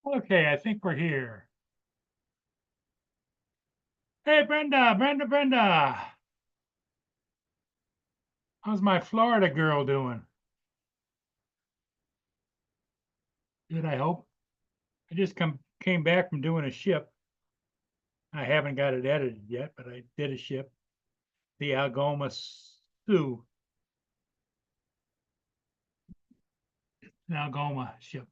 Okay, I think we're here. Hey, Brenda. How's my Florida girl doing? Good, I hope. I just came back from doing a ship. I haven't got it edited yet, but I did a ship, the Algoma Sioux, an Algoma ship.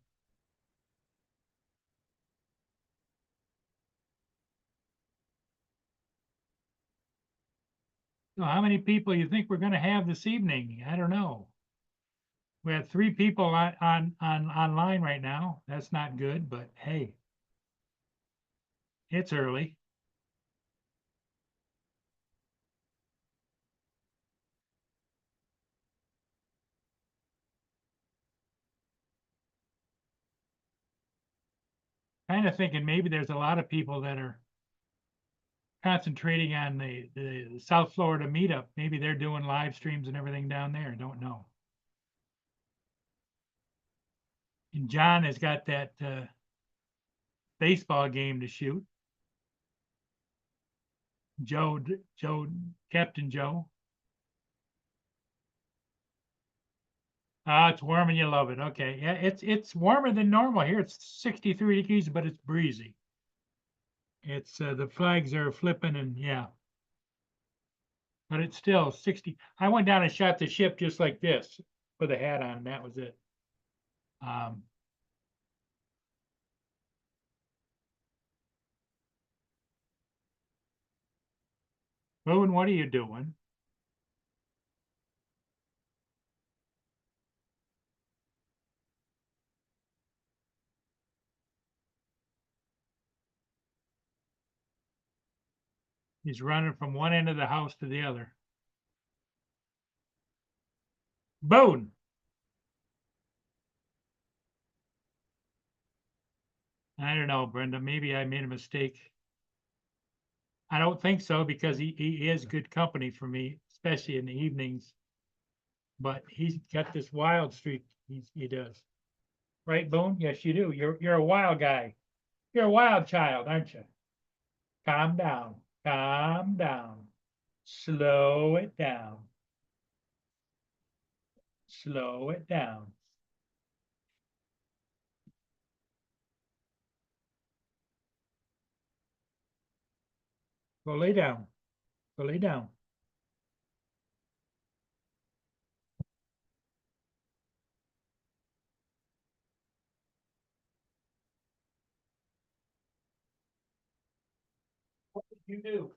So how many people you think we're going to have this evening? I don't know. We have three people on online right now. That's not good, but hey, it's early. Kind of thinking maybe there's a lot of people that are concentrating on the South Florida meetup. Maybe they're doing live streams and everything down there. Don't know. And John has got that baseball game to shoot. Joe, Captain Joe. Ah, it's warm and you love it. Okay, yeah, it's warmer than normal here. It's 63 degrees, but it's breezy. It's the flags are flipping and yeah, but it's still 60. I went down and shot the ship just like this with a hat on, and that was it. Um, Boone, what are you doing? He's running from one end of the house to the other. Boone. I don't know, Brenda. Maybe I made a mistake. I don't think so because he is good company for me, especially in the evenings. But he's got this wild streak. He does. Right, Boone? Yes, you do. You're a wild guy. You're a wild child, aren't you? Calm down. Calm down. Slow it down. Slow it down. Go lay down. Go lay down. What did you do?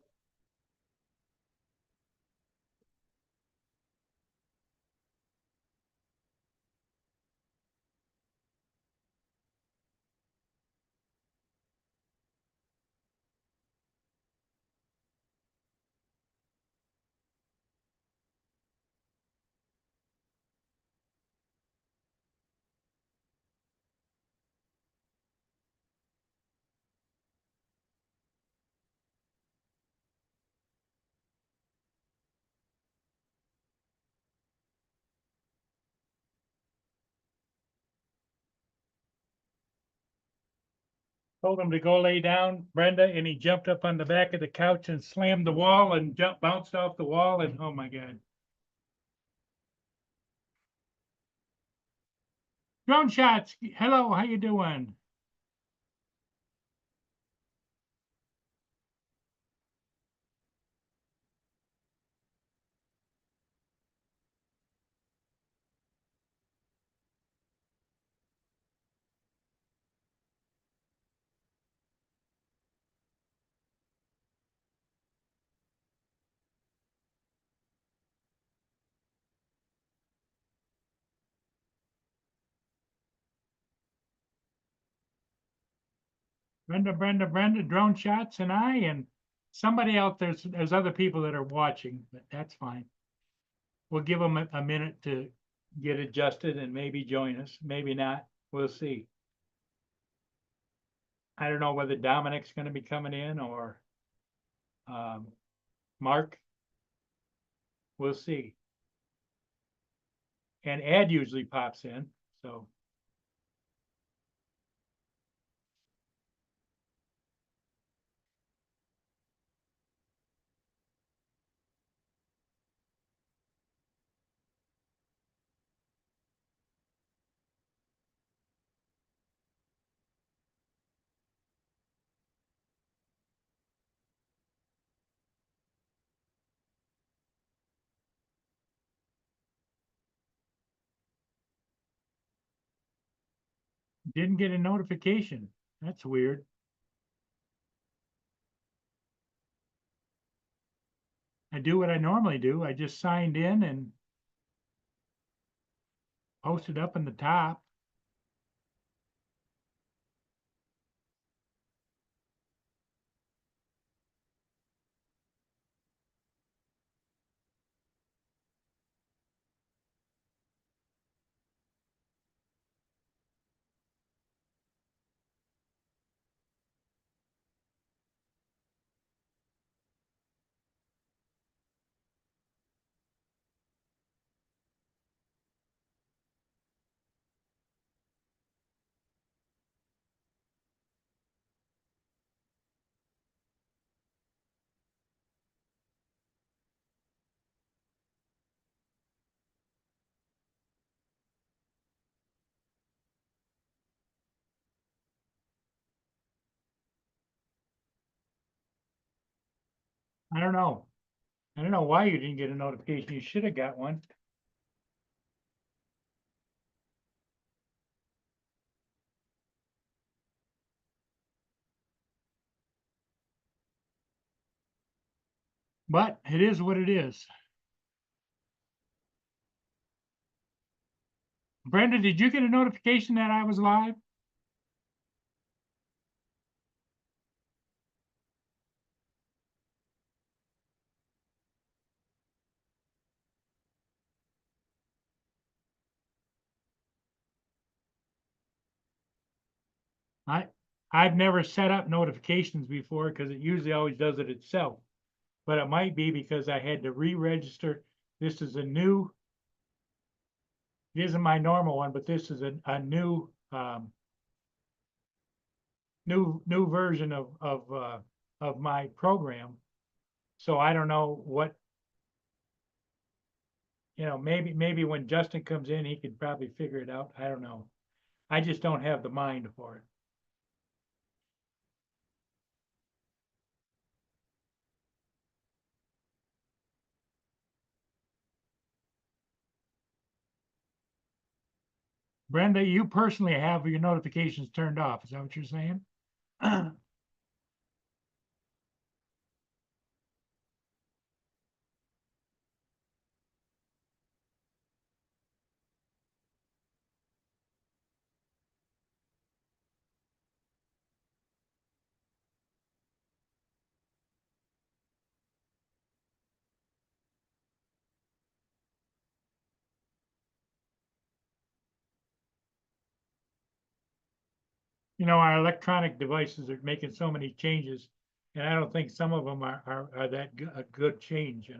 Told him to go lay down, Brenda, and he jumped up on the back of the couch and slammed the wall and bounced off the wall. And oh my God. Drone shots. Hello, how you doing? Brenda, drone shots and I and somebody else. There's other people that are watching, but that's fine. We'll give them a minute to get adjusted and maybe join us. Maybe not. We'll see. I don't know whether Dominic's going to be coming in or um, Mark. We'll see. And Ed usually pops in. So Didn't get a notification. That's weird. I do what I normally do. I just signed in and posted up in the top. I don't know. I don't know why you didn't get a notification. You should have got one. But it is what it is. Brenda, did you get a notification that I was live? I I've never set up notifications before because it usually always does it itself. But it might be because I had to re-register. This is a new, it isn't my normal one, but this is a new new version of my program. So I don't know what, maybe when Justin comes in, he could probably figure it out. I don't know. I just don't have the mind for it. Brenda, you personally have your notifications turned off. Is that what you're saying? Our electronic devices are making so many changes, and I don't think some of them are that a good change.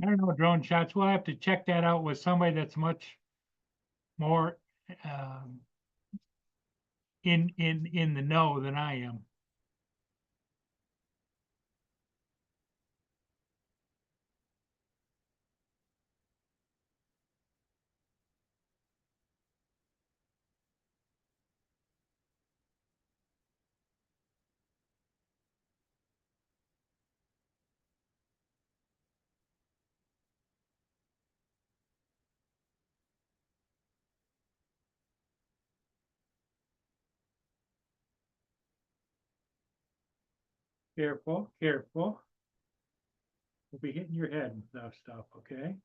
I don't know, drone shots. We'll have to check that out with somebody that's much more um, in the know than I am. Careful, careful. We'll be hitting your head and stuff, okay?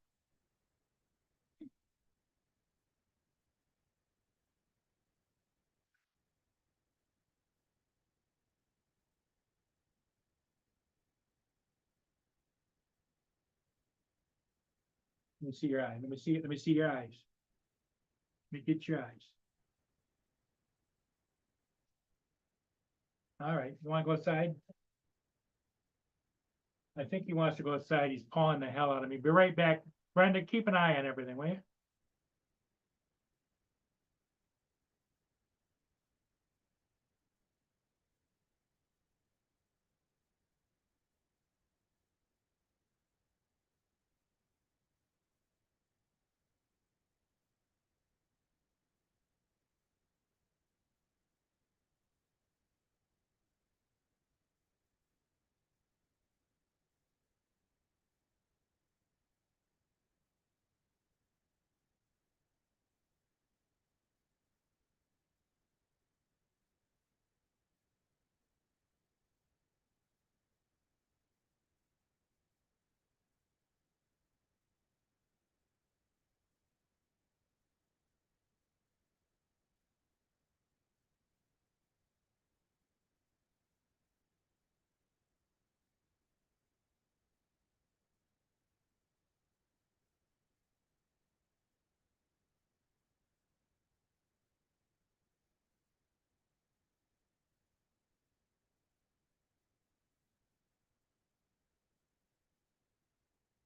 Let me see your eye. Let me see your eyes. Let me get your eyes. All right, you wanna go outside? I think he wants to go outside. He's pawing the hell out of me. Be right back. Brenda, keep an eye on everything, will you?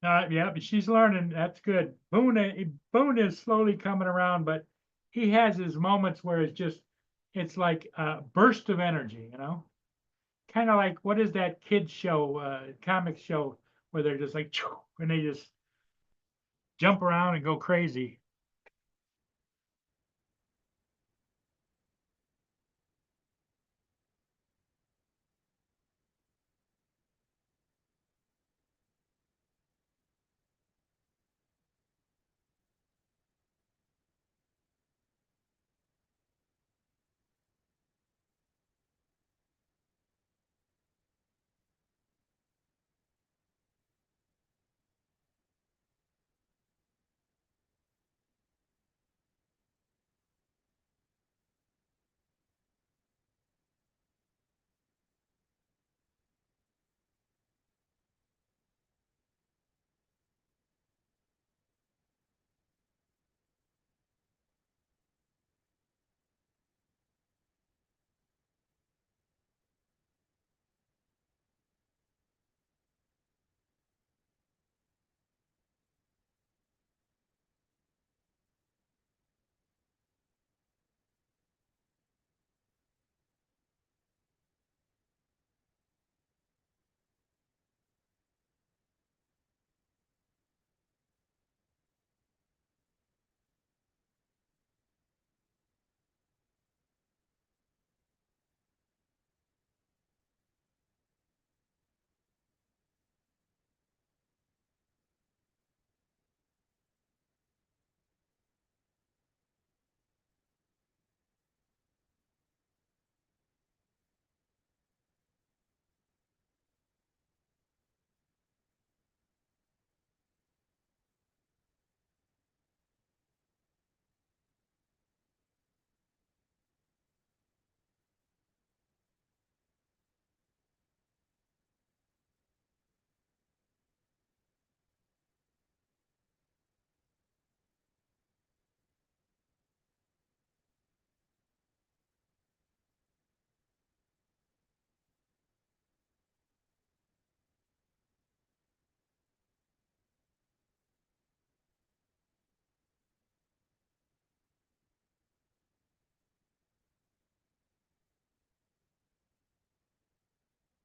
Yeah, but she's learning. That's good. Boone is slowly coming around, but he has his moments where it's like a burst of energy, you know? Kind of like, what is that kid show, comic show where they're just like, "Choo," and they just jump around and go crazy.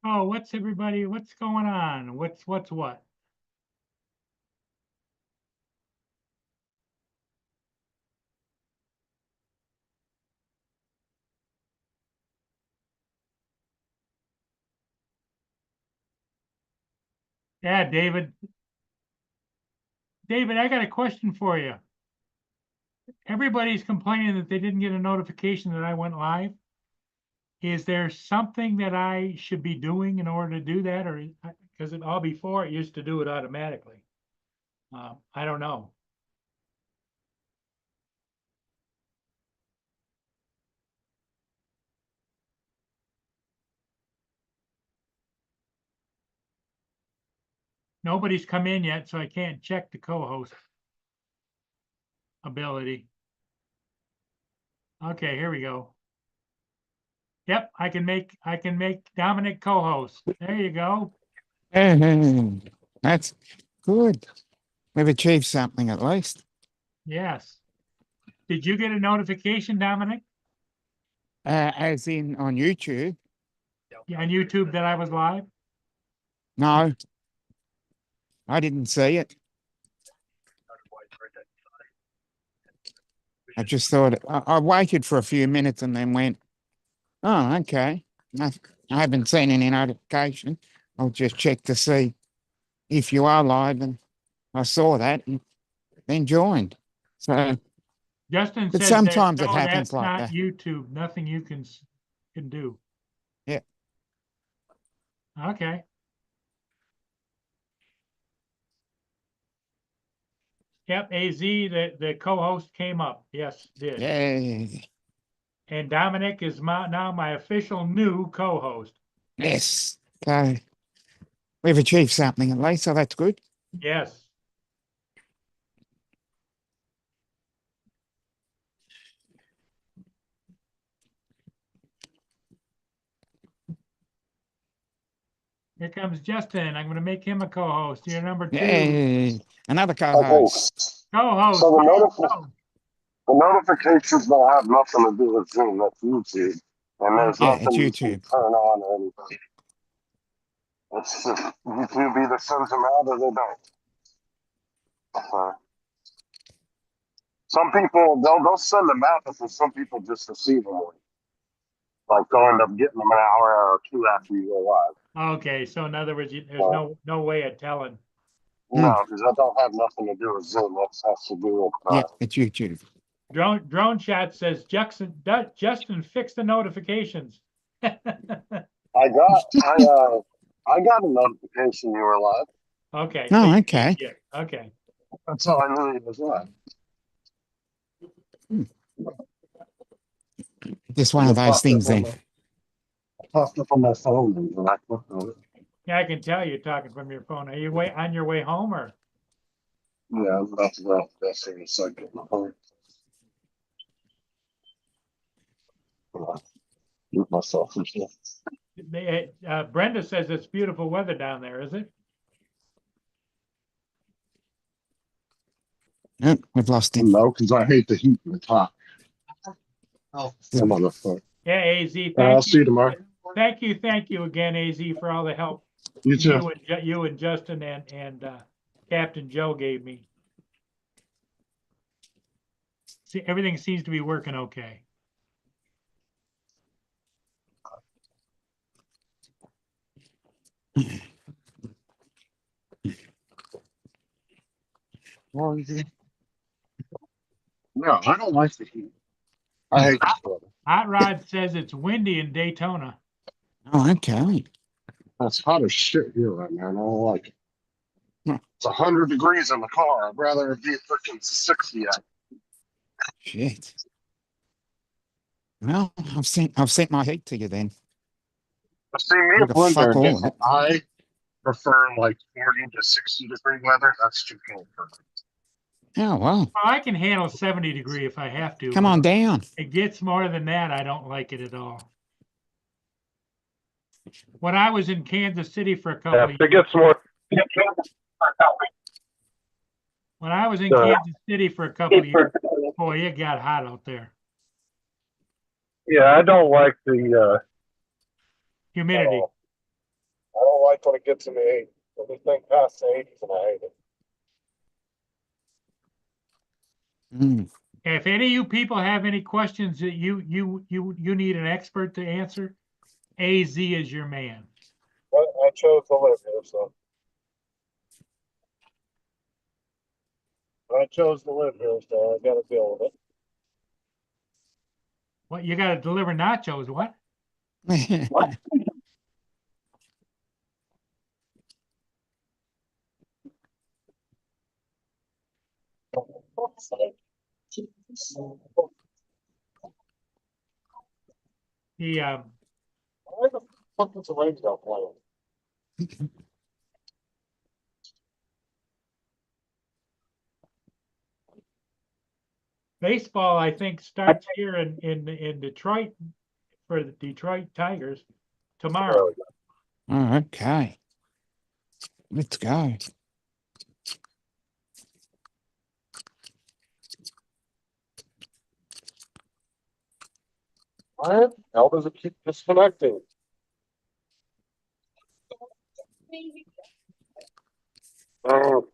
Oh, what's going on? What's what? Yeah, David, I got a question for you. Everybody's complaining that they didn't get a notification that I went live. Is there something that I should be doing in order to do that, or because all before it used to do it automatically? I don't know. Nobody's come in yet, so I can't check the co-host. ability. Okay, here we go. Yep, I can make Dominic co-host. There you go. Hey, that's good. We've achieved something at least. Yes. Did you get a notification, Dominic? As in on YouTube. Yeah, on YouTube that I was live? No, I didn't see it. I just thought I waited for a few minutes and then went, oh, okay. I haven't seen any notification. I'll just check to see if you are live, and I saw that and then joined. So, Justin but says sometimes that, it no, happens that's like not that. YouTube. Nothing you can do. Yeah. Okay. Yep, AZ, the co-host came up. Yes, did. Yeah. And Dominic is now my official new co-host. Yes. So we've achieved something at least, so that's good. Yes. Here comes Justin. I'm going to make him a co-host. You're number 2. Yay. Another Okay, co-host. Co-host. so Oh, the notifications don't have nothing to do with Zoom. That's YouTube, and there's Yeah, nothing it's you can YouTube. turn on or anything. It's just YouTube either sends them out or they don't. Some people they'll send them out, but for some people just receive them. Like they'll end up getting them an hour or two after you go live. okay. So in other words, there's no way of telling. No, because that don't have nothing to do with Zoom. That has to do with Yeah, it's YouTube. Drone Chat says Justin fixed the notifications. I got a notification you were live. Okay. Oh, So okay. yeah. Okay. That's how I knew he was live. Just one of those things then. I popped up on my phone and I clicked on it. Yeah, I can tell you're talking from your phone. Are you on your way home or? Yeah, I'm about to go. That's in a second. Mute myself from here. Brenda says it's beautiful weather down there, is it? Oh, we've lost him. No, because I hate the heat in the top. Oh, I'm on the phone. Yeah, AZ. I'll see you tomorrow. Thank you again, AZ, for all the help You too. you and Justin and Captain Joe gave me. See, everything seems to be working okay. No, I don't like the heat. I hate the weather. Hot Rod says it's windy in Daytona. Oh, okay. It's hot as shit here right now. And I don't like it. Huh. It's 100 degrees in the car. I'd rather it be freaking 60 out. Shit. Well, I've sent my heat to you then. See, me What and the Linda fuck are all different. that? I prefer like 40 to 60 degree weather. That's too cold for me. Oh, well, Well, I can handle 70 degree if I have to. come but on down. It gets more than that. I don't like it at all. When I was in Kansas City for a couple of years, It gets more. when I was in Kansas City for a couple of years, boy, it got hot out there. Yeah, I don't like the Humidity. I don't like when it gets in the 80s. Anything past the 80s, and I hate it. Mm. If any of you people have any questions that you need an expert to answer, AZ is your man. I chose to live here, so. I chose to live here, so I got to deal with it. What, you got to deliver nachos? What? What? He Why the fuck is the radio playing? Baseball, I think, starts here in Detroit for the Detroit Tigers tomorrow. Oh, okay. Let's go. What? How does it keep disconnecting? Oh,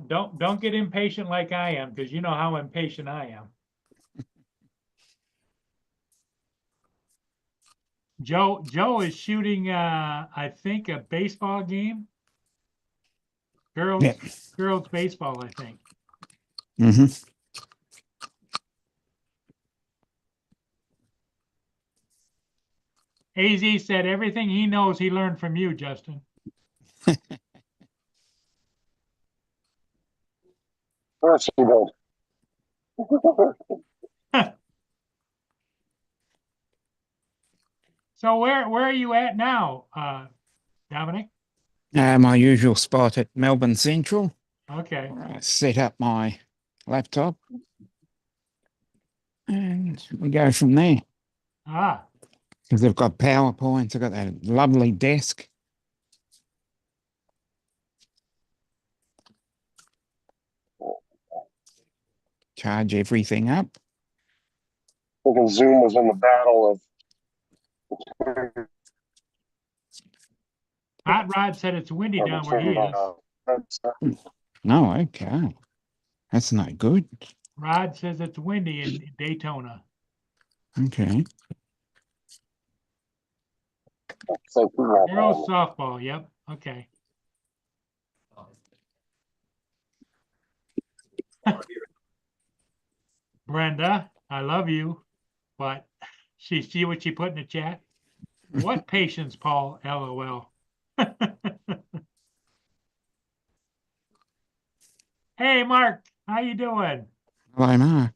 Don't get impatient like I am, because you know how impatient I am. Joe is shooting, I think, a baseball game. Yeah. Girls baseball, I think. Mm-hmm. AZ said everything he knows he learned from you, Justin. that's good. So where are you at now, Dominic? My usual spot at Melbourne Central. Okay. I set up my laptop and we go from there. Ah, Because they've got PowerPoints, I've got that lovely desk. Charge everything up. Thinking Zoom was in the battle Hot Rod said it's windy of down where he is. No, okay. That's not good. Rod says it's windy in Daytona. Okay. Girls softball, yep, okay. Brenda, I love you, but see what she put in the chat? What patience, Paul, LOL. Hey, Mark, how you doing? Hello, Mark.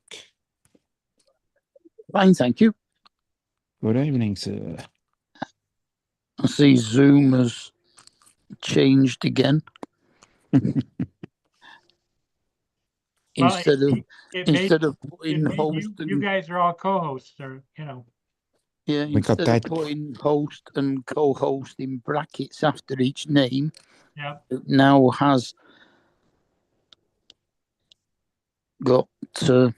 Fine, thank you. Good evening, sir. I see Zoom has changed again. Well, instead of it made, putting host you and guys are all co-hosts, or you know. yeah, We got instead that. of putting host and co-host in brackets after each name, Yeah. it now has got a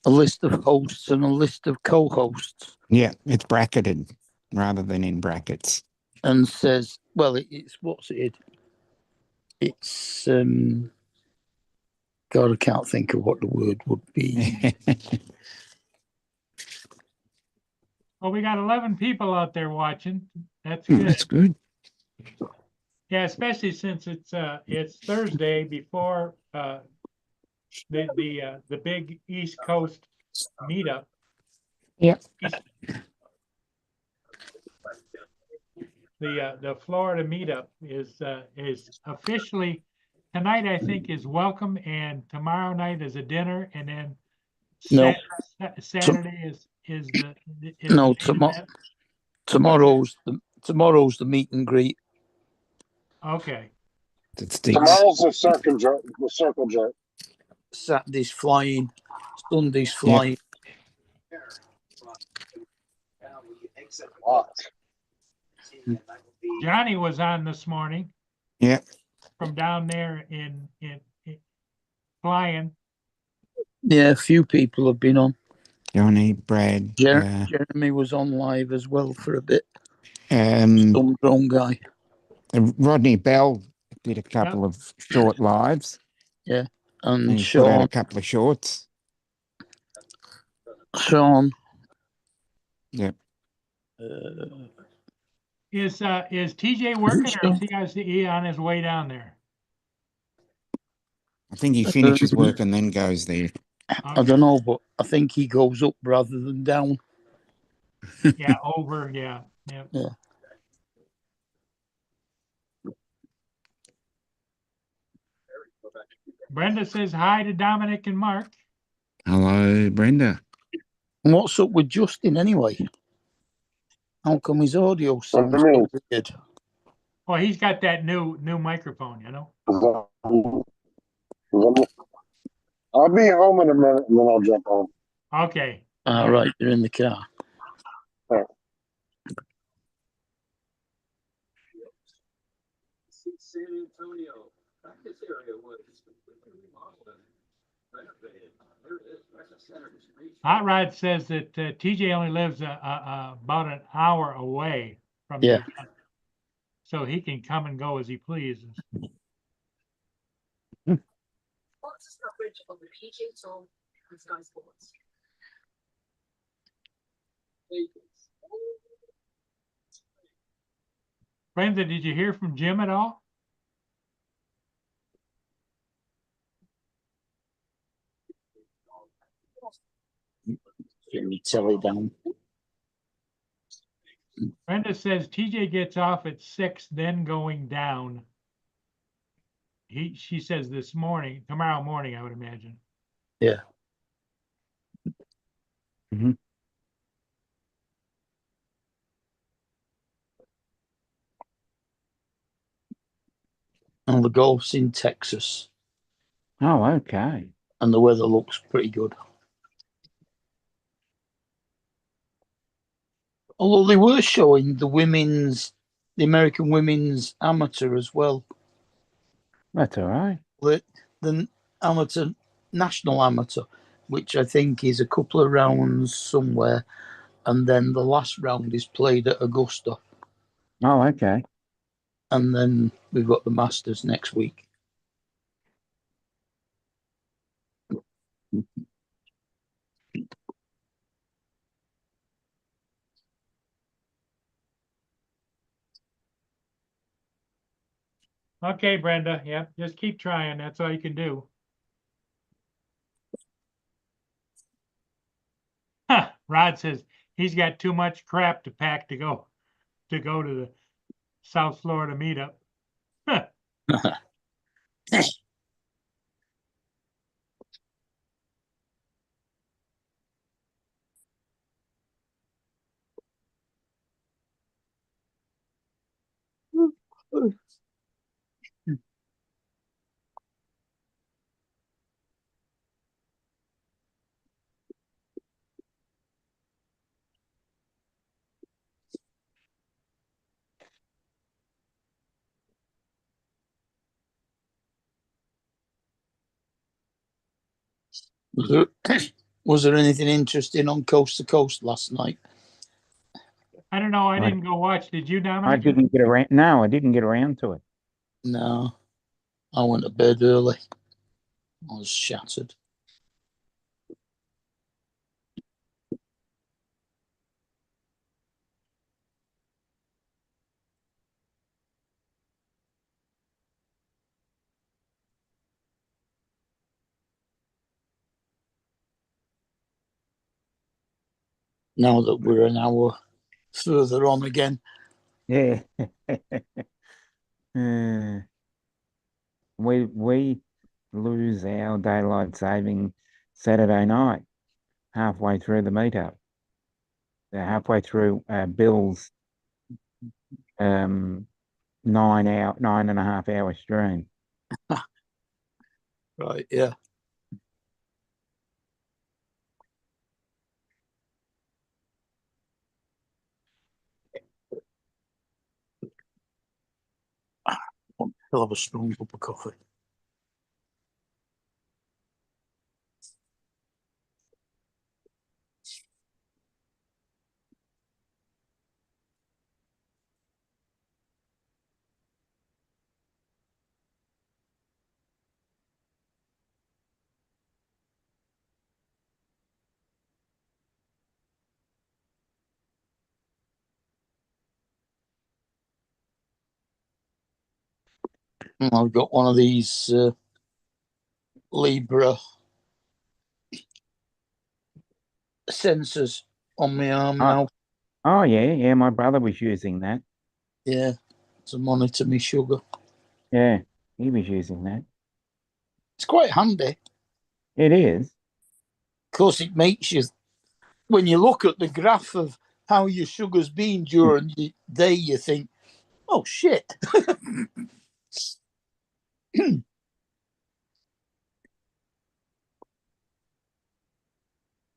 list of hosts and a list of co-hosts, Yeah, it's bracketed rather than in brackets. and says, well, it's what's it? It's God, I can't think of what the word would be. Well, we got 11 people out there watching. That's Oh, good. that's good. Yeah, especially since it's Thursday before the big East Coast meetup. Yeah. The Florida meetup is officially tonight. I think is welcome, and tomorrow night is a dinner, and then No. Saturday is the No, the main event. tomorrow's the meet and greet. Okay. It sticks. Tomorrow's the circle jerk. Saturday's flying, Sunday's flying. What? Johnny was on this morning. Yeah. From down there in flying. Yeah, a few people have been on. Johnny, Brad, Jeremy was on live as well for a bit. some drone guy. Rodney Bell did a couple of short lives. Yeah, and he put out a couple of shorts. Sean. Yep. Is TJ working, or is he on his way down there? I think he finishes work and then goes there. Okay. I don't know, but I think he goes up rather than down. Yeah, over. Yeah. Yeah. Brenda says hi to Dominic and Mark. Hello, Brenda. And what's up with Justin anyway? How come his audio sounds so weird? Well, he's got that new microphone, you know? I'll be home in a minute and then I'll jump on. Okay. All right, you're in the car. San Antonio practice area was completely remodeled and renovated. There it is, right in the center of the street. Hot Rod says that TJ only lives about an hour away from the Yeah. event, so he can come and go as he pleases. Fox's coverage of the PGA Tour and Sky Sports. Brenda, did you hear from Jim at all? Get me telly down. Brenda says TJ gets off at 6, then going down. She says tomorrow morning, I would imagine. Yeah. Mhm. And the golf's in Texas, Oh, okay. and the weather looks pretty good. Although they were showing the American women's amateur as well. That's all right. The amateur, national amateur, which I think is a couple of rounds somewhere, and then the last round is played at Augusta, Oh, okay. and then we've got the Masters next week. Okay, Brenda. Yeah, just keep trying. That's all you can do. Rod says he's got too much crap to pack to go to the South Florida meetup. Was there anything interesting on Coast to Coast last night? I don't know. I I- didn't go watch. Did you, I Dominic? didn't get around. No, I didn't get around to it. No, I went to bed early. I was shattered. Now that we're an hour further on again. Yeah. We lose our daylight saving Saturday night halfway through the meetup. Halfway through Bill's 9.5 hour stream. Right, yeah. Hell of a strong cup of coffee. I've got one of these Libra sensors on my arm now. Oh yeah, my brother was using that. Yeah, to monitor my sugar. Yeah, he was using that. It's quite handy. It is. Of course, it makes you, when you look at the graph of how your sugar's been during the day, you think, Oh shit!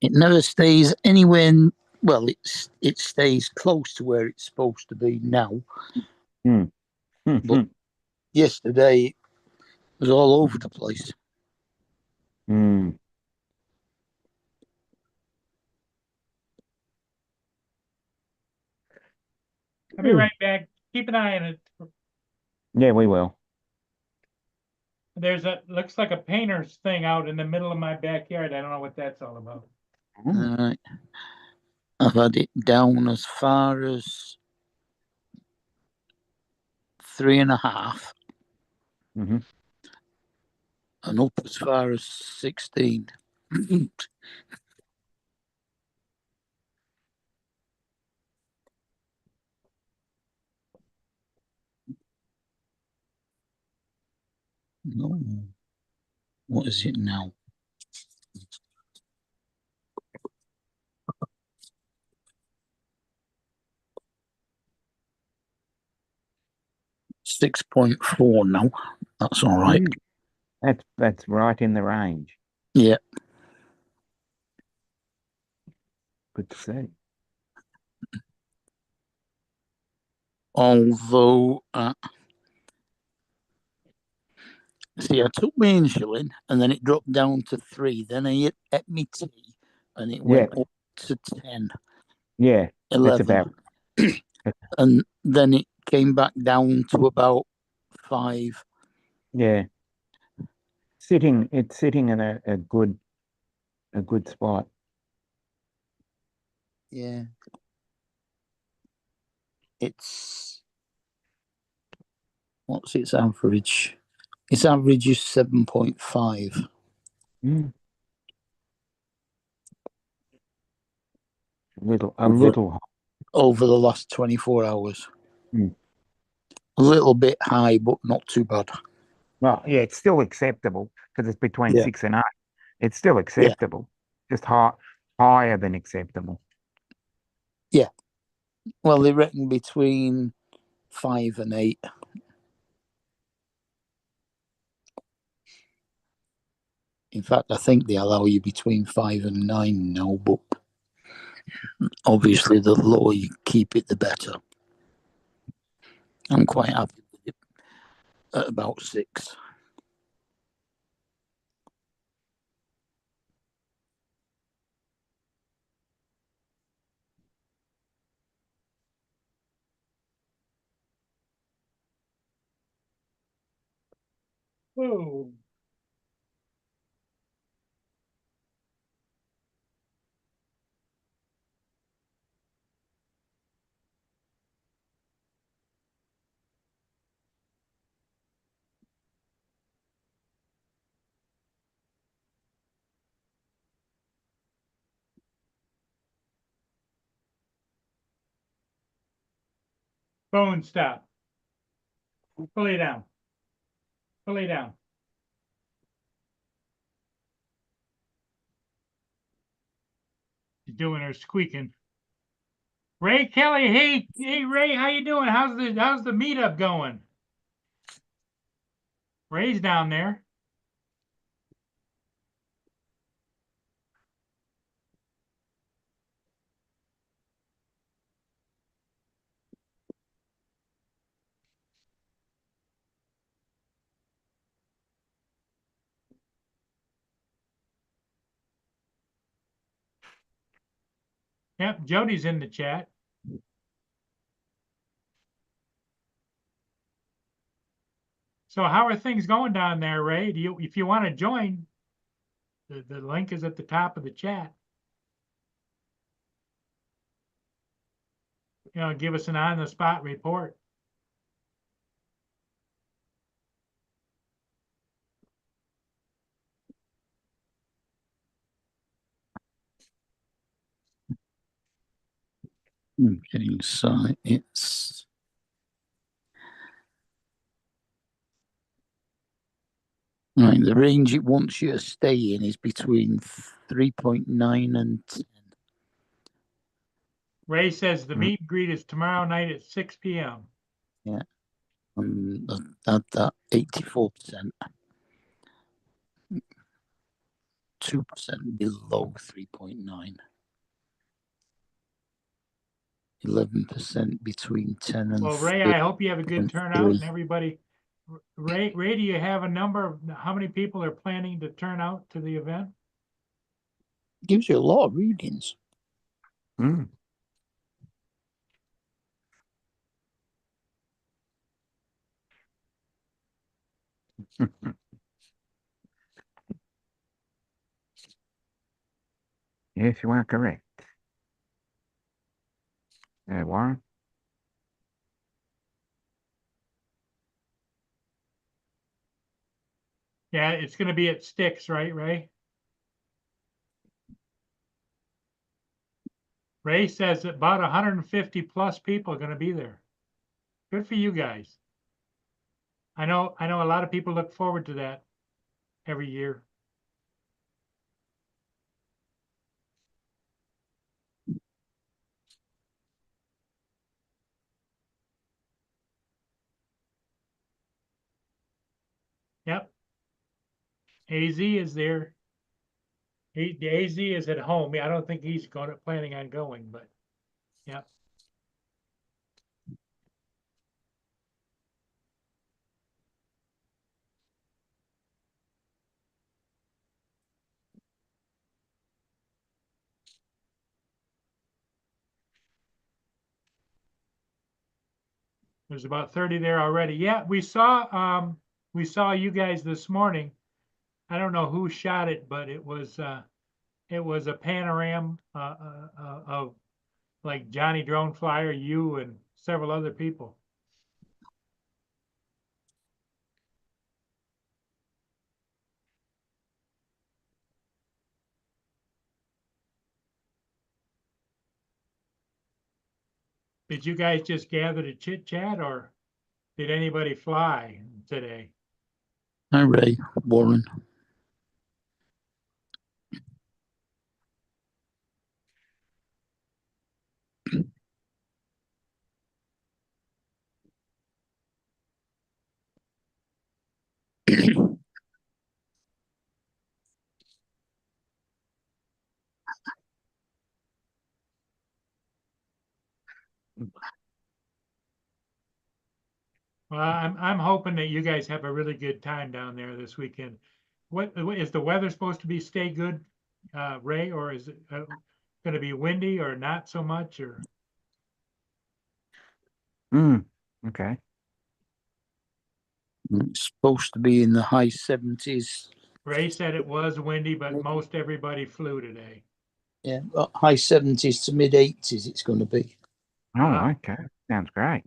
It never stays anywhere. Well, it stays close to where it's supposed to be now. Hmm. But yesterday it was all over the place. Hmm. I'll be right back. Keep an eye on it. Yeah, we will. There's looks like a painter's thing out in the middle of my backyard. I don't know what that's all about. Right. I've had it down as far as 3.5 Mm-hmm. and up as far as 16. No. What is it now? .4 now. That's all right. That's right in the range. Yeah. Good to see. Although, see, I took my insulin and then it dropped down to 3. Then I ate my tea and it went up to 10, Yeah, that's 11. about. And then it came back down to about 5. Yeah. It's sitting in a good spot. Yeah. What's its average? Its average is 7.5. Mm. A little. Over the last 24 hours. Mm. A little bit high, but not too bad. Well, yeah, it's still acceptable because it's between Yeah. 6 and 8. It's still acceptable, just higher than acceptable. Yeah. Well, they reckon between 5 and 8. In fact, I think they allow you between 5 and 9 now, but obviously the lower you keep it, the better. I'm quite happy with it at about 6. Whoa. Phone stop. Pull it down. Pull it down. She's doing her squeaking. Ray Kelly, hey Ray, how you doing? How's the meetup going? Ray's down there. Yep, Jody's in the chat. So how are things going down there, Ray? If you want to join, the link is at the top of the chat. Give us an on-the-spot report. Okay, so it's right. The range it wants you to stay in is between 3.9 and 10. Ray says the meet and greet is tomorrow night at 6 p.m. And that 84%, 2% below 3.9, 11% between 10 and Well, Ray, I hope you have a good turnout 3. and everybody. Ray, do you have a number of how many people are planning to turn out to the event? Gives you a lot of readings. Mm. Yes, you are correct. Warren? Yeah, it's gonna be at Sticks, right, Ray? Ray says that about 150 plus people are gonna be there. Good for you guys. I know a lot of people look forward to that every year. Yep. AZ is there. The AZ is at home. I don't think he's planning on going, but yeah. There's about 30 there already. Yeah, we saw you guys this morning. I don't know who shot it, but it was a panorama of like Johnny Drone Flyer, you and several other people. Did you guys just gather to chit chat, or did anybody fly today? Hi, Ray, Warren. Well, I'm hoping that you guys have a really good time down there this weekend. What is the weather supposed to be? Stay good, Ray, or is it going to be windy or not so much? Or Okay. It's supposed to be in the high 70s. Ray said it was windy, but most everybody flew today. Yeah, high 70s to mid 80s it's going to be. Oh, okay. Sounds great.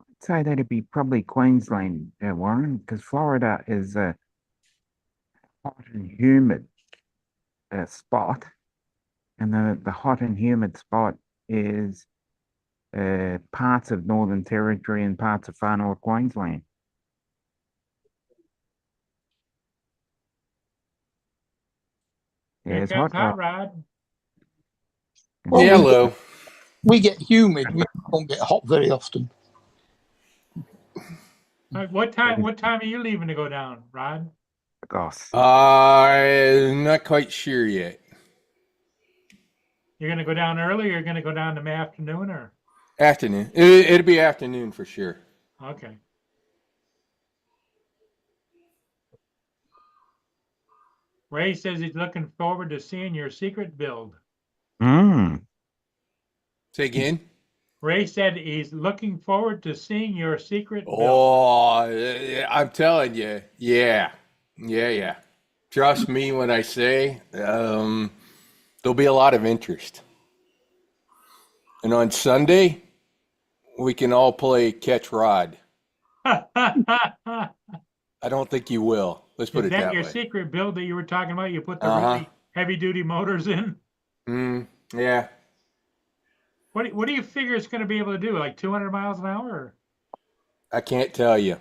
I'd say that'd be probably Queensland, Warren, because Florida is a hot and humid spot, and the hot and humid spot is parts of Northern Territory and parts of far north Queensland. Yeah, Here it's comes hot. Hot Rod. Well, Yeah, hello. we get humid. We don't get hot very often. What time are you leaving to go down, Rod? Gosh. Not quite sure yet. You're gonna go down early, or you're gonna go down in the afternoon, or Afternoon. It'll be afternoon for sure. okay. Ray says he's looking forward to seeing your secret build. Mm. Say again. Ray said he's looking forward to seeing your secret build. Oh, I'm telling you. Yeah. Yeah. Trust me when I say there'll be a lot of interest. And on Sunday, we can all play catch rod. I don't think you will. Let's put Is it that that your way. secret build that you were talking about? You put the Uh-huh. really heavy duty motors in? Yeah. What do you figure it's going to be able to do? Like 200 miles an hour? Or? I can't tell you.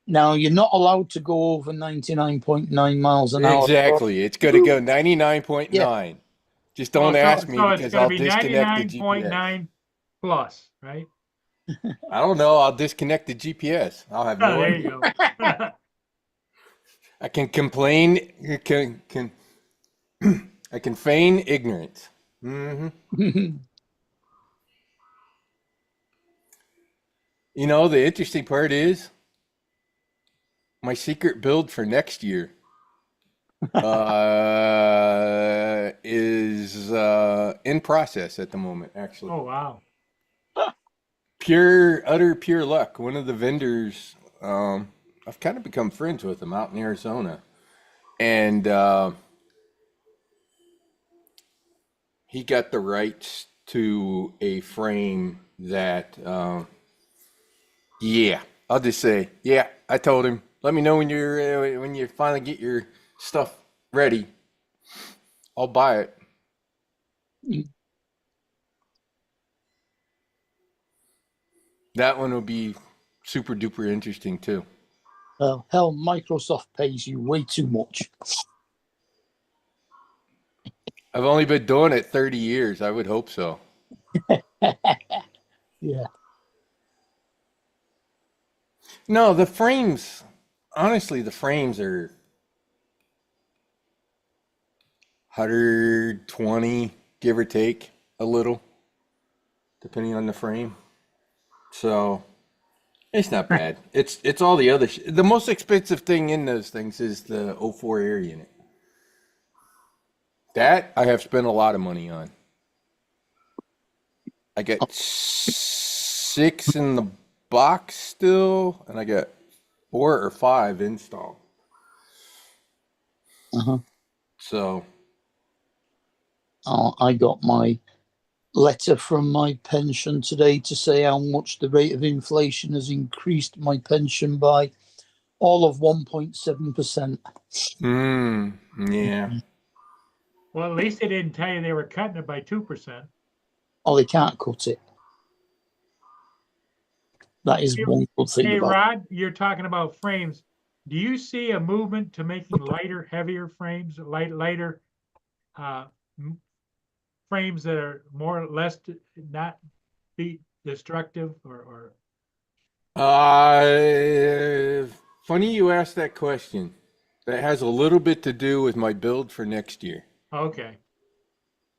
Now, you're not allowed to go over 99.9 miles an hour. Exactly. It's going to go 99.9. Just don't ask me so it's because gonna I'll be disconnect the GPS. 99.9 plus, right? I don't know. I'll disconnect the GPS. I'll have Oh, no there idea. you go. I can complain. I can feign ignorance. Mm-hmm. You know, the interesting part is my secret build for next year is in process at the moment, actually. Oh, wow. Utter pure luck. One of the vendors, I've kind of become friends with him out in Arizona. And he got the rights to a frame that, I'll just say, I told him, let me know when you finally get your stuff ready. I'll buy it. That one will be super duper interesting too. Well, hell, Microsoft pays you way too much. I've only been doing it 30 years. I would hope so. Yeah. No, the frames, honestly, the frames are 120, give or take a little, depending on the frame. So it's not bad. It's all the other the most expensive thing in those things is the 04 air unit. That I have spent a lot of money on. I got 6 in the box still, and I got 4 or 5 installed. Uh-huh. So I got my letter from my pension today to say how much the rate of inflation has increased my pension by all of 1.7%. yeah. Well, at least they didn't tell you they were cutting it by 2%. Oh, they can't cut it. That is Hey, one good thing Hey, about it. Rod, you're talking about frames. Do you see a movement to making lighter, heavier frames, lighter frames that are more or less not be destructive or Funny you asked that question. That has a little bit to do with my build for next year. okay,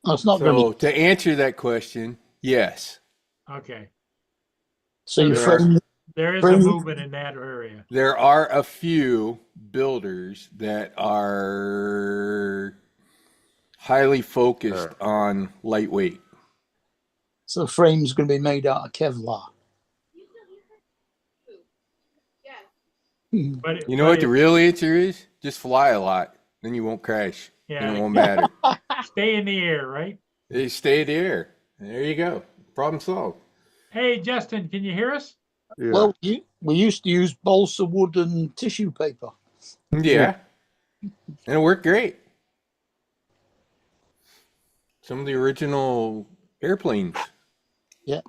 No, it's not going So to. to answer that question, yes, okay. So your there are- frame, There is a Frame- movement in that area. there are a few builders that are highly focused on lightweight. so the frame's going to be made out of Kevlar. But You know what the real answer is? Just fly a lot, then you won't crash, and it yeah, won't matter. stay in the air, right? They stay there. There you go. Problem solved. Hey, Justin, can you hear us? Yeah. Well, we used to use balsa wood and tissue paper. Yeah. And it worked great. Some of the original airplanes. Yeah.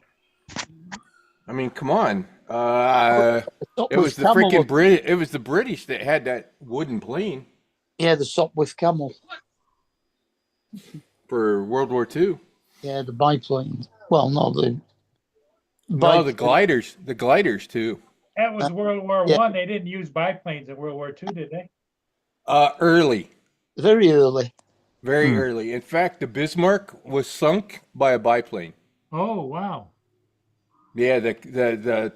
I mean, come on. The top It with was the camel freaking look. British. It was the British that had that wooden plane Yeah, the top with camel. for World War II. Yeah, the biplane. Well, no, the No, the gliders. The gliders too. That was World War yeah. One. They didn't use biplanes in World War II, did they? Early, very early. very early. In fact, the Bismarck was sunk by a biplane. Oh, wow. Yeah, the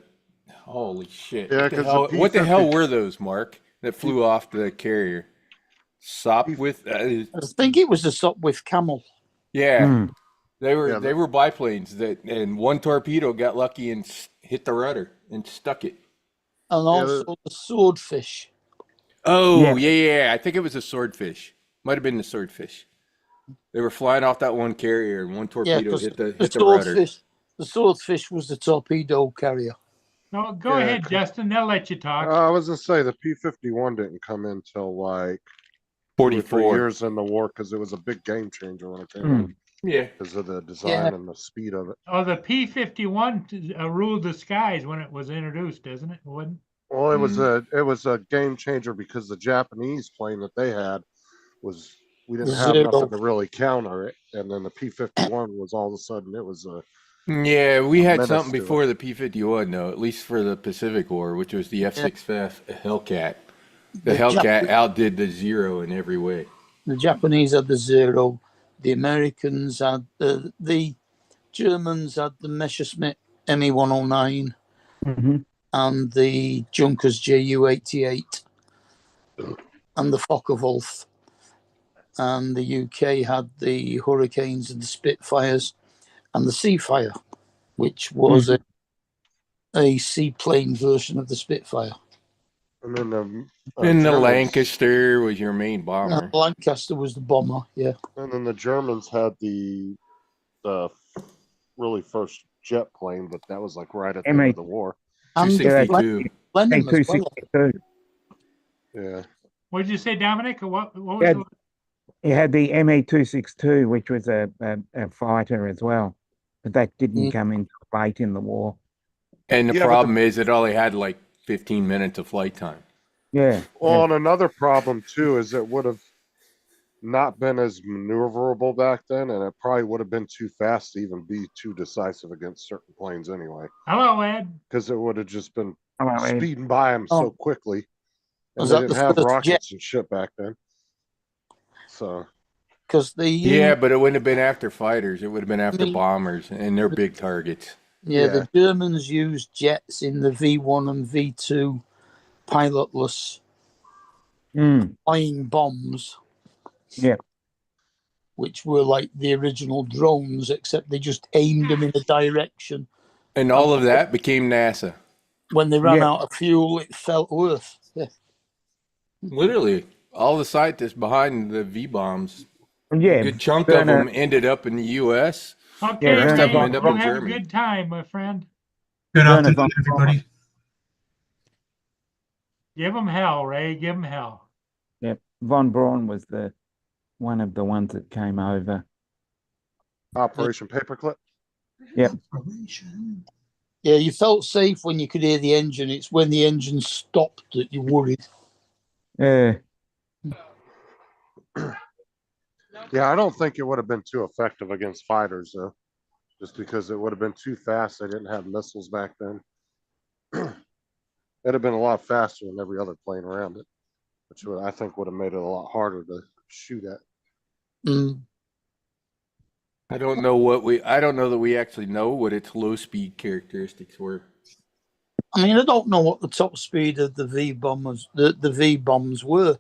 holy shit. Yeah, What the 'cause the hell, what the P-50 hell were those, Mark, that flew off the carrier? Sopwith. I think it was the Sopwith Camel. Yeah, Mm. they were Yeah, they were biplanes that, and one torpedo got lucky and hit the rudder and stuck it. And Yeah, also the Swordfish. Oh, Yeah. yeah. I think it was a swordfish. Might have been the swordfish. They were flying off that one carrier, and one Yeah, torpedo because hit the the rudder. Swordfish was the torpedo carrier. No, go Yeah, ahead, Justin. They'll let you talk. I was gonna say the P-51 didn't come in till like 2 or 3 44. years in the war because it was a big game changer when it came Mm. in Yeah. because of the design and the speed of it. Oh, the P-51 ruled the skies when it was introduced, isn't it? Wasn't? Well, it was a game changer because the Japanese plane that they had was we didn't have Zero. nothing to really counter it, and then the P-51 was all of a sudden it was a Yeah, we had menace something to it. before the P-51, though, at least for the Pacific War, which was the F-6 Hellcat. The Hellcat outdid the Zero in every way. The Japanese had the Zero. The Americans had the Germans had the Messerschmitt Me-109 Mhm. and the Junkers Ju-88 and the Focke-Wulf. And the UK had the Hurricanes and the Spitfires and the Seafire, which was a seaplane version of the Spitfire. and then the And the Germans- Lancaster was your main bomber. Lancaster was the bomber, yeah. and then the Germans had the really first jet plane, but that was like right at the end of the war. And 262. Blenheim as well. A262. Yeah, What did you say, Dominic? What was Yeah. the? You had the ME-262, which was a fighter as well, but that didn't come in late in the war. And the Yeah, but problem is it only had like 15 minutes of flight time. Yeah. well, and another problem too is it would have not been as maneuverable back then, and it probably would have been too fast to even be too decisive against certain planes anyway, Hello, Ed. because it would have just been Hello, Ed. speeding by them so Oh. quickly, and Was they that didn't the have first rockets and shit back then. So Because the Yeah, but it wouldn't have been after fighters. It would have been after mean- bombers, and they're big targets. the Germans used jets in the V1 and V2 pilotless Mm. flying bombs. Yeah. Which were like the original drones, except they just aimed them in a direction. And all of that became NASA. When they ran Yeah. out of fuel, it fell to Earth. Yeah. Literally, all the scientists behind the V-bombs, Yeah. a good chunk Werner- of them ended up in the U.S. Okay, Yeah, rest of them Ray, end up go in have Germany. a good time, my friend. Good Werner afternoon, von everybody. Give them hell, Ray. Give them hell. Yeah. Von Braun was one of the ones that came over. Operation Paperclip. Yep. Yeah, you felt safe when you could hear the engine. It's when the engine stopped that you worried. Yeah. Yeah, I don't think it would have been too effective against fighters though, just because it would have been too fast. They didn't have missiles back then. It'd have been a lot faster than every other plane around it, which I think would have made it a lot harder to shoot at. Mm. I don't know that we actually know what its low speed characteristics were. I mean, I don't know what the top speed of the V bombers, the V bombs were,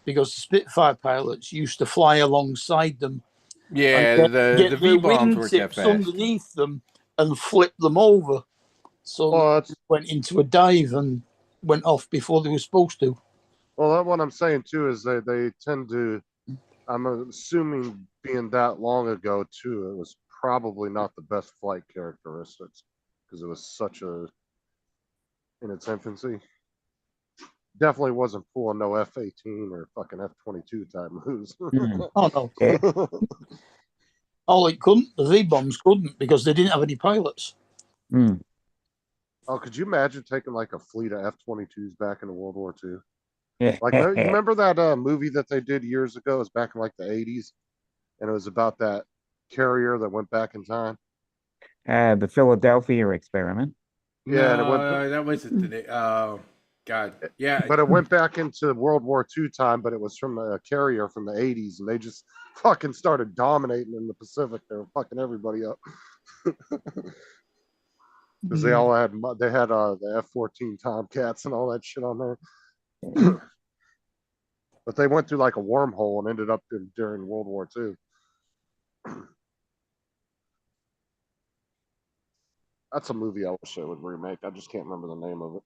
because the Spitfire pilots used to fly alongside them. Yeah, and the their V-bombs weren't that wingtips fast. underneath them and flip them over, so Well, they went into a dive and went off before they were supposed to. well, what I'm saying too is they tend to. I'm assuming being that long ago too, it was probably not the best flight characteristics because it was such in its infancy. Definitely wasn't pulling no F-18 or fucking F-22 type moves. Mm. Oh no! Yeah. Oh, it couldn't. The V bombs couldn't because they didn't have any pilots. Mm. Oh, could you imagine taking like a fleet of F-22s back in World War II? Yeah. Like, you remember that movie that they did years ago? It was back in like the 80s, and it was about that carrier that went back in time. The Philadelphia experiment. Yeah, and it went, that wasn't today. Oh, God. Yeah. but it went back into World War II time, but it was from a carrier from the 80s, and they just fucking started dominating in the Pacific. They were fucking everybody up. Because they all had the F-14 Tomcats and all that shit on there. But they went through like a wormhole and ended up during World War II. That's a movie I wish they would remake. I just can't remember the name of it.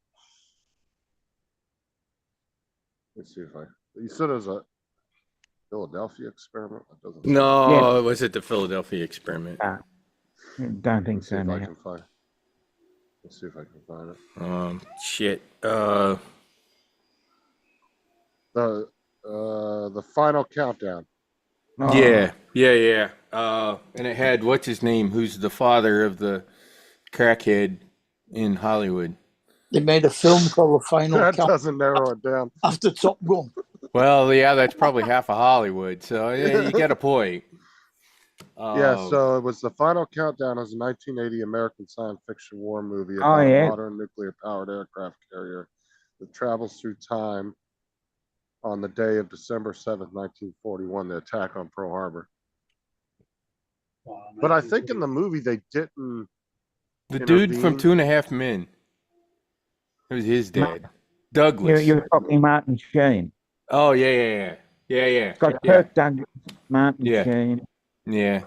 Let's see if I. You said it was a Philadelphia experiment. That doesn't. sound- No, it was at the Philadelphia experiment. Don't think Let's see so if I now. can find. Let's see if I can find it. Shit. The final countdown. Oh, Yeah. And it had what's his name, who's the father of the crackhead in Hollywood. They made a film called The Final That Count doesn't narrow it down. after Top Gun. Well, yeah, that's probably half of Hollywood. So yeah, you get a point. Yeah, so it was the final countdown as a 1980 American science fiction war movie Oh, about yeah. a modern nuclear powered aircraft carrier that travels through time on the day of December 7th, 1941, the attack on Pearl Harbor. But I think in the movie they didn't. the dude from intervene. 2.5 Men. It was his dad, you're, Douglas. you're talking Martin Sheen. Oh yeah. It's got Yeah. Kirk Douglas, Martin Yeah. Sheen. Yeah.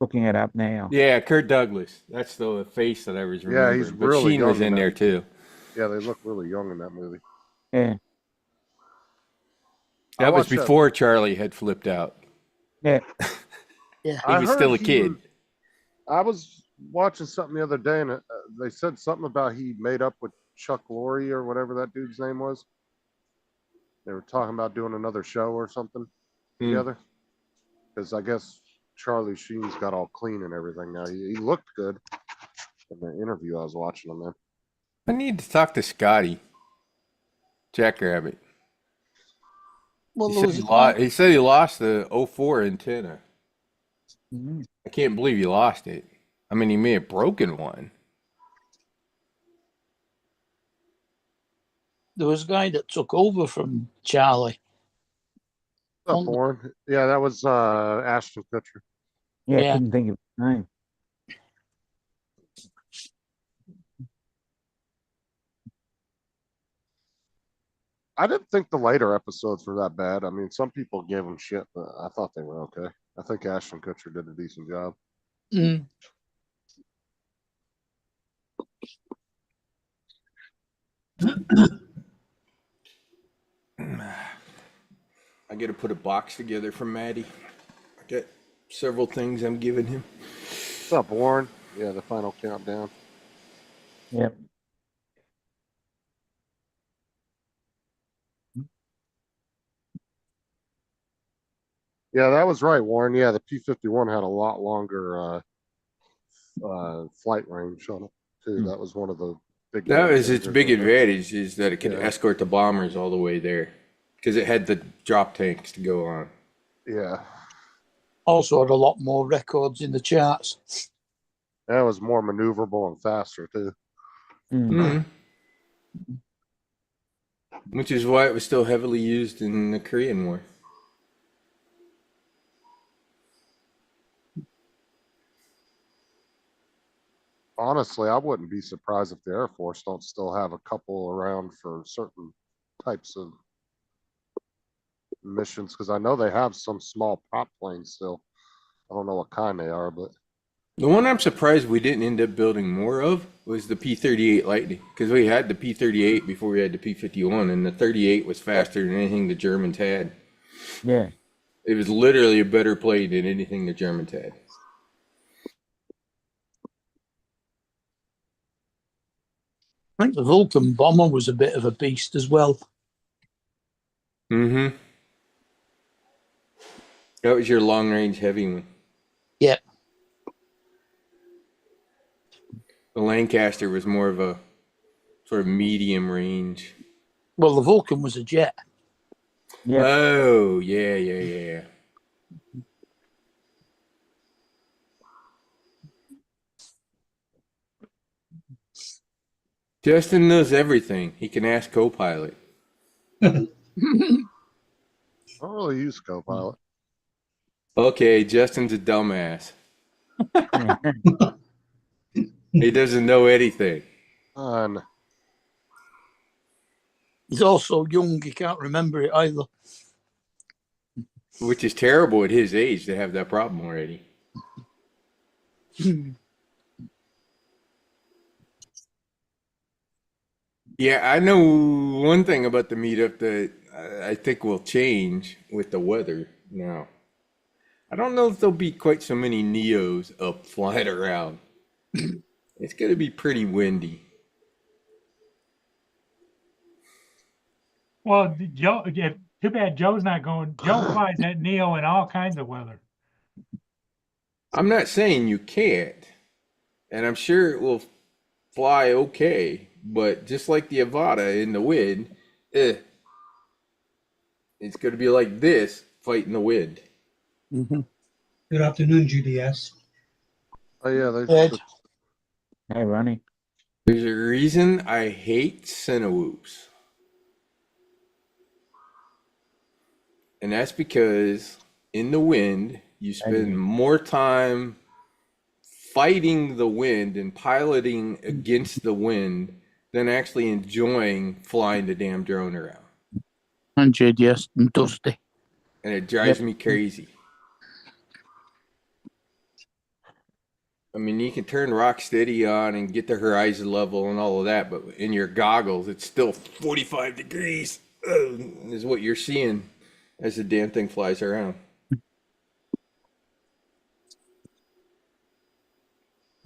Looking it up now. Yeah, Kurt Douglas. That's the face that I was Yeah, remembering. he's but really Sheen was young in now. there too. Yeah, they look really young in that movie. Yeah. I That was watched that- before Charlie had flipped out. Yeah. Yeah. He was still a kid. I was watching something the other day, and they said something about he made up with Chuck Lorre or whatever that dude's name was. They were talking about doing another show or something together. Because I guess Charlie Sheen's got all clean and everything now. He looked good in the interview I was watching him in. I need to talk to Scotty Jackrabbit. Well, He there said was he, a guy- he said he lost the 04 antenna. Mhm. I can't believe he lost it. I mean, he may have broken one. there was a guy that took over from Charlie. What's up, Warren? Yeah, that was Ashton Kutcher. Yeah, Yeah. couldn't think of his name. I didn't think the later episodes were that bad. I mean, some people gave them shit, but I thought they were okay. I think Ashton Kutcher did a decent job. Mm. I got to put a box together for Maddie. I got several things I'm giving him. What's up, Warren? Yeah, the final countdown. Yep. Yeah, that was right, Warren. Yeah, the P-51 had a lot longer flight range on it too. That was one of the big. That was its advantages big of it. advantage, is that it could Yeah. escort the bombers all the way there because it had the drop tanks to go on. Yeah, Also had a lot more records in the charts. that was more maneuverable and faster too. Mm. Which is why it was still heavily used in the Korean War. Honestly, I wouldn't be surprised if the Air Force don't still have a couple around for certain types of missions, because I know they have some small prop planes still. I don't know what kind they are, but The one I'm surprised we didn't end up building more of was the P-38 Lightning, because we had the P-38 before we had the P-51, and the 38 was faster than anything the Germans had. Yeah. It was literally a better plane than anything the Germans had. I think the Vulcan bomber was a bit of a beast as well. Mm-hmm. That was your long-range heavy one. Yeah. The Lancaster was more of a sort of medium range. Well, the Vulcan was a jet. Yeah. Oh, yeah. Justin knows everything. He can ask Copilot. I don't really use Copilot. Okay, Justin's a dumbass. He doesn't know anything. And He's also young. He can't remember it either. which is terrible at his age to have that problem already. Yeah, I know one thing about the meetup that I think will change with the weather now. I don't know if there'll be quite so many Neos up flying around. It's going to be pretty windy. Well, Joe, too bad Joe's not going. Joe flies that Neo in all kinds of weather. I'm not saying you can't, and I'm sure it will fly okay, but just like the Avata in the wind, it's going to be like this fighting the wind. Mhm. Good afternoon, GDS. Oh yeah, Ed, Hey, Ronnie. There's a reason I hate Cinewhoops. And that's because in the wind, you spend more time fighting the wind and piloting against the wind than actually enjoying flying the damn drone around. and JDS, and Dusty. And it drives me crazy. I mean, you can turn Rocksteady on and get the horizon level and all of that, but in your goggles, it's still 45 degrees is what you're seeing as the damn thing flies around.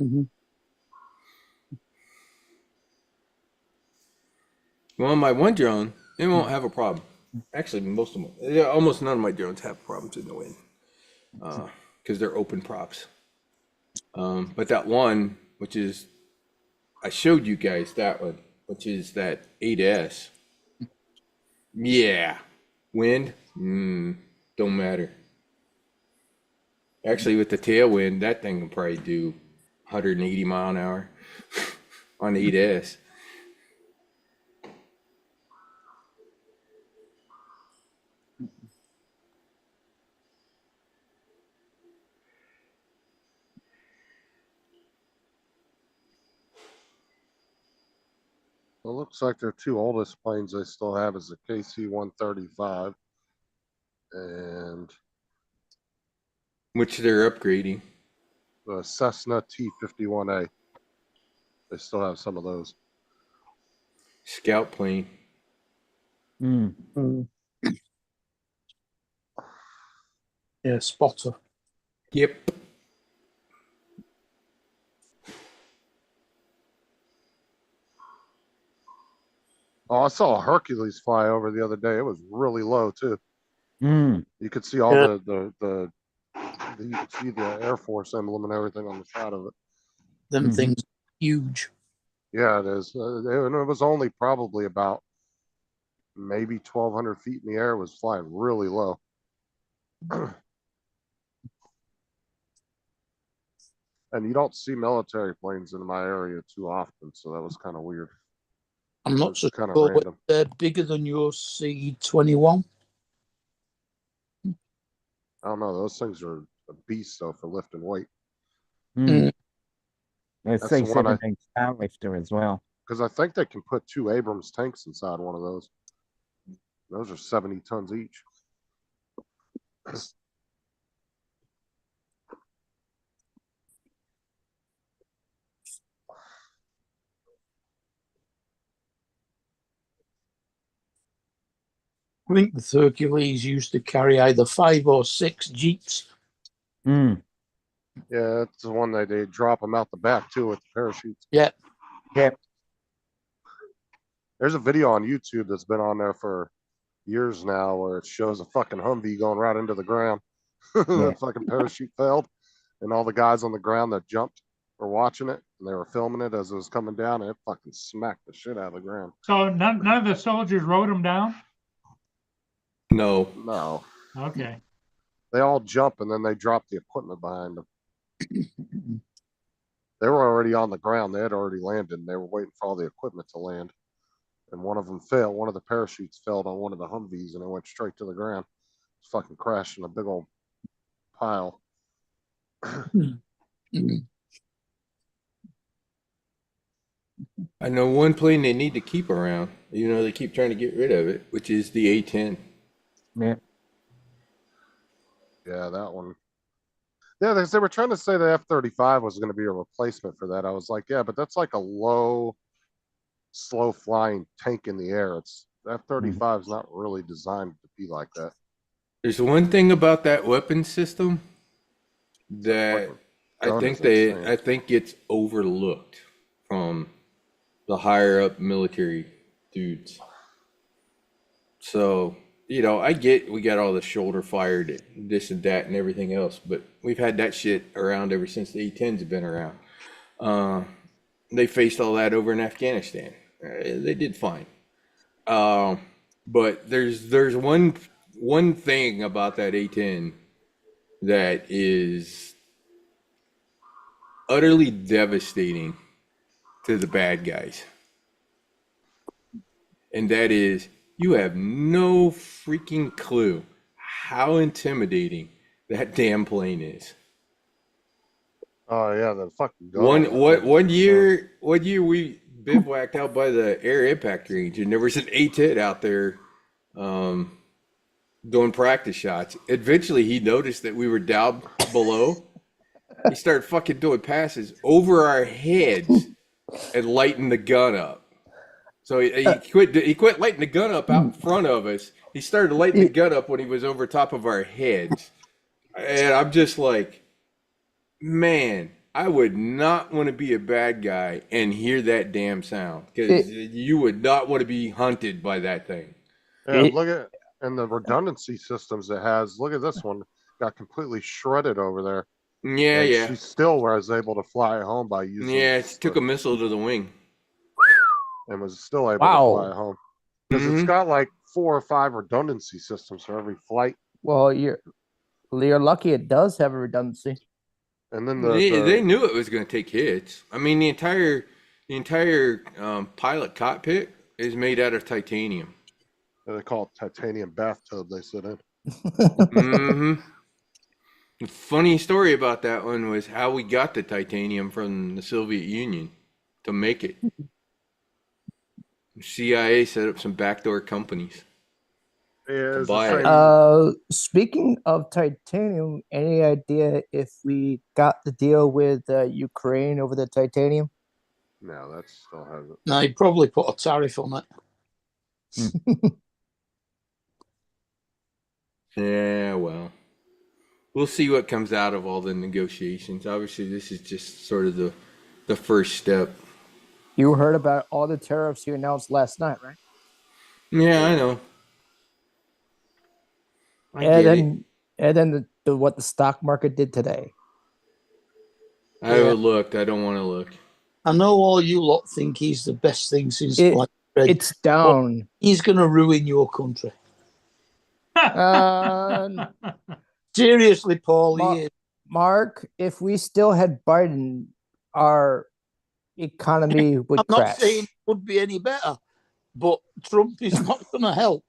Mhm. Well, my one drone, it won't have a problem. Actually, most of them, yeah, almost none of my drones have problems in the wind because they're open props. But that one, which is, I showed you guys that one, which is that 8S. Yeah, wind, don't matter. Actually, with the tailwind, that thing can probably do 180 mile an hour on 8S. It looks like their two oldest planes they still have is the KC-135 and Which they're upgrading. the Cessna T-51A. They still have some of those. Scout plane. Mm. Yeah, spotter. Yep. Oh, I saw a Hercules fly over the other day. It was really low too. Mm. You could see all Yeah. you could see the Air Force emblem and everything on the side of it. Them Mhm. things huge. Yeah, it is. And it was only probably about maybe 1,200 feet in the air. It was flying really low. And you don't see military planes in my area too often, so that was kind of weird. I'm not It's so kind of sure, but random. they're bigger than your C-21. I don't know. Those things are a beast though for lifting weight. Mm. There's That's the one I C-17 Starlifter as well. because I think they can put 2 Abrams tanks inside one of those. Those are 70 tons each. I think the Hercules used to carry either 5 or 6 Jeeps. Mm. Yeah, it's the one that they drop them out the back too with the parachutes. Yeah. Yep. There's a video on YouTube that's been on there for years now where it shows a fucking Humvee going right into the ground. Yeah. The fucking parachute failed, and all the guys on the ground that jumped were watching it, and they were filming it as it was coming down, and it fucking smacked the shit out of the ground. So none of the soldiers rode him down? No. No, Okay. they all jump and then they drop the equipment behind them. They were already on the ground. They had already landed, and they were waiting for all the equipment to land. And one of them failed. One of the parachutes failed on one of the Humvees, and it went straight to the ground. It fucking crashed in a big old pile. Mhm. I know one plane they need to keep around. You know, they keep trying to get rid of it, which is the A-10. Yep. Yeah, that one. Yeah, they were trying to say the F-35 was going to be a replacement for that. I was like, yeah, but that's like a low, slow flying tank in the air. It's F-35 is not really designed to be like that. There's one thing about that weapon system that Fucking I gun think is insane. I think gets overlooked from the higher up military dudes. So, you know, I get we got all the shoulder fired, this and that and everything else, but we've had that shit around ever since the A-10s have been around. They faced all that over in Afghanistan. They did fine. But there's one thing about that A-10 that is utterly devastating to the bad guys. And that is, you have no freaking clue how intimidating that damn plane is. Oh yeah, the fucking gun. on that thing is One insane. year we bivouacked out by the air impact range, and there was an A-10 out there doing practice shots. Eventually, he noticed that we were down below. He started fucking doing passes over our heads and lighting the gun up. So he quit lighting the gun up out in front of us. He started lighting the gun up when he was over top of our heads. And I'm just like, man, I would not want to be a bad guy and hear that damn sound, because you would not want to be hunted by that thing. Yeah, look at and the redundancy systems it has. Look at this one, got completely shredded over there. Yeah, And yeah. she still was able to fly home by using. Yeah, she took a missile to the wing. And was still able Wow. to fly home because it's got like 4 or 5 redundancy systems for every flight. Well, you're lucky it does have a redundancy. And then They knew it was going to take hits. I mean, the entire pilot cockpit is made out of titanium. they call it titanium bathtub they sit in. The funny story about that one was how we got the titanium from the Soviet Union to make it. The CIA set up some backdoor companies. Yeah, buy it. Speaking of titanium, any idea if we got the deal with Ukraine over the titanium? No, that still hasn't. No, he probably put a tariff on it. Yeah, well, we'll see what comes out of all the negotiations. Obviously, this is just sort of the first step. You heard about all the tariffs you announced last night, right? Yeah, I know. And then what the stock market did today. I haven't looked. I don't want to look. I know all you lot think he's the best thing since sliced bread. It's down. He's going to ruin your country. Seriously, Paul, he is. Mark, if we still had Biden, our economy would I'm crash. not saying it would be any better, but Trump is not going to help.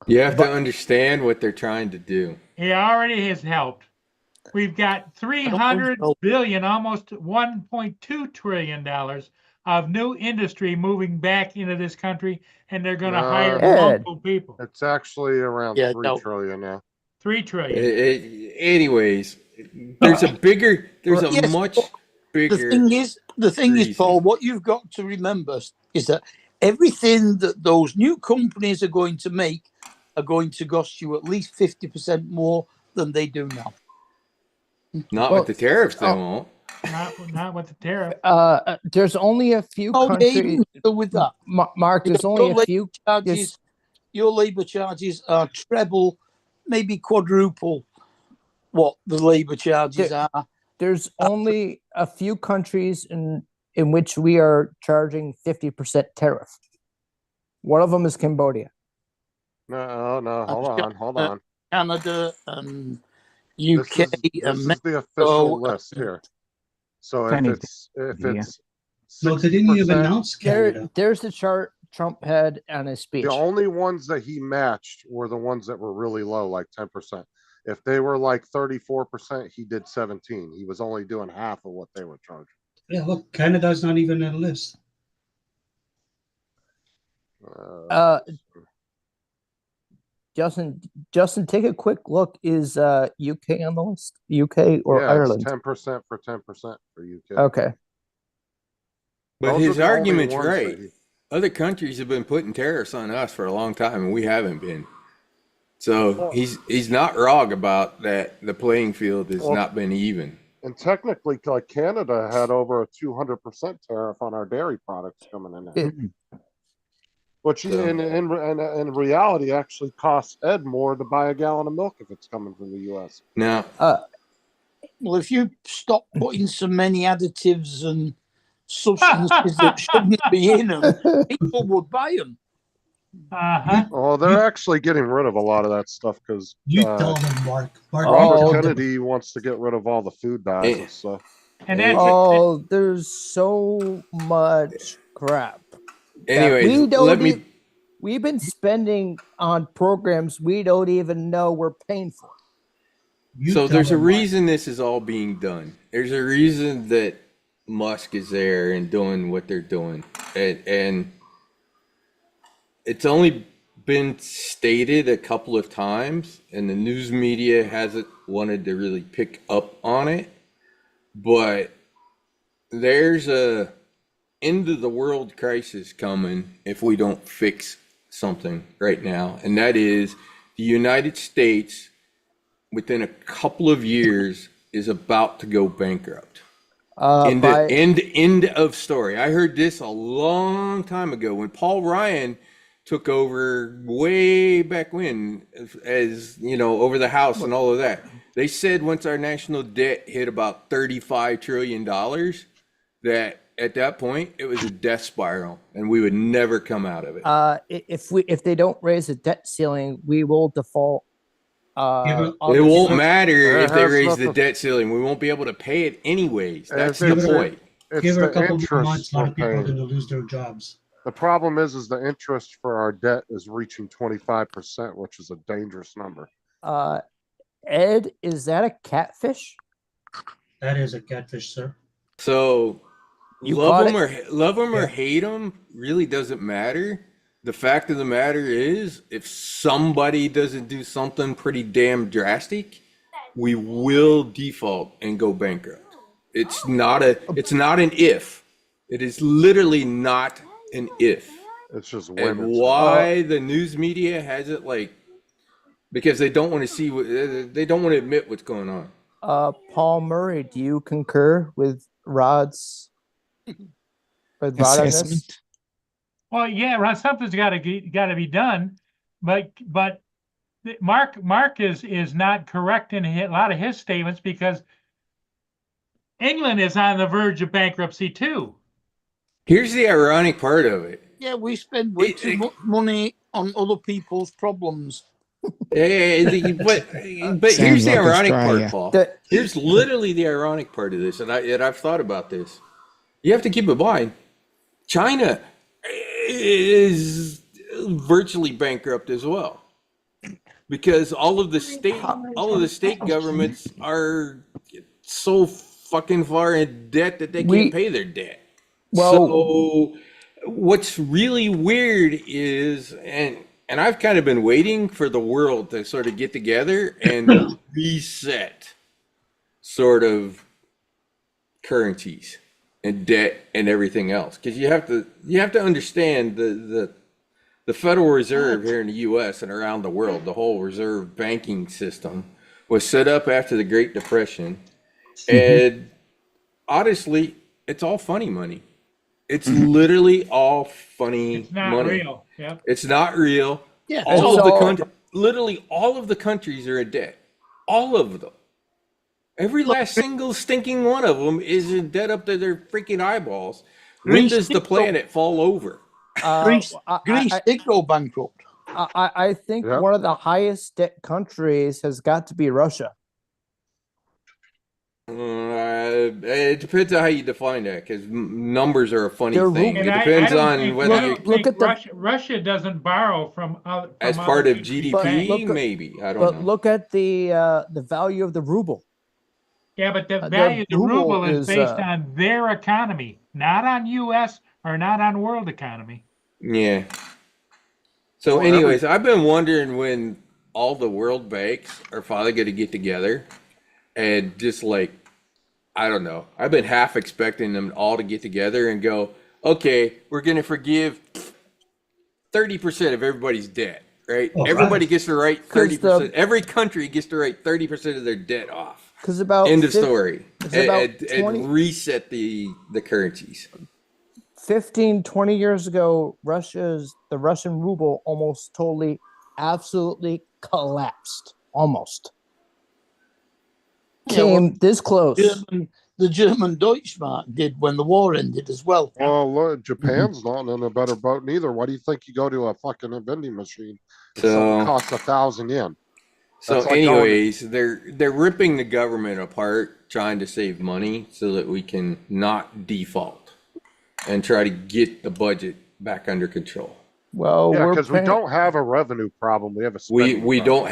You have to understand what they're trying to do. He already has helped. We've got 300 billion, almost $1.2 trillion of new industry moving back into this country, and they're going to hire local people. It's actually around 3 trillion now. 3 trillion. Anyways, there's a much bigger. The thing is, Paul, what you've got to remember is that everything that those new companies are going to make are going to cost you at least 50% more than they do now. Not with the tariffs, they won't. Not with the tariff. There's only a few countries with that. Mark, there's only a few charges. Your labor charges are treble, maybe quadruple what the labor charges are. There's only a few countries in which we are charging 50% tariff. One of them is Cambodia. No, hold on. Canada and UK this is the official list here. So if it's no, they didn't even announce Canada. There's the chart Trump had on his speech. The only ones that he matched were the ones that were really low, like 10%. If they were like 34%, he did 17. He was only doing half of what they were charging. Yeah, look, Canada's not even on the list. Justin, take a quick look. Is UK on the list? UK or Yeah, Ireland? it's 10% for 10% for UK. Okay. But Those are his the only argument's ones right. that Other countries have been putting tariffs on us for a long time, and we haven't been. So Well- he's not wrong about that. The playing field has Well- not been even. And technically, like Canada had over a 200% tariff on our dairy products coming in there. Which So- in reality actually costs Ed more to buy a gallon of milk if it's coming from the US. Now, Well, if you stop putting so many additives and substances that shouldn't be in them, people would buy them. Uh-huh. Oh, they're actually getting rid of a lot of that stuff because You tell them, Mark. Mark, Oh, you Robert tell them. Kennedy wants to get rid of all the food dyes and stuff. And that's, Oh, there's so much crap. that anyways, we don't let me. we've been spending on programs we don't even know we're paying for. You So tell there's a them, Mark. reason this is all being done. There's a reason that Musk is there and doing what they're doing, and it's only been stated a couple of times, and the news media hasn't wanted to really pick up on it. But there's a end of the world crisis coming if we don't fix something right now, and that is the United States within a couple of years is about to go bankrupt. End of story. I heard this a long time ago when Paul Ryan took over way back when, as you know, over the House and all of that. They said once our national debt hit about $35 trillion, that at that point it was a death spiral and we would never come out of it. If they don't raise the debt ceiling, we will default. Give It won't matter It if they has raise the nothing- debt ceiling. We won't be able to pay it anyways. That's the Give her- point. It's Give her a the couple more interest months. A lot we're of people are paying. going to lose their jobs. The problem is the interest for our debt is reaching 25%, which is a dangerous number. Ed, is that a catfish? That is a catfish, sir. So You love caught them it? or Yeah. hate them really doesn't matter. The fact of the matter is, if somebody doesn't do something pretty damn drastic, we will default and go bankrupt. It's not an if. It is literally not an if. It's just when. And it's why the news media has it like, because they don't want to see they don't want to admit what's going on. Paul Murray, do you concur with Rod's on this? Assessment. well, yeah, Ron, something's got to be done, but Mark is not correct in a lot of his statements because England is on the verge of bankruptcy too. Here's the ironic part of it. Yeah, we spend way too much money on other people's problems. But here's Sounds the like ironic Australia. part, Paul. The- Here's literally the ironic part of this, and I've thought about this. You have to keep in mind, China is virtually bankrupt as well, because all of the state governments are so fucking far in debt that they can't pay their debt. Well- So what's really weird is, and I've kind of been waiting for the world to sort of get together and reset sort of currencies and debt and everything else, because you have to understand the Federal Reserve here in the U.S. and around the world, the whole reserve banking system was set up after the Great Depression, and honestly, it's all funny money. It's literally all funny It's not money. real. Yep. It's not real. Yeah, All of the all- country, literally all of the countries are in debt. All of them. Every last single stinking one of them is in debt up to their freaking eyeballs. When Greece does the did go- planet fall over? Greece, I- Greece I- did go bankrupt. I think Yep. one of the highest debt countries has got to be Russia. It depends on how you define that, because numbers are a funny They're thing. ruled- It And depends I don't on think- whether I you, don't Look think at the- Russia doesn't borrow from as other part of countries' GDP, banks. But look at- maybe. I don't But know. look at the value of the ruble. Yeah, but the the value of the ruble ruble is is, based on their economy, not on U.S. or not on world economy. Yeah. So, Well, anyways, I've been wondering when all the world banks are finally going to get together and just like, I don't know. I've been half expecting them all to get together and go, okay, we're going to forgive 30% of everybody's debt, right? Oh, Everybody right. gets to write 'Cause 30%. Every country gets to write 30% of their debt off. Because about End of story. it's about And 20 reset the currencies. 15, 20 years ago, the Russian ruble almost totally, absolutely collapsed. Almost. Yeah, well, Came this close. The German Deutschmark did when the war ended as well. Well, look, Japan's not in a better boat neither. Why do you think you go to a fucking vending machine if something So, costs 1,000 yen? so That's like going to- anyways, they're ripping the government apart, trying to save money so that we can not default and try to get the budget back under control. Well, Yeah, we're because we paying- don't have a revenue problem. We have a We spending we problem.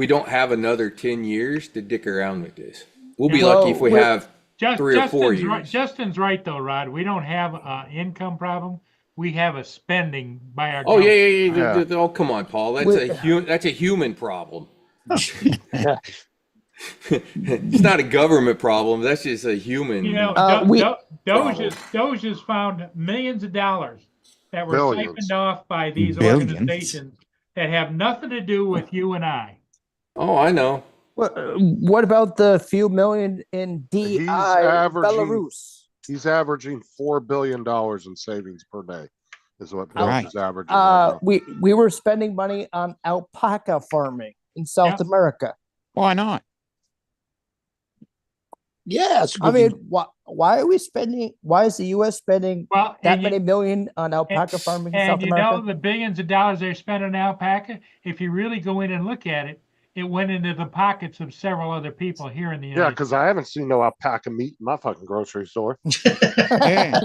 don't have another 10 years to dick around with this. We'll be Well, lucky if we we're- have 3 or 4 Justin's right, years. Justin's right though, Rod. We don't have a income problem. We have a spending by our. Oh yeah, government. yeah, yeah. Yeah. Oh come on, Paul. That's We- a human problem. It's not a government problem. That's just a human. You know, we- Doge has found millions of dollars that were Billions. siphoned off by these Billions. organizations that have nothing to do with you and I. Oh, I know. What about the few million in DI averaging- Belarus? He's averaging $4 billion in savings per day, is what Bill Right. is averaging. Right now. We were spending money on alpaca farming in South Yeah. America. Why not? Yeah, it's a I good mean, why are we spending? Why is the U.S. spending Well, that and many million on alpaca and, farming in and South you America? know the billions of dollars they're spending on alpaca. If you really go in and look at it, it went into the pockets of several other people here in the Yeah, United because I haven't seen no alpaca meat in my fucking grocery store. Yeah.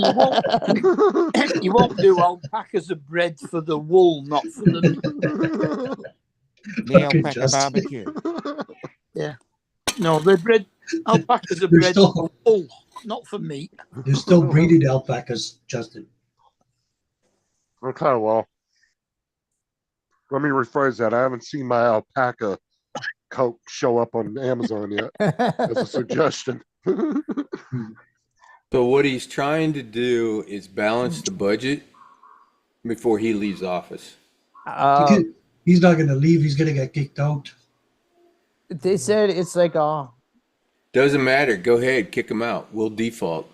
You won't do alpacas of bread for the wool, not for the. The Fucking alpaca Justin. barbecue. No, they're bread. Alpacas are They're bred still- for wool, not for meat. They're still breeding alpacas, Justin. Okay, well, let me rephrase that. I haven't seen my alpaca coat show up on Amazon yet as a suggestion. So what he's trying to do is balance the budget before he leaves office. He's not going to leave. He's going to get kicked out. They said it's like Doesn't matter. Go ahead, kick him out. We'll default.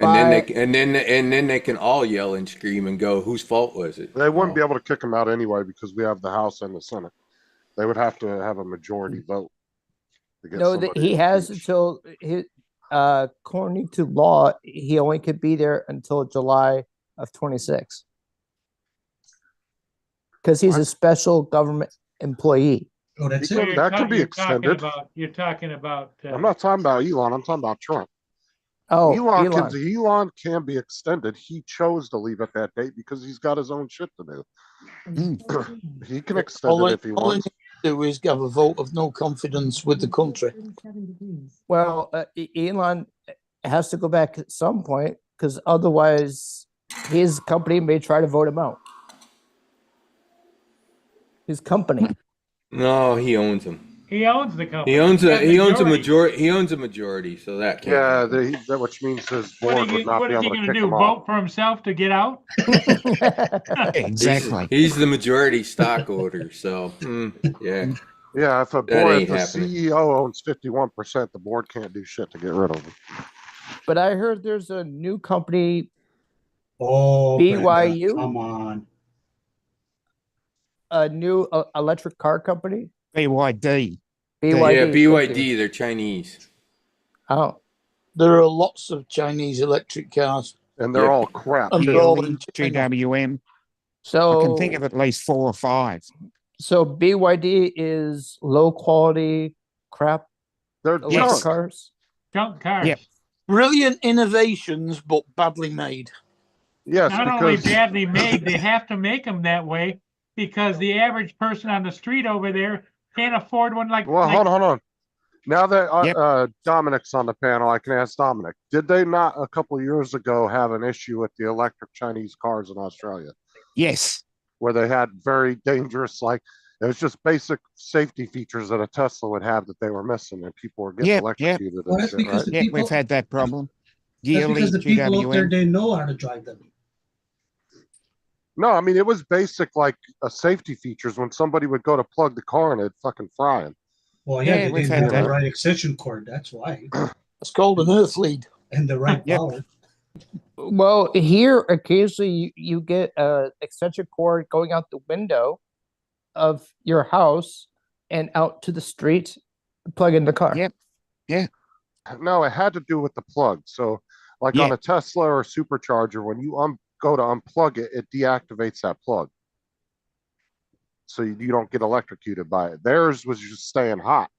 And then By- then they can all yell and scream and go, whose fault was it? They wouldn't be able to kick him out anyway because we have the House and the Senate. They would have to have a majority vote. To get no, that somebody he has impeached. until his according to law, he only could be there until July of 26. Because he's a special government employee. Oh, that's He it. can- that could be extended. You're talking about. I'm not talking about Elon. I'm talking about Trump. Oh, Elon, Elon. Elon can be extended. He chose to leave at that date because he's got his own shit to do. He can extend All it he if he wants. needs to do is have a vote of no confidence with the country. Well, Elon has to go back at some point because otherwise his company may try to vote him out. His company. No, he owns them. He owns the company. He owns a has majority. He owns a majority, so that can't. Yeah, happen. that which means his What board are would you, not what be is he able to gonna kick do? him Vote out. for himself to get out? Exactly. He's the majority stockholder, so yeah. Yeah, if a That board, ain't if the happening. CEO owns 51%, the board can't do shit to get rid of him. But I heard there's a new company, Oh, Brenda, BYU? come on. a new electric car company. BYD. BYD. Yeah, thank you. BYD, they're Chinese. Oh, There are lots of Chinese electric cars. And they're Yep. all crap. And they're all in Geely, China. GWM. so I can think of at least 4 or 5. So BYD is low quality crap They're electric junk. cars. Junk cars. Yep. Brilliant innovations, but badly made. Yes, Not only because badly made, they have to make them that way because the average person on the street over there can't afford one like. well, like- hold on. Now that Yep. Dominic's on the panel, I can ask Dominic. Did they not a couple of years ago have an issue with the electric Chinese cars in Australia Yes. where they had very dangerous, like It was just basic safety features that a Tesla would have that they were missing, and people were getting Yep, yep. electrocuted Well, and that's shit, because right? the Yeah, people, we've had that problem. that's because the Geely, people out there, GWM. they know how to drive them. No, I mean, it was basic, like a safety features when somebody would go to plug the car and it'd fucking fry. Well, yeah, Yeah, they we've didn't had have the that. right extension cord. That's why, It's called an earth lead. and the right Yep. power. Well, here occasionally you get a extension cord going out the window of your house and out to the street, plug in the car. Yep. No, it had to do with the plug. So, like Yeah. on a Tesla or a supercharger, when you go to unplug it, it deactivates that plug. So you don't get electrocuted by it. Theirs was just staying hot.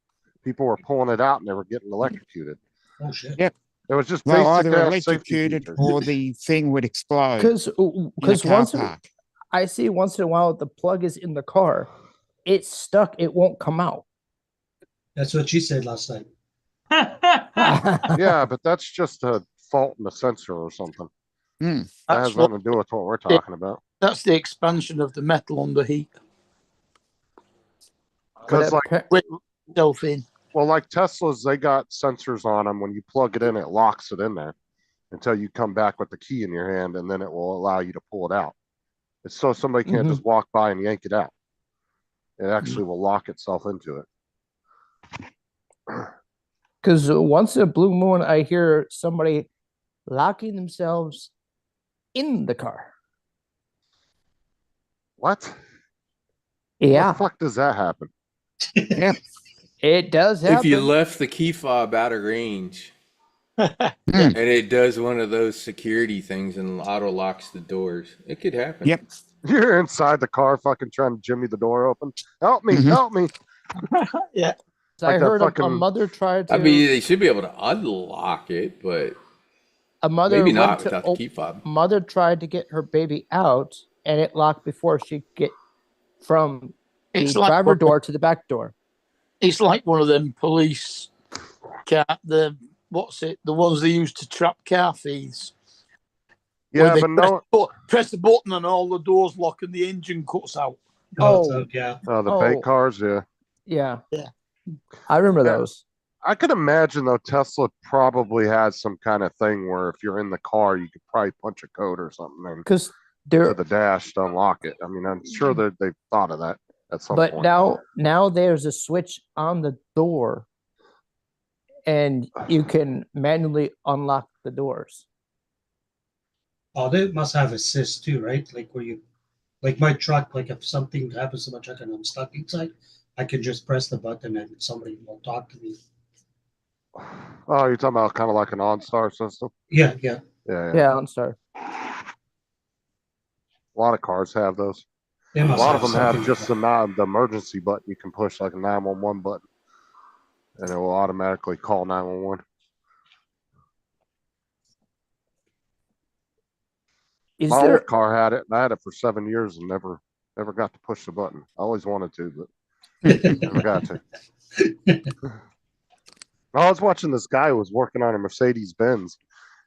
People were pulling it out and they were getting electrocuted. Oh shit. Yep. It was just Well, basic either ass safety electrocuted features. or the thing would explode Because in a car once park. I see once in a while the plug is in the car, it's stuck, it won't come out. That's what she said last night. Yeah, but that's just a fault in the sensor or something. Hmm. That That's has what, nothing to do with what we're talking about. that's the expansion of the metal under heat. Because, like, Self in. well, like Teslas, they got sensors on them. When you plug it in, it locks it in there until you come back with the key in your hand, and then it will allow you to pull it out. It's so somebody can't just walk by and yank it out. It actually will lock itself into it. Because once in a blue moon, I hear somebody locking themselves in the car. What? Yeah, What the fuck does that happen? Yep. it does happen. If you left the key fob out of range Hmm. and it does one of those security things and auto locks the doors, it could happen. Yep. You're inside the car fucking trying to jimmy the door open. Help me, Mhm. help me. Yeah. I like that heard a fucking- mother tried to. I mean, they should be able to unlock it, but a mother maybe went not to without the key fob. mother tried to get her baby out, and it locked before she could get from It's the like driver door to the back door. It's like one of them police car, the ones they use to trap car thieves. Yeah, Where they but press the button and all the doors lock and the engine cuts out. Oh. Yeah. the Oh. bait cars, yeah. Yeah. Yeah. I remember Yeah. those. I could imagine though Tesla probably has some kind of thing where if you're in the car, you could probably punch a code or something and Because to there, the dash to unlock it. I mean, I'm sure that they've thought of that at some but point. now there's a switch on the door, and you can manually unlock the doors. Oh, they must have assist too, right? Like where you, like my truck, like if something happens to my truck and I'm stuck inside, I can just press the button and somebody will talk to me. Oh, you're talking about kind of like an OnStar system? Yeah, yeah. Yeah. Yeah, I'm sorry. A lot of cars have those. They A must lot of them have something just like the emergency button you can push, like a 911 button, and it will automatically call 911. Is My there old car had it, and I had it for 7 years and never got to push the button. I always wanted to, but that. never got to. I was watching this guy who was working on a Mercedes Benz,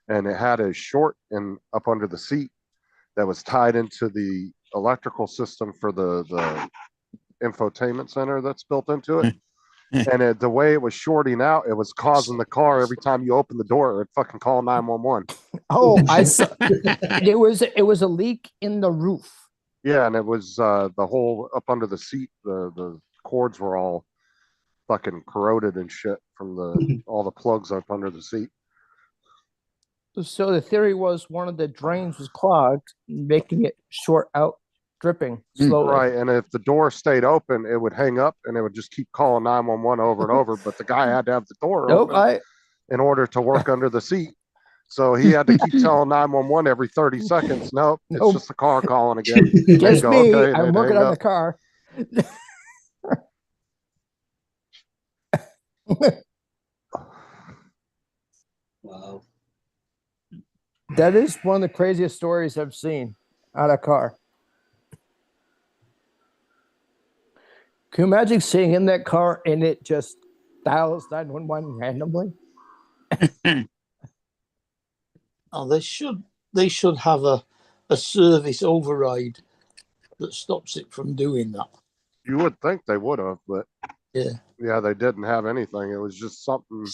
and it had a short in up under the seat that was tied into the electrical system for the infotainment center that's built into it. And the way it was shorting out, it was causing the car every time you open the door, it would fucking call 911. Oh, I saw it was a leak in the roof. Yeah, and it was the whole up under the seat, the cords were all fucking corroded and shit from all the plugs up under the seat. So the theory was one of the drains was clogged, making it short out, dripping slowly. Right, and if the door stayed open, it would hang up and it would just keep calling 911 over and over. But the guy had to have the door Nope, open in order to work under the seat. So he had to keep telling 911 every 30 seconds. Nope, it's Nope. just the car calling again. Just go, me. okay, and I'm then working hang on the up. car. Wow. That is one of the craziest stories I've seen on a car. Can you imagine sitting in that car and it just dials 911 randomly? Oh, they should have a service override that stops it from doing that. You would think they would have, but Yeah. yeah, they didn't have anything. It was just something,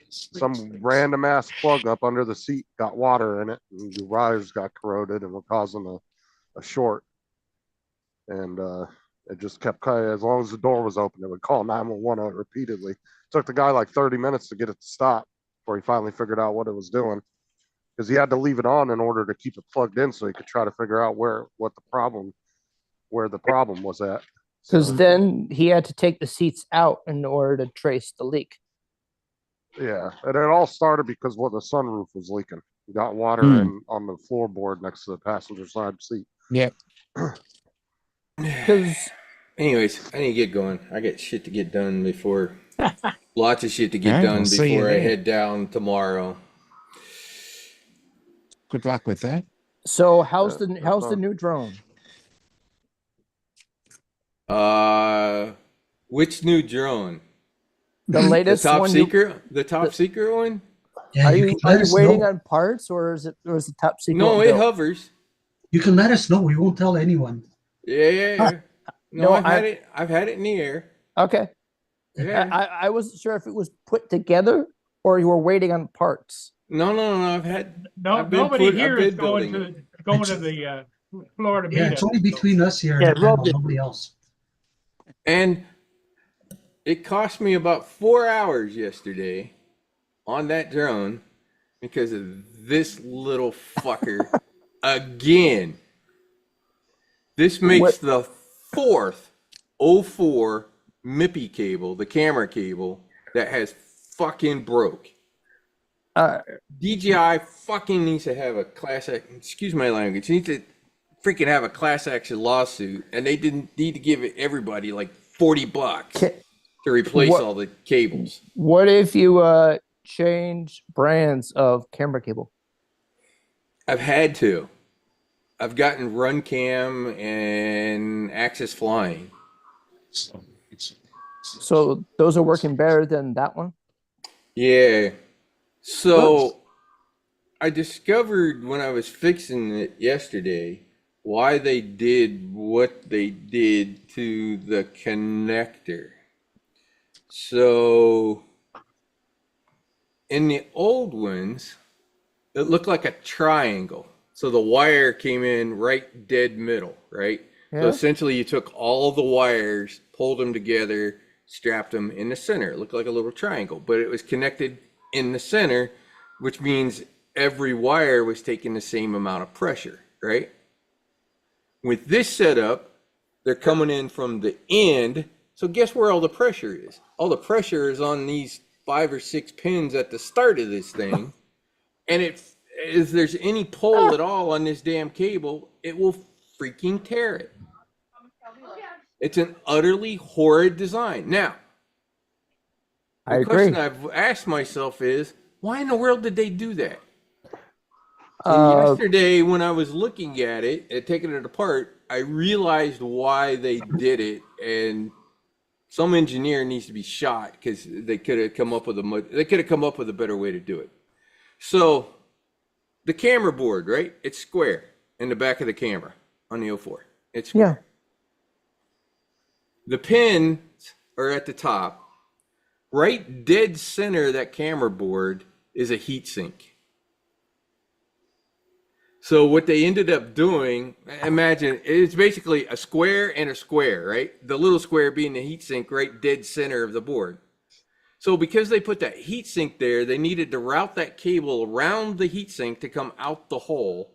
some random ass plug up under the seat got water in it, and the wires got corroded and were causing a short. And it just kept as long as the door was open, it would call 911 repeatedly. It took the guy like 30 minutes to get it to stop before he finally figured out what it was doing, because he had to leave it on in order to keep it plugged in so he could try to figure out where the problem was at. Because So, then he had to take the seats out in order to trace the leak. yeah, and it all started because the sunroof was leaking. You got water Hmm. in on the floorboard next to the passenger side seat. Yep. Because Anyways, I need to get going. I got shit to get done before. Lots of shit to get Yeah, done we'll see you before I there. head down tomorrow. Good luck with that. so how's Yeah, the that's how's the fine. new drone? Which new drone? The The latest top one. You, secret? The top secret one? Yeah, are you you can let us waiting know. on parts, or is the top secret? No, one it built? hovers. You can let us know. We won't tell anyone. Yeah. No, No, I've had it in the air. Okay. Yeah. I wasn't sure if it was put together or you were waiting on parts. No. I've had. No, I've been nobody put- here I've is been going building to the Florida Yeah, meetup. it's only so- between us here. Yeah, and the Rob panel, did. nobody else. And it cost me about 4 hours yesterday on that drone because of this little fucker again. This makes the fourth 04 MIPI cable, the camera cable, that has fucking broke. DJI fucking needs to have a excuse my language, needs to freaking have a class action lawsuit, and they didn't need to give everybody like $40 to replace What- all the cables. What if you change brands of camera cable? I've had to. I've gotten Runcam and Axis Flying. So those are working better than that one? Yeah. So I discovered when I was fixing it yesterday why they did what they did to the connector. So in the old ones, it looked like a triangle. So the wire came in right dead middle, right? So Yeah. essentially you took all the wires, pulled them together, strapped them in the center. It looked like a little triangle, but it was connected in the center, which means every wire was taking the same amount of pressure, right? With this setup, they're coming in from the end. So guess where all the pressure is? All the pressure is on these 5 or 6 pins at the start of this thing. And if there's any pull at all on this damn cable, it will freaking tear it. It's an utterly horrid design. Now, I the agree. question I've asked myself is, why in the world did they do that? And yesterday, when I was looking at it and taking it apart, I realized why they did it, and some engineer needs to be shot because they could have come up with a better way to do it. So, the camera board, right? It's square in the back of the camera on the 04. It's square. Yeah. The pins are at the top. Right dead center of that camera board is a heat sink. So what they ended up doing, imagine it's basically a square and a square, right? The little square being the heat sink right dead center of the board. So because they put that heat sink there, they needed to route that cable around the heat sink to come out the hole.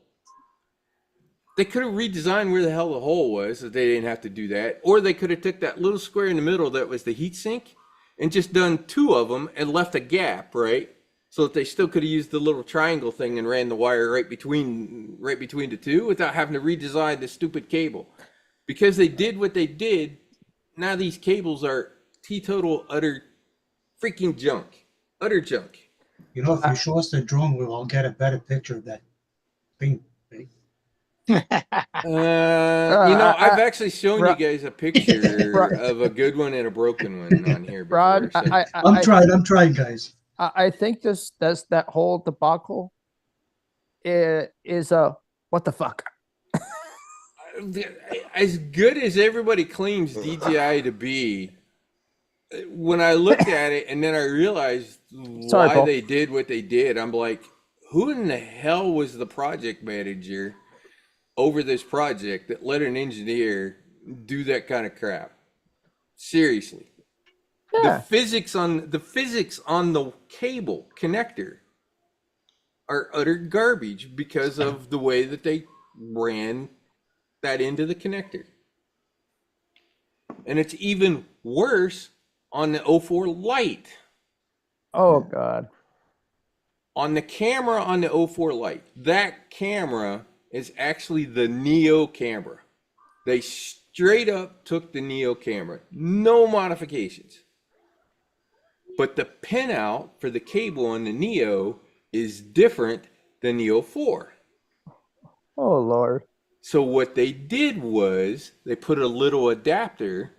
They could have redesigned where the hell the hole was so they didn't have to do that. Or they could have took that little square in the middle that was the heat sink and just done 2 of them and left a gap, right? So that they still could have used the little triangle thing and ran the wire right between the two without having to redesign the stupid cable. Because they did what they did, now these cables are teetotal, utter freaking junk. Utter junk. You know, if you show us the drone, we'll all get a better picture of that thing. Right? I've actually shown you Rod- guys a picture Rod- of a good one and a broken one on here before. Rod, so- I'm trying, guys. I think that whole debacle is what the fuck. as good as everybody claims DJI to be, when I looked at it and then I realized Sorry, why Paul. they did what they did, I'm like, who in the hell was the project manager over this project that let an engineer do that kind of crap? Seriously. Yeah. The physics on the cable connector are utter garbage because of the way that they ran that into the connector. And it's even worse on the 04 Lite. Oh God. On the camera on the 04 Lite, that camera is actually the Neo camera. They straight up took the Neo camera, no modifications. But the pinout for the cable on the Neo is different than the 04. Oh Lord. So what they did was they put a little adapter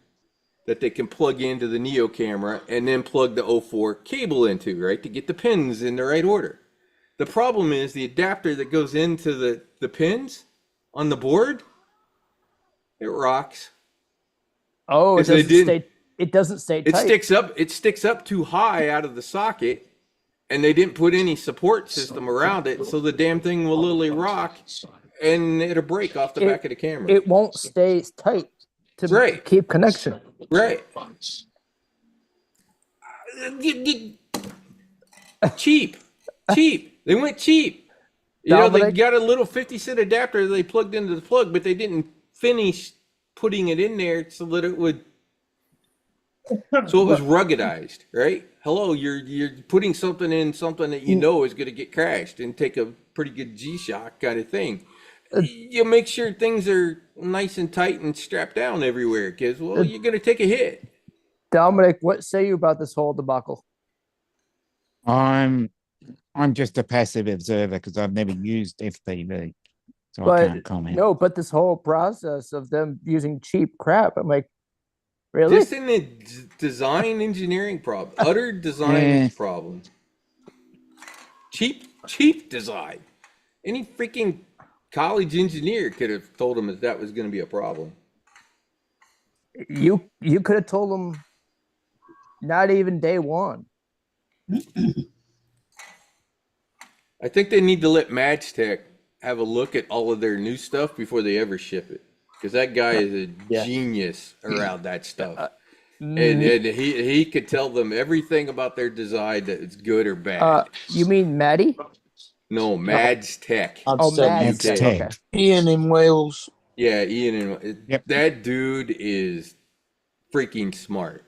that they can plug into the Neo camera and then plug the 04 cable into, right, to get the pins in the right order. The problem is the adapter that goes into the pins on the board, it rocks. Oh, it Yes, they doesn't did. stay. It doesn't stay It tight. sticks up too high out of the socket, and they didn't put any support system around it, so the damn thing will literally rock and it'll break off the back of the camera. It won't stay tight to Right. keep connection. Right. Cheap. They went cheap. You know, they Dominic? got a little 50-cent adapter they plugged into the plug, but they didn't finish putting it in there so that it would, so it was ruggedized, right? Hello, you're putting something in something that you know is going to get crashed and take a pretty good G-shock kind of thing. You make sure things are nice and tight and strapped down everywhere, because, well, you're going to take a hit. Dominic, what say you about this whole debacle? I'm just a passive observer because I've never used FPV, so I But can't comment. no, but this whole process of them using cheap crap, I'm like, really? Just in the design engineering problem, utter design Yeah. problem. Cheap design. Any freaking college engineer could have told them that was going to be a problem. You could have told them not even day one. I think they need to let Magtech have a look at all of their new stuff before they ever ship it, because that guy is a Yeah. genius around that stuff, Mm, and he could tell them everything about their design that it's good or bad. you mean Maddie? No, Magtech. Oh, Mads Maddie. Tech. Okay. Ian in Wales. Yeah, Ian, and Yep. that dude is freaking smart.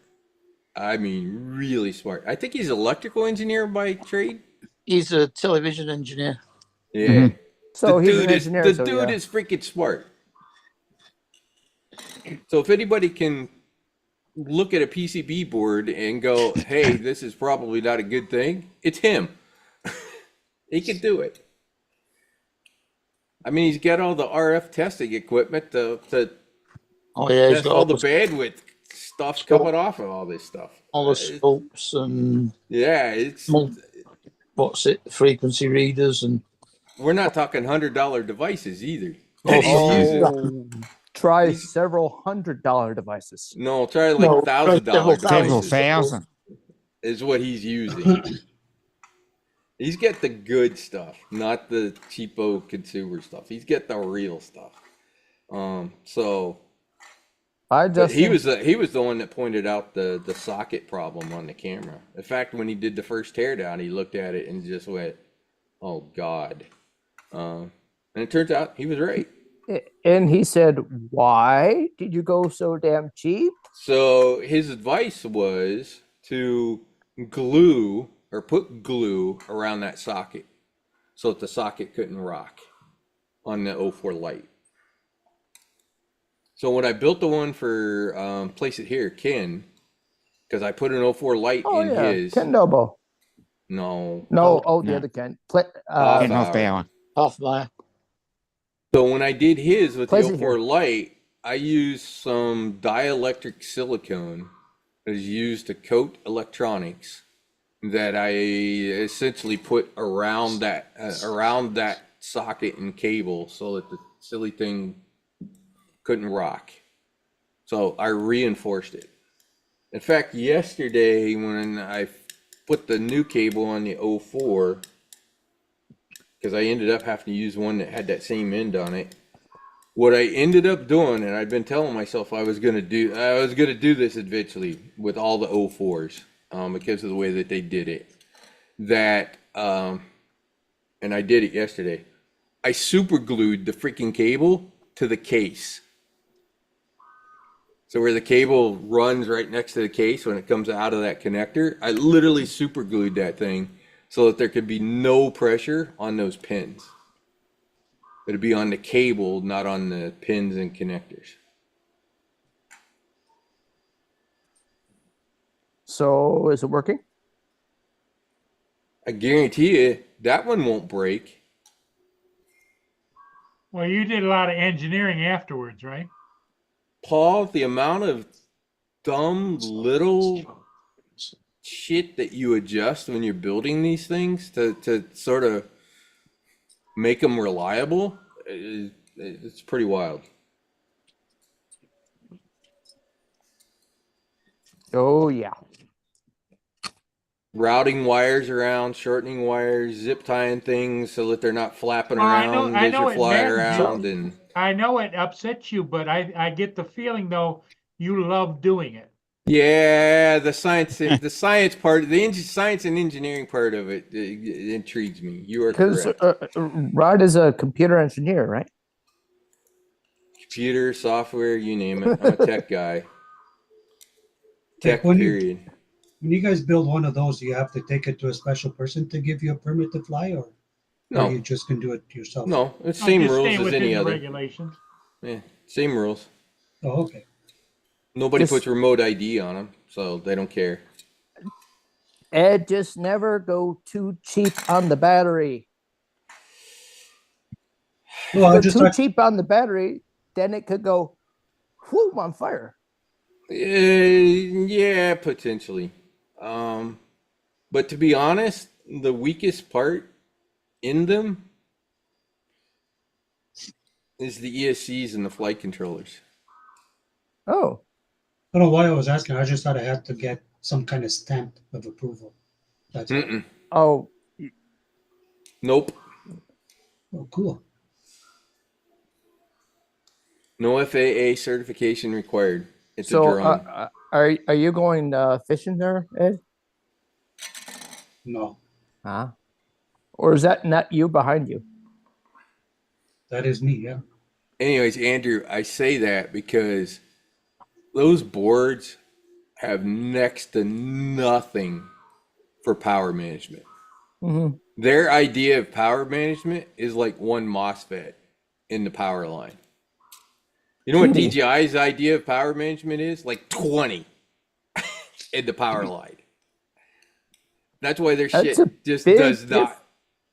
I mean, really smart. I think he's an electrical engineer by trade. He's a television engineer. Yeah. Mhm. So The he's an dude is engineer. the so dude yeah. is freaking smart. So if anybody can look at a PCB board and go, "Hey, this is probably not a good thing," it's him. He can do it. I mean, he's got all the RF testing equipment to Oh yeah, he's test got all the bandwidth stuff coming off of all this stuff. all the scopes and Yeah, it's Mul- frequency readers and we're not talking $100 devices either. Oh, That he's using. Oh, try He's- several $100 devices. No, try like No, $1,000 Several devices thousand. is what he's using. He's got the good stuff, not the cheapo consumer stuff. He's got the real stuff. So I but just he was the one that pointed out the socket problem on the camera. In fact, when he did the first teardown, he looked at it and just went, "Oh God!" And it turns out he was right. and he said, "Why did you go so damn cheap?" So his advice was to glue or put glue around that socket so that the socket couldn't rock on the 04 Lite. So when I built the one for Place It Here, Ken, because I put an 04 Lite Oh in yeah, his. Ken Noble. No. No, the no. other Ken. Getting off Hour. hour. half mile. So when I did his with Place the It 04 Here. Lite, I used some dielectric silicone that is used to coat electronics that I essentially put around that socket and cable so that the silly thing couldn't rock. So I reinforced it. In fact, yesterday when I put the new cable on the 04, because I ended up having to use one that had that same end on it. What I ended up doing, and I've been telling myself I was gonna do this eventually with all the 04s, because of the way that they did it. And I did it yesterday. I super glued the freaking cable to the case. So where the cable runs right next to the case when it comes out of that connector, I literally super glued that thing so that there could be no pressure on those pins. It'd be on the cable, not on the pins and connectors. So is it working? I guarantee you that one won't break. Well, you did a lot of engineering afterwards, right? Paul, the amount of dumb little shit that you adjust when you're building these things to sort of make them reliable, it's pretty wild. Oh yeah. Routing wires around, shortening wires, zip tying things so that they're not flapping Well, around I as know you're it flying matters. around. And I know it upsets you, but I get the feeling though you love doing it. yeah, the science part, science and engineering part of it, intrigues me. You are Because correct. Rod is a computer engineer, right? Computer, software, you name it. I'm a tech guy. Tech, when period. when you guys build one of those, do you have to take it to a special person to give you a permit to fly, or No, you just can do it yourself? no, it's I'll same just rules stay as within any the other. regulations. Yeah, same rules. Oh, okay. Nobody Just- puts remote ID on them, so they don't care. Ed, just never go too cheap on the battery. Well, I Go just too thought, cheap on the battery, then it could go whoop on fire. Yeah, potentially. But to be honest, the weakest part in them is the ESCs and the flight controllers. Oh, I don't know why I was asking. I just thought I had to get some kind of stamp of approval. That's all. Mm-mm. oh, Nope. Oh, cool. No FAA certification required. It's a so drone. are you going fishing there, Ed? No, Huh? Or is that not you behind you? that is me. Yeah. Anyways, Andrew, I say that because those boards have next to nothing for power management. Mm-hmm. Their idea of power management is like one MOSFET in the power line. You know what Really? DJI's idea of power management is? Like 20 in the power line. That's why their That's shit a just big does diff- not.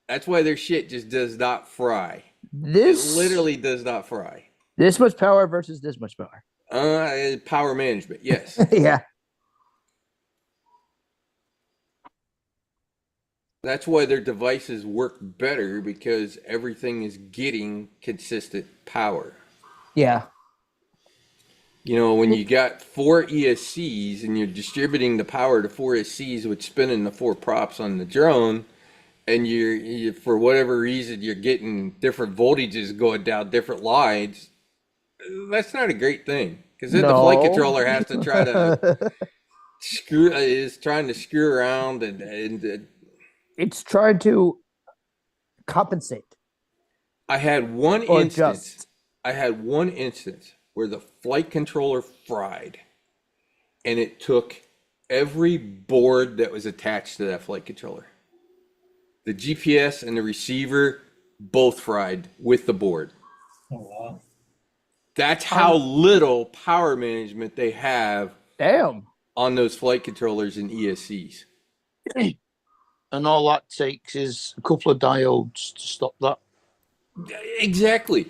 That's why their shit just does not fry. This It literally does not fry. this much power versus this much power. Power management, yes. Yeah. That's why their devices work better, because everything is getting consistent power. Yeah. You know, when you got 4 ESCs and you're distributing the power to 4 ESCs with spinning the 4 props on the drone, and you for whatever reason you're getting different voltages going down different lines, that's not a great thing. Because then the flight No. controller has to try to trying to screw around and It's trying to compensate I had one or instance. just. I had one instance where the flight controller fried, and it took every board that was attached to that flight controller. The GPS and the receiver both fried with the board. Oh, wow. That's how little power management they have Damn. on those flight controllers and ESCs. And all that takes is a couple of diodes to stop that. Exactly.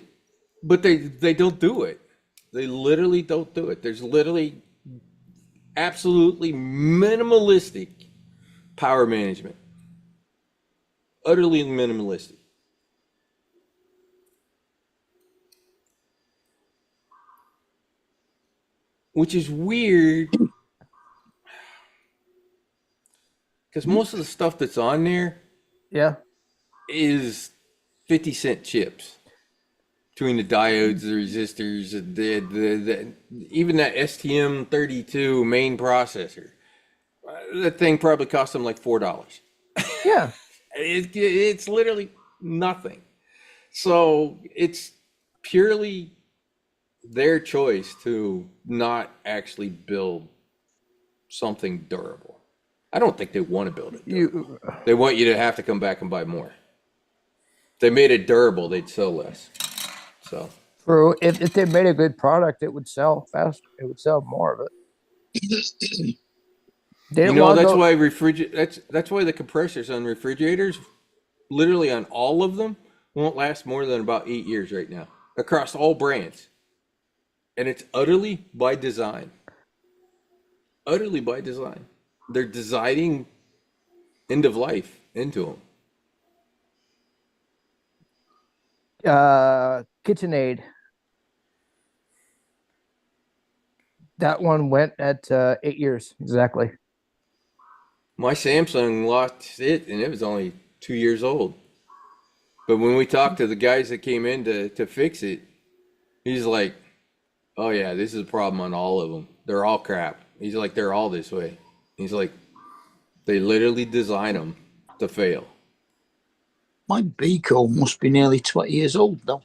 But they don't do it. They literally don't do it. There's literally absolutely minimalistic power management. Utterly minimalistic. which is weird because most of the stuff that's on there Yeah. is 50-cent chips between the diodes, the resistors, the even that STM32 main processor. That thing probably cost them like $4. Yeah. It's literally nothing. So it's purely their choice to not actually build something durable. I don't think they want to build it durable. They want you to have to come back and buy more. If they made it durable, they'd sell less. So True. If they made a good product, it would sell faster. It would sell more of it. They you didn't know wanna that's go- why that's why the compressors on refrigerators, literally on all of them, won't last more than about 8 years right now across all brands. And it's utterly by design. Utterly by design. They're designing end of life into them. KitchenAid. That one went at 8 years exactly. My Samsung lost it and it was only 2 years old. But when we talked to the guys that came in to fix it, he's like, oh yeah, this is a problem on all of them. They're all crap. He's like, they're all this way. He's like, they literally design them to fail. My Beco must be nearly 20 years old now.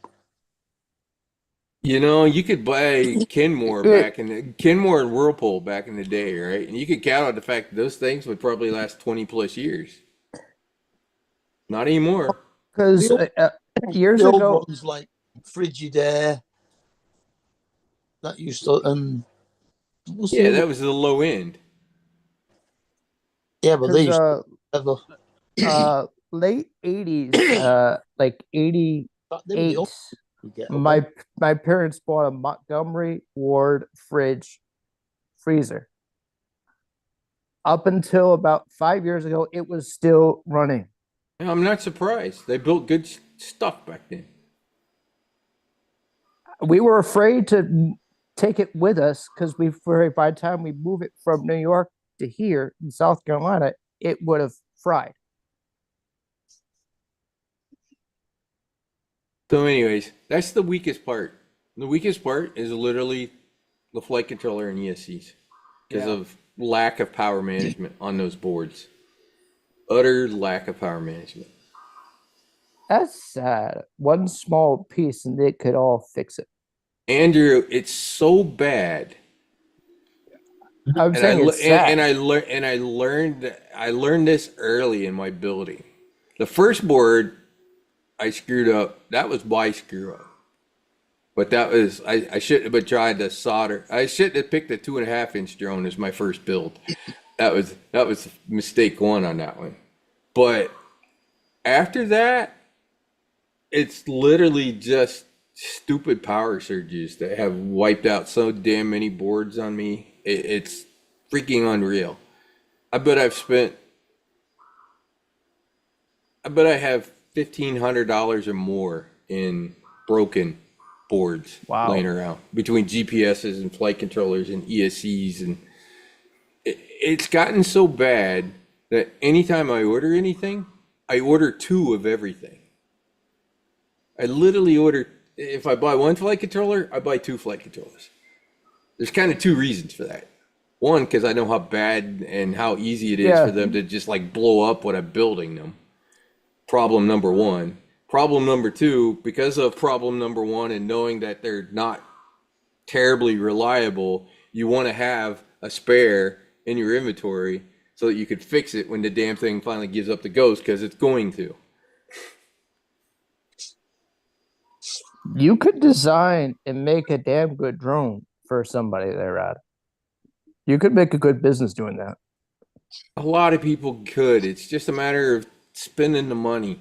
You know, you could buy Kenmore Kenmore and Whirlpool back in the day, right? And you could count on the fact that those things would probably last 20 plus years. Not anymore. Because years The old ago, ones like Frigidaire, that used to, what's the Yeah, other- that was the low end. yeah, but they 'cause, used to have late 80s, like 88, they were the old you get. my parents bought a Montgomery Ward freezer. Up until about 5 years ago, it was still running. And I'm not surprised. They built good stuff back then. We were afraid to take it with us because by the time we move it from New York to here in South Carolina, it would have fried. So anyways, that's the weakest part. The weakest part is literally the flight controller and ESCs because Yeah. of lack of power management on those boards. Utter lack of power management. That's sad. One small piece and it could all fix it. Andrew, it's so bad. I'm saying it's sad. I learned this early in my building. The first board I screwed up. That was my screw up. But that was I shouldn't have been trying to solder. I shouldn't have picked a 2.5-inch drone as my first build. That was mistake one on that one. But after that, it's literally just stupid power surges that have wiped out so damn many boards on me. It's freaking unreal. I bet I have $1,500 or more in broken boards laying around between GPSs and flight controllers and ESCs, and it's gotten so bad that anytime I order anything, I order 2 of everything. I literally order, if I buy 1 flight controller, I buy 2 flight controllers. There's kind of 2 reasons for that. One, because I know how bad and how easy it is for them to just like blow up when I'm building them. Problem number 1. Problem number 2, because of problem number 1 and knowing that they're not terribly reliable, you want to have a spare in your inventory so that you could fix it when the damn thing finally gives up the ghost, because it's going to. You could design and make a damn good drone for somebody there, Rad. You could make a good business doing that. A lot of people could. It's just a matter of spending the money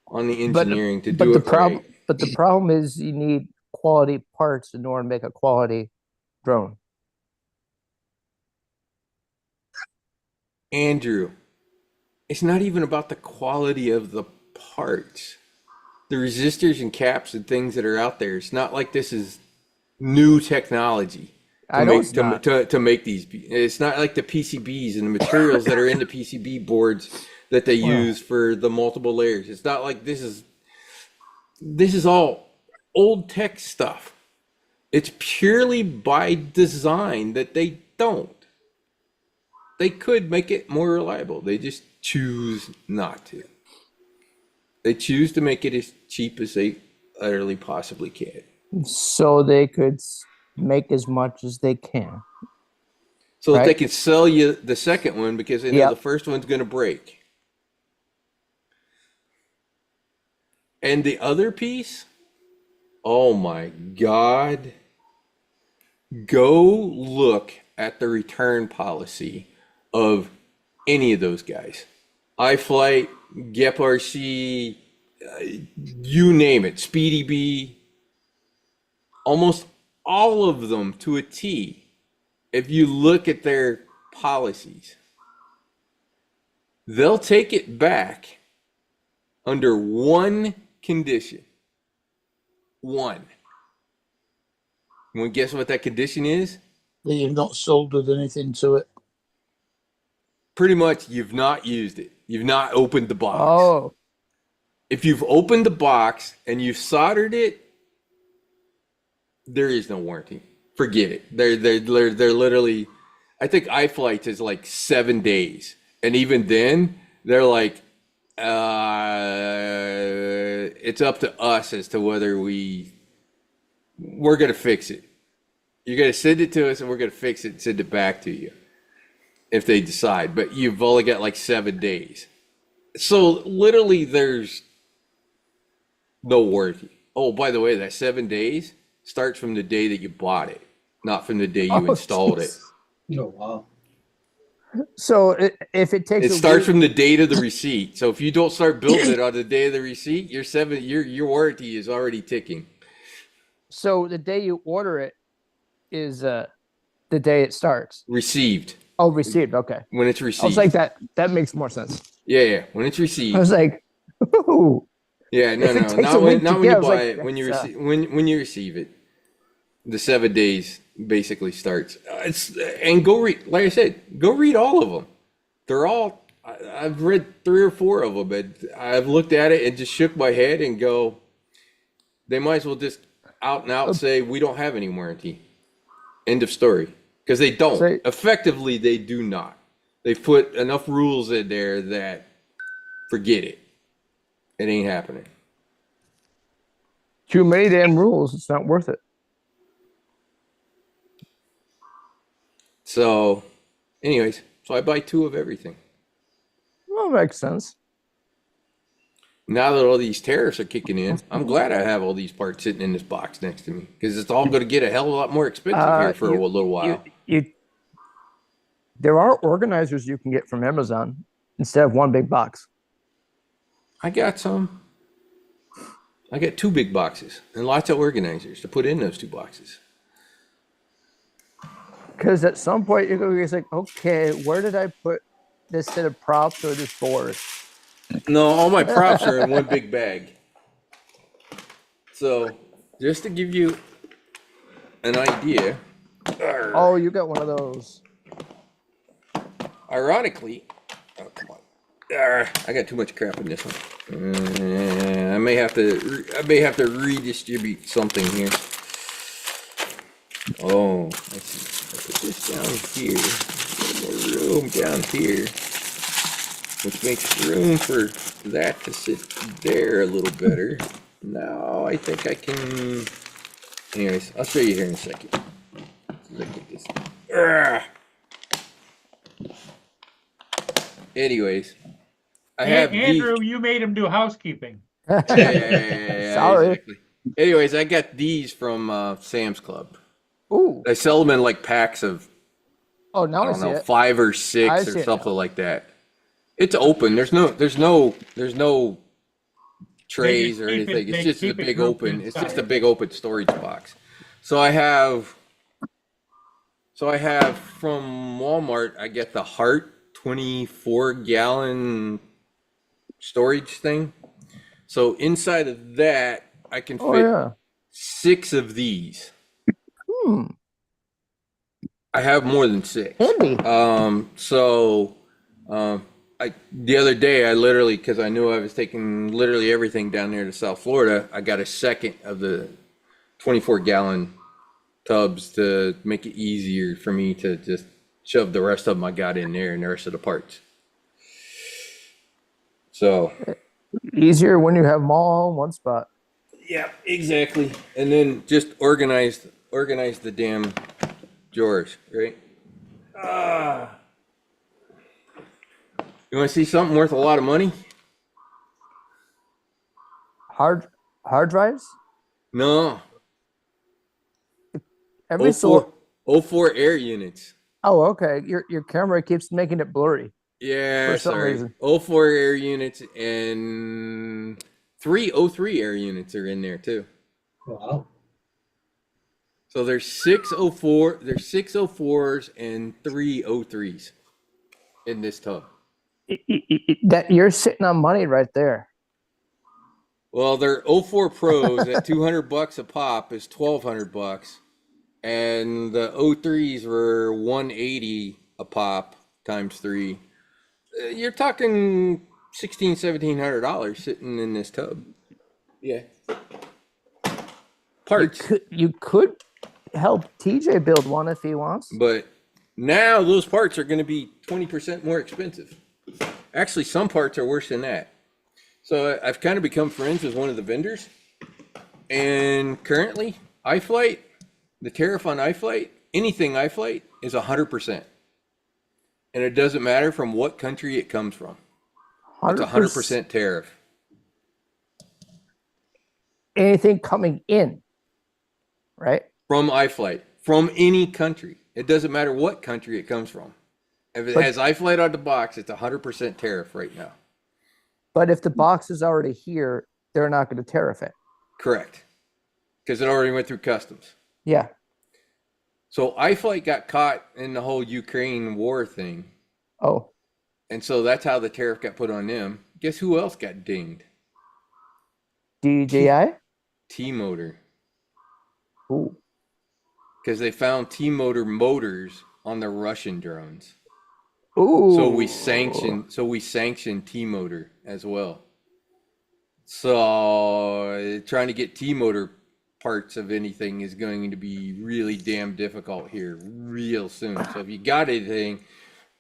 on the engineering to do it right. But the problem is you need quality parts in order to make a quality drone. Andrew, it's not even about the quality of the parts. The resistors and caps and things that are out there, it's not like this is new technology. I know it's not. to make these. It's not like the PCBs and the materials that are in the PCB boards that they Wow. use for the multiple layers. It's not like this is all old tech stuff. It's purely by design that they don't. They could make it more reliable. They just choose not to. They choose to make it as cheap as they utterly possibly can. So they could make as much as they can. So that they Right. can sell you the second one because they know Yep. the first one's going to break. And the other piece, oh my God. Go look at the return policy of any of those guys. iFlight, GEPRC, you name it, Speedy Bee, almost all of them to a T. If you look at their policies, they'll take it back under one condition. One. You want to guess what that condition is? That you've not soldered anything to it. Pretty much, you've not used it. You've not opened the box. Oh, If you've opened the box and you've soldered it, there is no warranty. Forget it. They're literally, I think iFlight is like 7 days, and even then, they're like, it's up to us as to whether we're gonna fix it. You're gonna send it to us, and we're gonna fix it and send it back to you if they decide. But you've only got like 7 days, so literally, there's no warranty. Oh, by the way, that 7 days starts from the day that you bought it, not from the day you Oh, installed it. jeez. Oh, wow. So if it takes It a starts week- from the date of the receipt. So if you don't start building it on the day of the receipt, your warranty is already ticking. so the day you order it is the day it starts. Received. Oh, received. Okay. When it's I was received. like that makes more sense. Yeah. When it's I received. was like, ooh. Yeah, no, if it no. takes a Not week when to you get, I was buy like, it. When you that's, receive when you receive it. The 7 days basically starts. And go read, like I said, go read all of them. They're all, I've read 3 or 4 of them, and I've looked at it and just shook my head and go, they might as well just out and out say, we don't have any warranty. End of story. Because they don't. Say- Effectively, they do not. They've put enough rules in there that forget it. It ain't happening. Too many damn rules. It's not worth it. So, anyways, so I buy 2 of everything. Well, makes sense. Now that all these tariffs are kicking in, I'm glad I have all these parts sitting in this box next to me because it's all going to get a hell of a lot more expensive here for a little while. There are organizers you can get from Amazon instead of one big box. I got some. I got 2 big boxes and lots of organizers to put in those 2 boxes. Because at some point you're going to be like, okay, where did I put this set of props or this board? No, all my props are in one big bag. So, just to give you an idea, Oh, you got one of those. ironically, oh, come on. I got too much crap in this one. I may have to redistribute something here. Oh, let's see. I put this down here. A little more room down here, which makes room for that to sit there a little better. Now I think I can. Anyways, I'll show you here in a second. Look at this. Anyways, I have these. Andrew, you made him do housekeeping. Yeah, Sorry. exactly. Anyways, I got these from Sam's Club. Ooh. I sell them in like packs of, Oh, now I I don't see know, it. 5 or I 6 see or it something now. like that. It's open. There's no trays or keep it- anything. It's they just a keep it big grouped open. It's just a inside. big open storage box. So I have from Walmart. I get the Hart 24-gallon storage thing. So inside of that, I can Oh, fit yeah. 6 of these. Hmm. I have more than 6. Handy. The other day I literally, because I knew I was taking literally everything down there to South Florida, I got a second of the 24-gallon tubs to make it easier for me to just shove the rest of them I got in there and the rest of the parts. So Easier when you have them all in one spot. yeah, exactly. And then just organize the damn drawers, right? You want to see something worth a lot of money? Hard drives? No. Every so 04 air units. Oh, okay. Your camera keeps making it blurry. Yeah, For some sorry. reason. 04 air units and 303 air units are in there too. Wow. So there's 604, there's 604s and 303s in this tub. That you're sitting on money right there. Well, they're 04 Pros at $200 a pop is $1,200, and the 03s were $180 a pop times 3. You're talking $1,700 sitting in this tub. Yeah. Parts. You could help TJ build one if he wants. But now those parts are going to be 20% more expensive. Actually, some parts are worse than that. So I've kind of become friends with one of the vendors. And currently, iFlight, the tariff on iFlight, anything iFlight is 100%. And it doesn't matter from what country it comes from. It's 100% tariff. Anything coming in, right? From iFlight, from any country. It doesn't matter what country it comes from. If it has iFlight on the box, it's 100% tariff right now. But if the box is already here, they're not going to tariff it. Correct. Because it already went through customs. Yeah. So iFlight got caught in the whole Ukraine war thing. Oh. And so that's how the tariff got put on them. Guess who else got dinged? DJI? T-Motor. Ooh. Because they found T-Motor motors on the Russian drones. Ooh. So we sanctioned T-Motor as well. So trying to get T-Motor parts of anything is going to be really damn difficult here real soon. So if you got anything,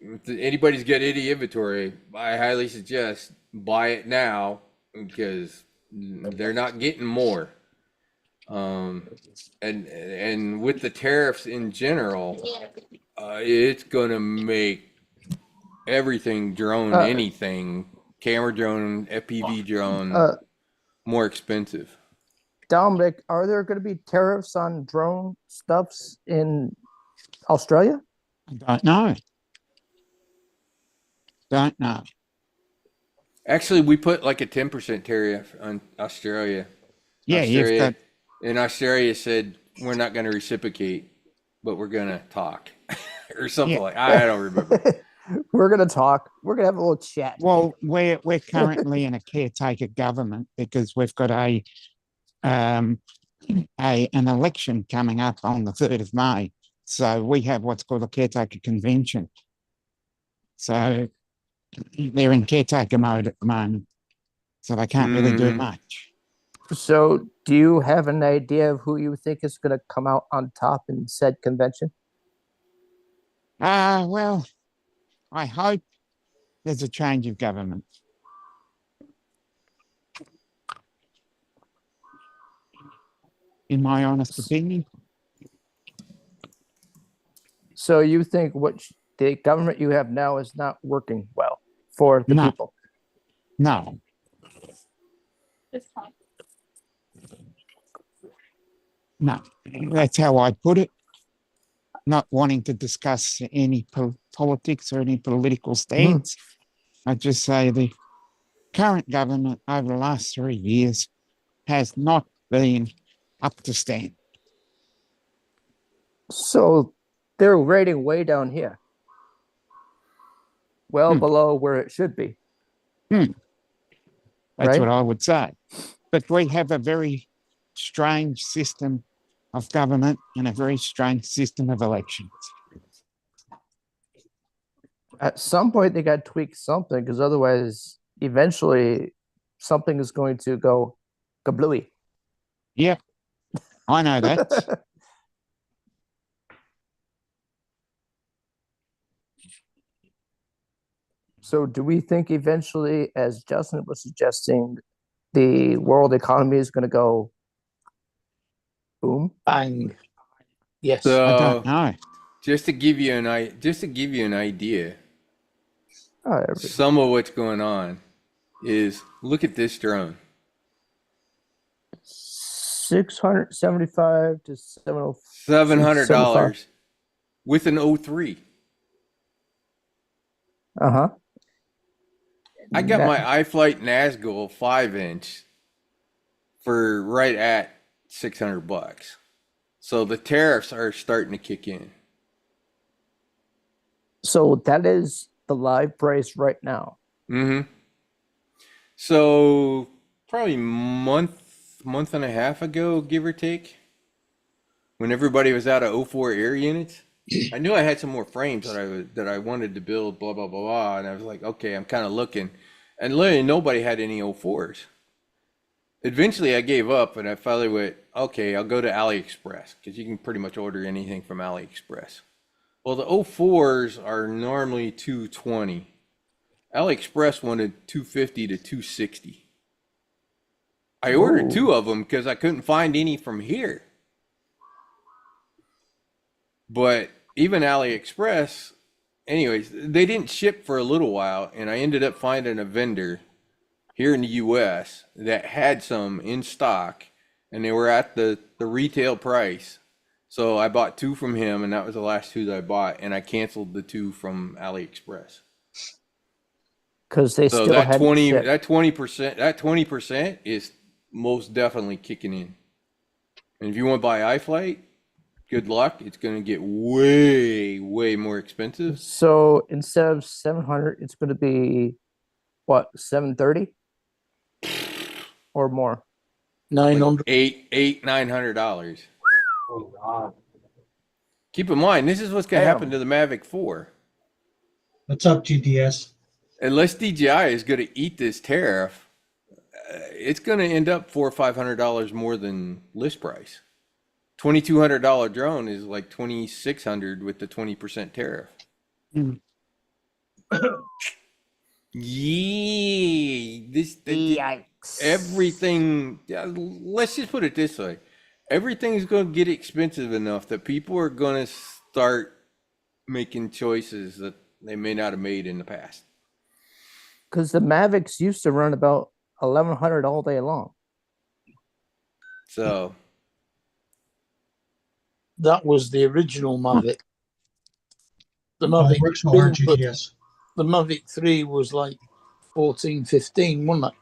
if anybody's got any inventory, I highly suggest buy it now because they're not getting more. And with the tariffs in general, it's gonna make everything drone, anything, camera drone, FPV drone, more expensive. Dominic, are there going to be tariffs on drone stuffs in Australia? I don't know. Don't know. Actually, we put like a 10% tariff on Australia. Yeah, you've got. And Australia said we're not going to reciprocate, but we're going to talk, or something like. I don't remember. We're going to talk. We're going to have a little chat. Well, we're currently in a caretaker government because we've got an election coming up on the 3rd of May. So we have what's called a caretaker convention. So they're in caretaker mode at the moment. So they can't really do much. So do you have an idea of who you think is going to come out on top in said convention? Well, I hope there's a change of government. In my honest opinion. So you think the government you have now is not working well for the people? No. No, that's how I put it. Not wanting to discuss any politics or any political stance. I just say the current government over the last 3 years has not been up to standard. So they're rating way down here. Well below where it should be. That's Right? what I would say. But we have a very strange system of government and a very strange system of elections. At some point, they got to tweak something because otherwise, eventually, something is going to go kablooey. Yep. I know that. So, do we think eventually, as Justin was suggesting, the world economy is going to go boom? Bang. Yes. I So don't know. just to give you an idea, Oh, some of what's going on is look at this drone. 675 to 70. $700 with an 03. Uh-huh. I got my iFlight Nazgul 5-inch for right at $600. So the tariffs are starting to kick in. So that is the live price right now. Mm-hmm. So probably month and a half ago, give or take, when everybody was out of 04 air units, I knew I had some more frames that I wanted to build, blah blah blah blah, and I was like, okay, I'm kind of looking, and literally nobody had any 04s. Eventually, I gave up, and I finally went, okay, I'll go to AliExpress because you can pretty much order anything from AliExpress. Well, the 04s are normally $220. AliExpress wanted $250 to $260. I ordered Ooh. 2 of them because I couldn't find any from here. But even AliExpress, anyways, they didn't ship for a little while, and I ended up finding a vendor here in the US that had some in stock, and they were at the retail price. So I bought 2 from him, and that was the last 2 that I bought, and I canceled the 2 from AliExpress. Because they So still that had 20% is most definitely kicking in. And if you want to buy iFlight, good luck. It's going to get way, way more expensive. So instead of 700, it's going to be what, 730 or more? 900. $900. Oh God. Keep in mind, this is what's going to Damn. happen to the Mavic 4. What's up, GDS? Unless DJI is going to eat this tariff, it's going to end up $400 or $500 more than list price. $2,200 drone is like $2,600 with the 20% tariff. Mm. Yikes. Everything. Let's just put it this way: everything's going to get expensive enough that people are going to start making choices that they may not have made in the past. Because the Mavics used to run about 1,100 all day long. So That was the original Mavic. The Oh, Mavic, it works so hard, 2, but GDS. the Mavic 3 was like 14, 15, wasn't it?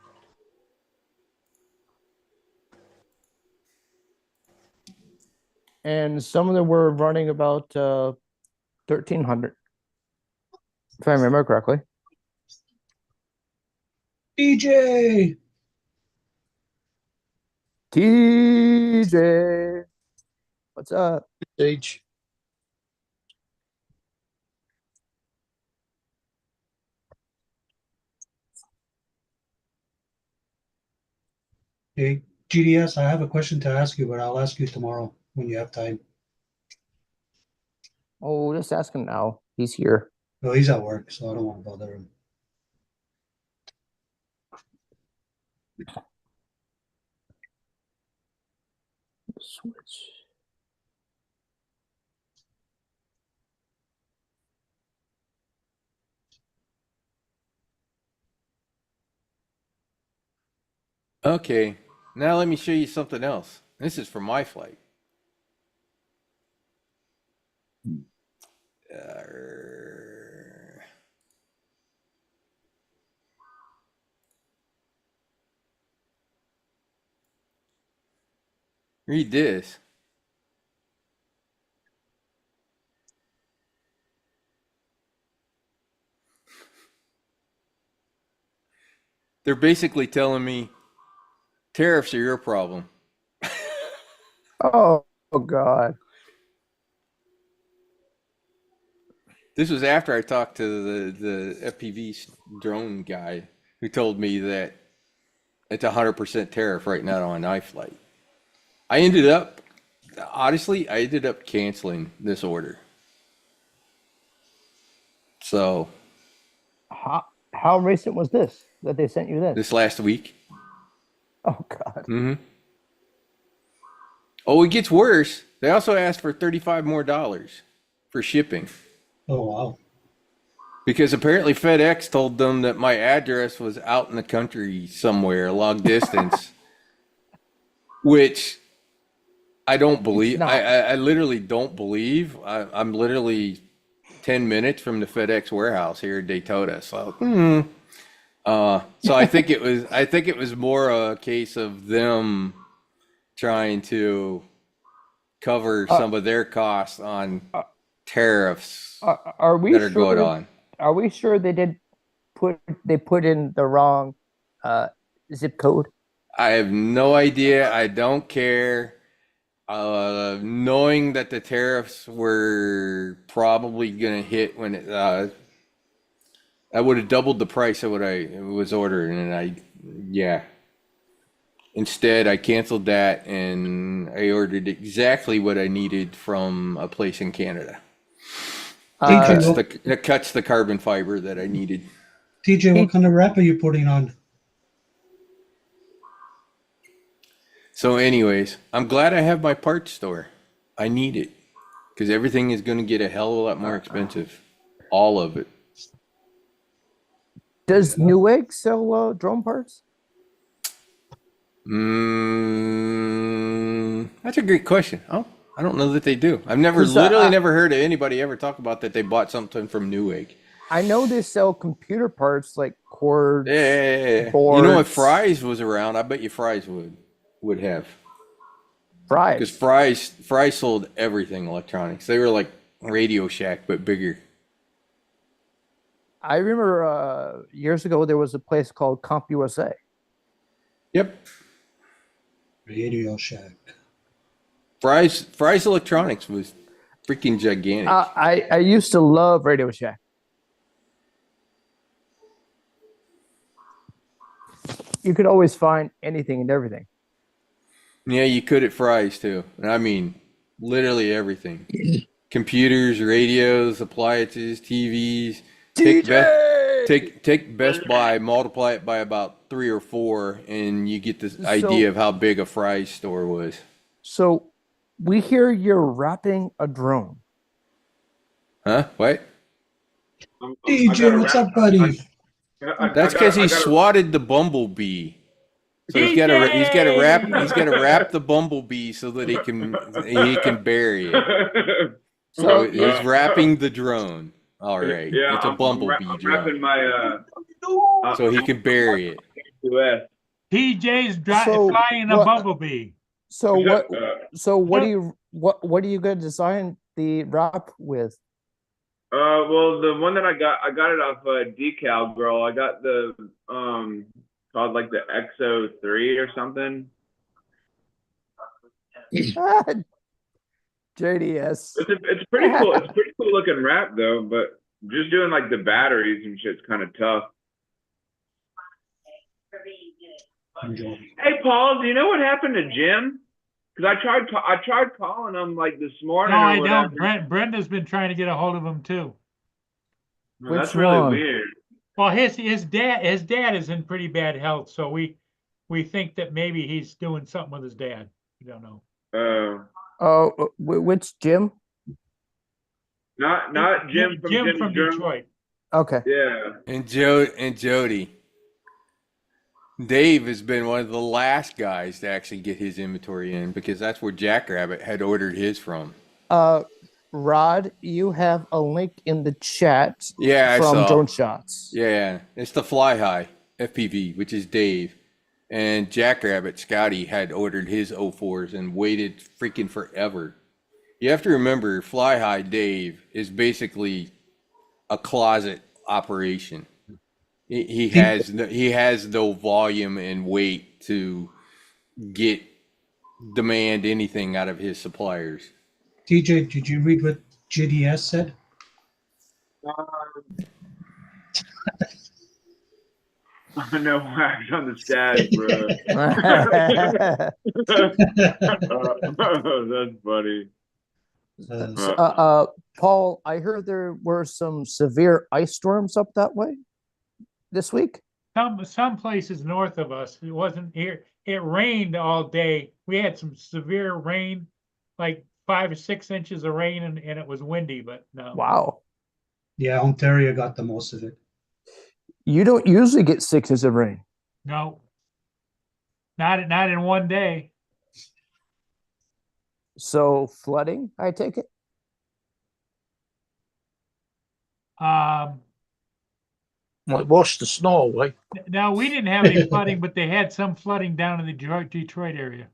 And some of them were running about 1,300, if I remember correctly. DJ. TJ, what's up? Stage. Hey, GDS, I have a question to ask you, but I'll ask you tomorrow when you have time. Oh, just ask him now. He's here. No, he's at work, so I don't want to bother him. Switch. okay, now let me show you something else. This is for my flight. Read this. They're basically telling me tariffs are your problem. Oh God. This was after I talked to the FPV drone guy who told me that it's 100% tariff right now on iFlight. Honestly, I ended up canceling this order. So How recent was this that they sent you this? this last week. Oh God. Mm-hmm. Oh, it gets worse. They also asked for $35 more for shipping Oh wow. because apparently FedEx told them that my address was out in the country somewhere, long distance, which I don't believe. not. I literally don't believe. I'm literally 10 minutes from the FedEx warehouse here in Daytona. So, so I think it was more a case of them trying to cover some of their costs on tariffs Are we that are going sure? on. Are we sure they put in the wrong zip code? I have no idea. I don't care. Knowing that the tariffs were probably going to hit when I would have doubled the price of what I was ordering, and instead I canceled that and I ordered exactly what I needed from a place in Canada. That cuts the carbon fiber that I needed. TJ, what kind of wrap are you putting on? So anyways, I'm glad I have my parts store. I need it because everything is going to get a hell of a lot more expensive. All of it. Does Newegg sell drone parts? That's a great question. Oh, I don't know that they do. I've never 'Cause, never heard of anybody ever talk about that they bought something from Newegg. I know they sell computer parts like cords. Yeah. You boards. know, if Fry's was around, I bet you Fry's would have. Because Fries. Fry's sold everything electronics. They were like Radio Shack but bigger. I remember years ago there was a place called CompUSA. Yep. Radio Shack. Fry's Electronics was freaking gigantic. I used to love Radio Shack. You could always find anything and everything. Yeah, you could at Fry's too. And I mean, literally everything. Computers, radios, appliances, TVs. Take Best Buy, multiply it by about 3 or 4, and you get this idea of how big a Fry's store was. So we hear you're wrapping a drone. Huh? What? TJ, what's up, buddy? That's because he swatted the bumblebee. So he's got to wrap the bumblebee so that he can bury it. So he's wrapping the drone. All right, Yeah, it's a bumblebee I'm drone, wrapping my so he can bury it. TJ's So flying a what- bumblebee. So what? Uh, So what do you what are you going to design the wrap with? well, the one that I got it off Decal Girl. I got the called like the XO3 or something. JDS. It's pretty cool. It's pretty cool looking wrap though, but just doing like the batteries and shit's kind of tough. Hey, Paul, do you know what happened to Jim? Because I tried calling him like this morning. No, or I whatever. don't. Brenda's been trying to get a hold of him too. No, that's Which really one? weird. Well, his dad is in pretty bad health, so we think that maybe he's doing something with his dad. We don't know. Oh, which Jim? Not Jim from Jim Jim's from Drum. Detroit. Okay. Yeah. And Jody. Dave has been one of the last guys to actually get his inventory in because that's where Jackrabbit had ordered his from. Rod, you have a link in the chat Yeah, I from saw. Drone Shots. Yeah, it's the Fly High FPV, which is Dave. And Jackrabbit Scotty had ordered his 04s and waited freaking forever. You have to remember, Fly High Dave is basically a closet operation. He has no volume and weight to demand anything out of his suppliers. TJ, did you read what JDS said? No wax on the stats, bro. That's funny. Paul, I heard there were some severe ice storms up that way this week. Some places north of us, it wasn't here. It rained all day. We had some severe rain, like 5 or 6 inches of rain, and it was windy, but no. Wow. Yeah, Ontario got the most of it. You don't usually get 6 inches of rain. No. Not in one day. So flooding, I take it? Like wash the snow away. Now, we didn't have any flooding, but they had some flooding down in the Detroit area.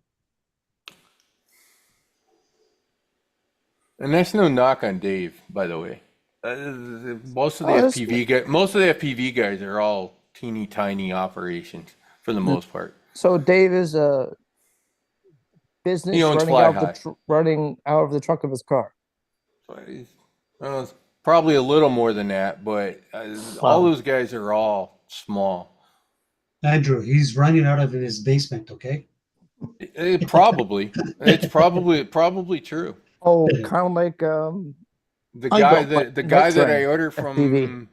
And that's no knock on Dave, by the way. Most of the FPV guys are all teeny tiny operations for the most part. So Dave is a business He owns running out of the trunk of his car. Probably a little more than that, but all those guys are all small. Andrew, he's running out of his basement, okay? It's probably true. Oh, kind of like The guy that I ordered from FPV.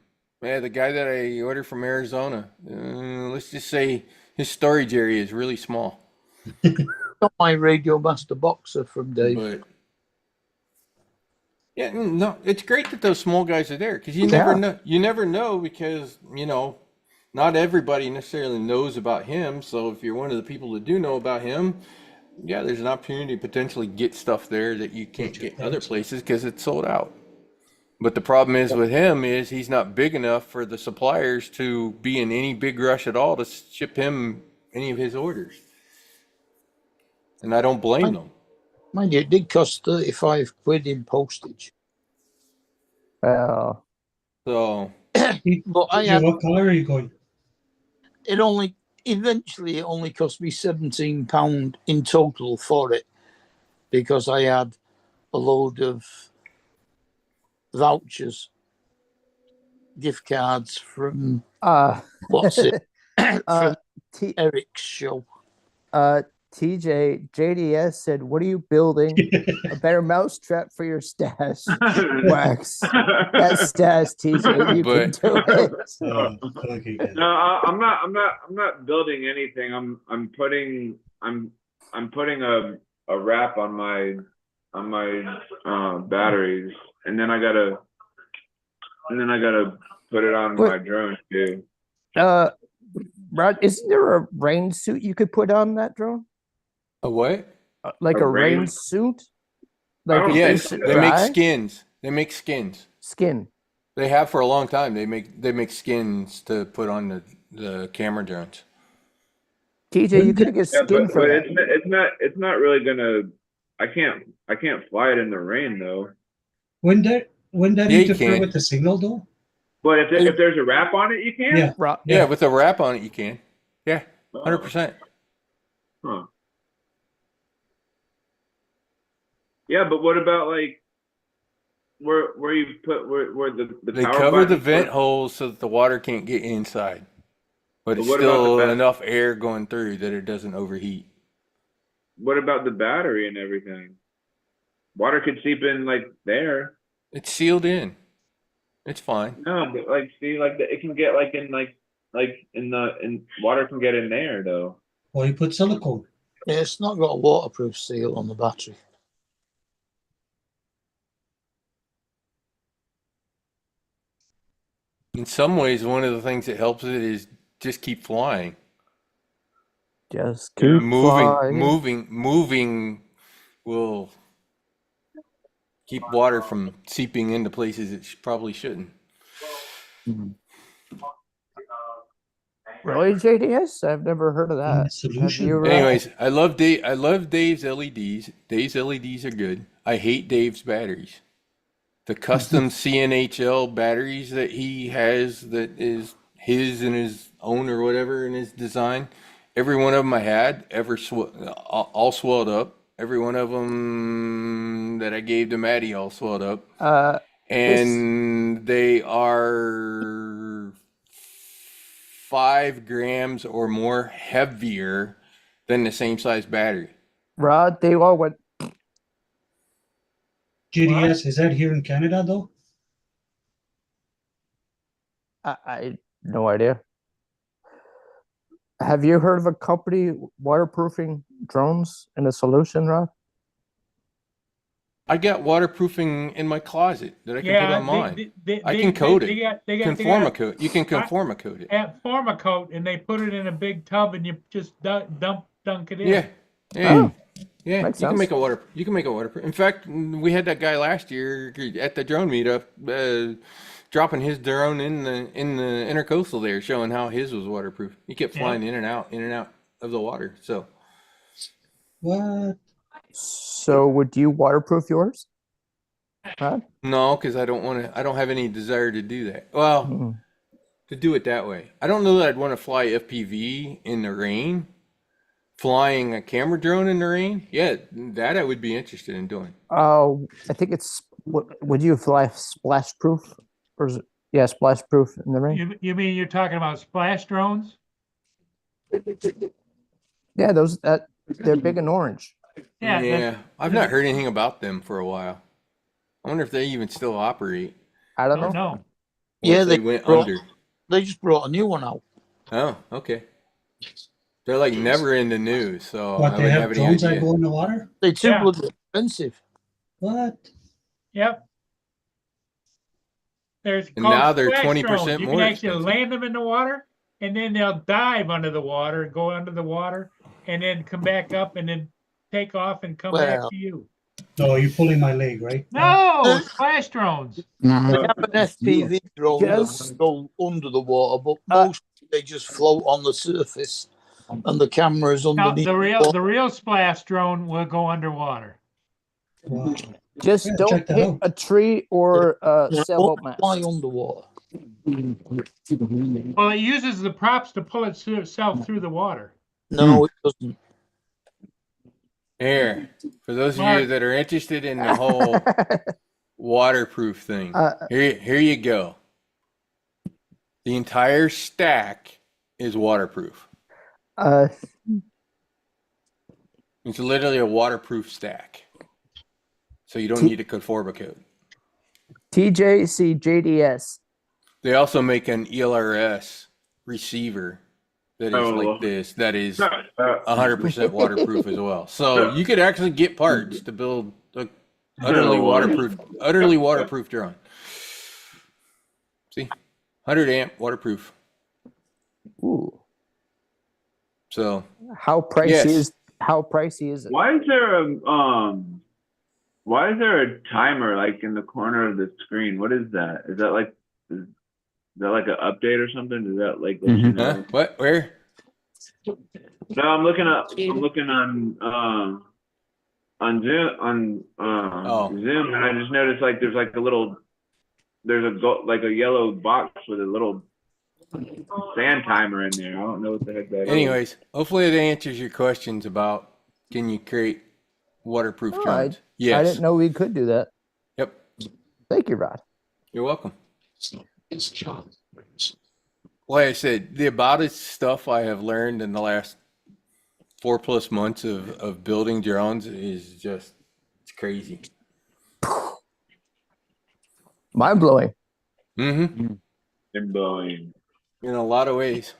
the guy that I ordered from Arizona. Let's just say his storage area is really small. Got my Radio Master Boxer from Dave. But yeah, no, it's great that those small guys are there because you never know. You never know because not everybody necessarily knows about him. So if you're one of the people that do know about him, yeah, there's an opportunity to potentially get stuff there that you can't get other places because it's sold out. But the problem is with him is he's not big enough for the suppliers to be in any big rush at all to ship him any of his orders. And I don't blame them. Mind you, it did cost 35 quid in postage. So But What color are you going? Eventually it only cost me £17 in total for it because I had a load of vouchers, gift cards from what's it? From Eric's show. TJ, JDS said, "What are you building? A better mousetrap for your stash." Wax. That stash, TJ. You can do it. No, I'm not building anything. I'm putting a wrap on my batteries, and then I gotta put it on my drone too. Rod, isn't there a rain suit you could put on that drone? A what? Like a rain suit? Like yes, they make skins. They make skins. Skin. They have for a long time. They make skins to put on the camera drones. TJ, you could get skin for that. It's not really gonna. I can't fly it in the rain though. Wouldn't that interfere with the signal though? But if there's a wrap on it, you can. Yeah, with a wrap on it, you can. Yeah, 100%. Huh. Yeah, but what about like where you put where the they power cover the button- vent holes so that the water can't get inside, but it's what about still the enough air going through that it doesn't overheat. What about the battery and everything? Water could seep in like there. It's sealed in. It's fine. No, but like see, like it can get like in water can get in there though. Well, you put silicone. Yeah, it's not got a waterproof seal on the battery. In some ways, one of the things that helps it is just keep flying. Just keep flying. Moving will keep water from seeping into places it probably shouldn't. Really, JDS? I've never heard of that. Have you, Anyways, I love Dave's LEDs. Dave's LEDs are good. I hate Dave's batteries. The custom CNHL batteries that he has that is his and his own or whatever in his design. Every one of them I had all swelled up. Every one of them that I gave to Maddie all swelled up. and they are 5 grams or more heavier than the same size battery. Rod, they all went. GDS, is that here in Canada though? I no idea. Have you heard of a company waterproofing drones in a solution, Rod? I got waterproofing in my closet that I can put Yeah, on mine. they I can coat it. They got Conformacoat. You can conformacoat it. at Formacoat, and they put it in a big tub, and you just dunk it in. Yeah. Yeah. Oh, Yeah, makes you can sense. make a water. You can make a waterproof. In fact, we had that guy last year at the drone meetup, dropping his drone in the intercoastal there, showing how his was waterproof. He kept flying in and out of the water. So What? So would you waterproof yours? Rod? no, because I don't want to. I don't have any desire to do that. Well, Mm. to do it that way. I don't know that I'd want to fly FPV in the rain. Flying a camera drone in the rain, yeah, that I would be interested in doing. Oh, I think it's. Would you fly splash proof, or is it? Yeah, splash proof in the rain. You mean you're talking about splash drones? Yeah, those they're big and orange. Yeah. Yeah, I've not heard anything about them for a while. I wonder if they even still operate. I don't Don't know. know. Or Yeah, if they went brought- under. They just brought a new one out. Oh, okay. They're like never in the news, so What, I they wouldn't have have any drones that idea. go in the water? They're too Yeah. bloody expensive. What? Yep. There's And called now they're splash 20% drones. You more can actually expensive. land them in the water, and then they'll dive under the water, go under the water, and then come back up, and then take off and come back Well. to you. No, you're pulling my leg, right? No, splash drones. No, They have an FPV drone Yes. that's go under the water, but most they just float on the surface, and the camera is Now, underneath. the real splash drone will go underwater. Wow. Just Yeah, don't check that hit out. a tree or a They sailboat don't mast. fly underwater. Well, it uses the props to pull itself through the water. No, it doesn't. Here, for those of you Mark. that are interested in the whole waterproof thing, Uh, here you go. The entire stack is waterproof. It's literally a waterproof stack. So you don't need a Conformacoat. TJC JDS. They also make an ELRS receiver that is like this, that is 100% waterproof as well. So you could actually get parts to build a utterly waterproof drone. See, 100 amp waterproof. Ooh, So how pricey Yes. is it? Why is there a timer like in the corner of the screen? What is that? Is that like an update or something? Does that like let you know? huh? What? Where? No, I'm looking on Zoom Zoom, and I just noticed like there's like a yellow box with a little sand timer in there. I don't know what the heck that is. Anyways, hopefully that answers your questions about can you create waterproof Oh, drones? I Yes. didn't know we could do that. Yep. Thank you, Rod. You're welcome. Like I said, the about it stuff I have learned in the last 4+ months of building drones is just, it's crazy. Mind blowing. Mm-hmm. And blowing. In a lot of ways.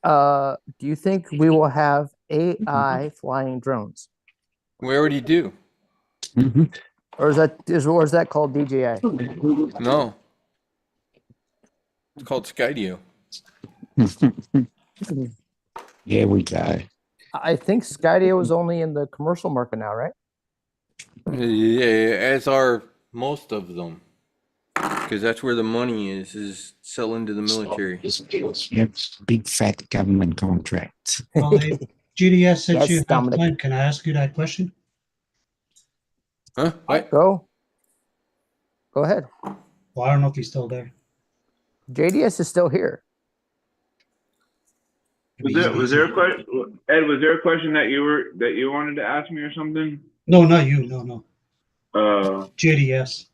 Do you think we will have AI flying drones, We already do. or is that called DJI? No. It's called Skydio. here we go. I think Skydio is only in the commercial market now, right? Yeah, as are most of them. Because that's where the money is selling to the military. Yep, big fat government contracts. Well, GDS said Yes, you have Dominic. time. Can I ask you that question? Huh? What? Go ahead. Well, I don't know if he's still there. JDS is still here. Was there a question, Ed? Was there a question that you wanted to ask me or something? No, not you. No. Uh, JDS.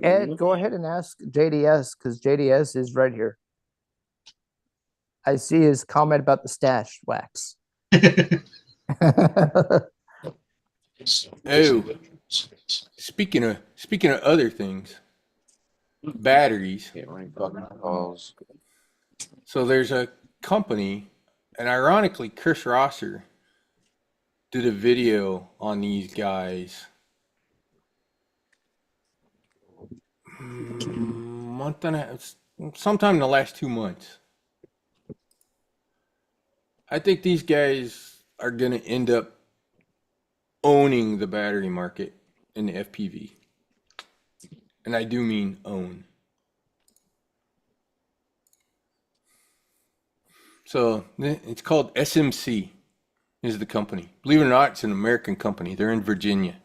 Ed, go ahead and ask JDS because JDS is right here. I see his comment about the stash wax. Oh, speaking of other things, batteries. So there's a company, and ironically, Chris Rosser did a video on these guys month and a half, sometime in the last 2 months. I think these guys are going to end up owning the battery market in the FPV. And I do mean own. So it's called SMC is the company. Believe it or not, it's an American company. They're in Virginia.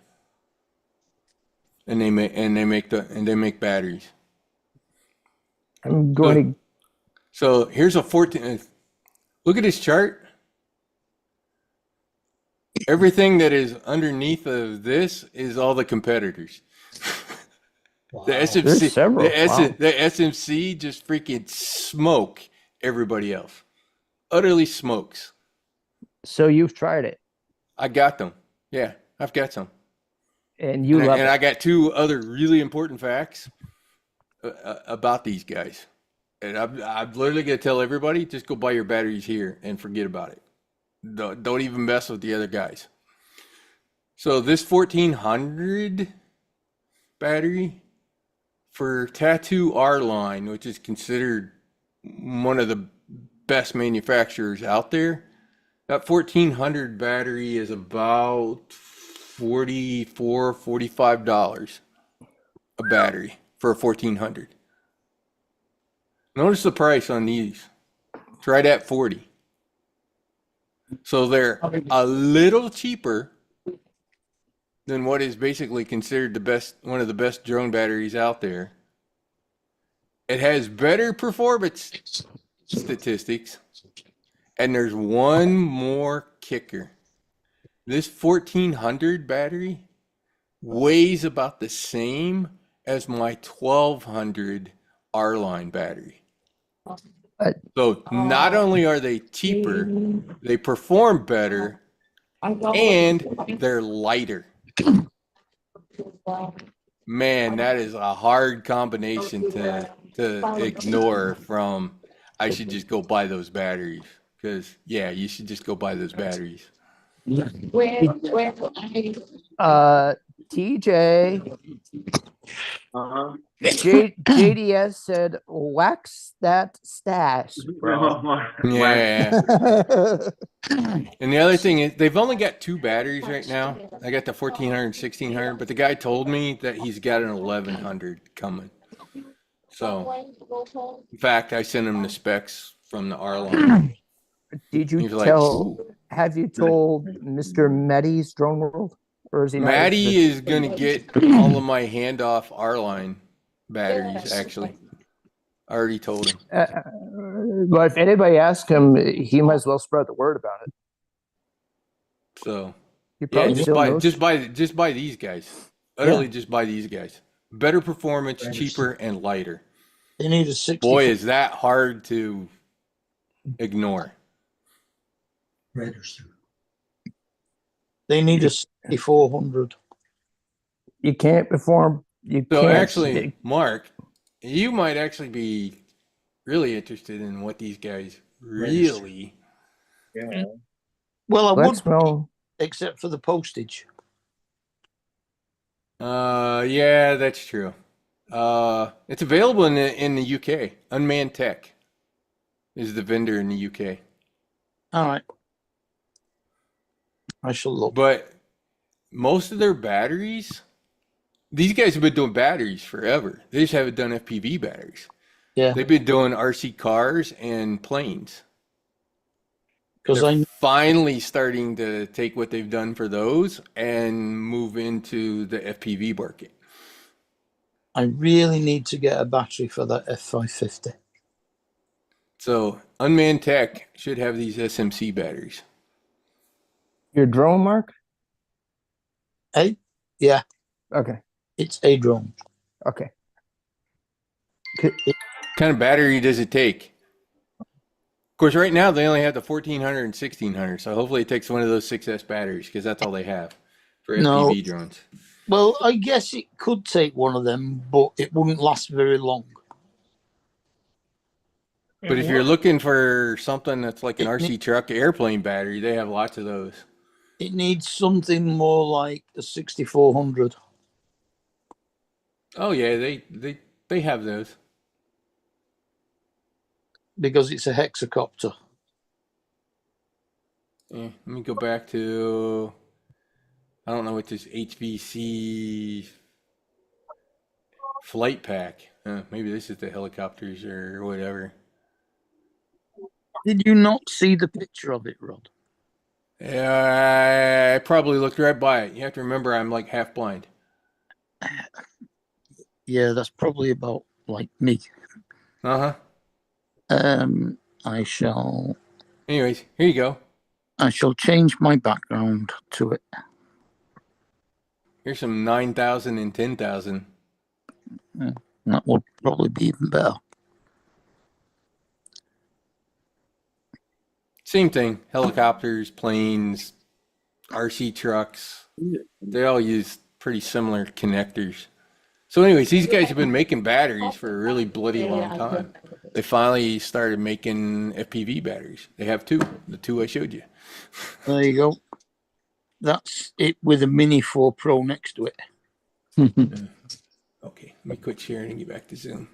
And they make batteries. I'm going to. So here's a 14. Look at this chart. Everything that is underneath of this is all the competitors. Wow. The SMC, There's several. the SMC just freaking smoke everybody else. Utterly smokes. So you've tried it, I got them. Yeah, I've got some. and you And love I it. got 2 other really important facts about these guys. And I'm literally going to tell everybody, just go buy your batteries here and forget about it. Don't even mess with the other guys. So this 1400 battery for Tattoo R Line, which is considered one of the best manufacturers out there, that 1400 battery is about $45 a battery for a 1400. Notice the price on these. It's right at 40. So they're a little cheaper than what is basically considered one of the best drone batteries out there. It has better performance statistics, and there's one more kicker. This 1400 battery weighs about the same as my 1200 R-Line battery. So not only are they cheaper, they perform better, and they're lighter. Man, that is a hard combination to ignore from I should just go buy those batteries. Because, yeah, you should just go buy those batteries. TJ, Uh-huh. JDS said, wax that stash, bro. Yeah. And the other thing is, they've only got 2 batteries right now. I got the 1400 and 1600, but the guy told me that he's got an 1100 coming. So, in fact, I sent him the specs from the R-Line. Did you He's like, tell, "Ooh." have you told Mr. Meddy's Drone World? Or is he not Maddie interested? is going to get all of my handoff R-Line batteries, actually. I already told him. But if anybody asks him, he might as well spread the word about it. So, He yeah, probably still knows. just buy these guys. Utterly just buy these guys. Better performance, cheaper, and lighter. They need a 60. Boy, is that hard to ignore. Register. They need a 6400. You can't perform. You So can't. actually, Mark, you might actually be really interested in what these guys really. Yeah. Well, I Let's would, know. except for the postage. Yeah, that's true. It's available in the UK. Unmanned Tech is the vendor in the UK. All right. I shall look. But most of their batteries, these guys have been doing batteries forever. They just haven't done FPV batteries. Yeah. They've been doing RC cars and planes. Because They're finally starting to take what they've done for those and move into the FPV market. I really need to get a battery for that F550. So Unmanned Tech should have these SMC batteries. Your drone, Mark? Hey, yeah, Okay. it's a drone. Okay. What kind of battery does it take? Of course, right now they only have the 1400 and 1600, so hopefully it takes one of those 6S batteries because that's all they have for No. FPV drones. Well, I guess it could take one of them, but it wouldn't last very long. But if you're looking for something that's like an It RC truck airplane battery, they have lots of those. It needs something more like a 6400 Oh yeah, they have those. because it's a hexacopter. Yeah, let me go back to, I don't know what this HVC flight pack. Maybe this is the helicopters or whatever. Did you not see the picture of it, Rod? Yeah, I probably looked right by it. You have to remember I'm like half blind. Yeah, that's probably about like me. Uh-huh. I shall Anyways, here you go. change my background to it. Here's some 9,000 and 10,000. That would probably be even better. Same thing. Helicopters, planes, RC trucks. They all use pretty similar connectors. So anyways, these guys have been making batteries for a really bloody long time. They finally started making FPV batteries. They have two, the two I showed you. There you go. That's it with a Mini 4 Pro next to it. Okay, let me quit sharing and get back to Zoom.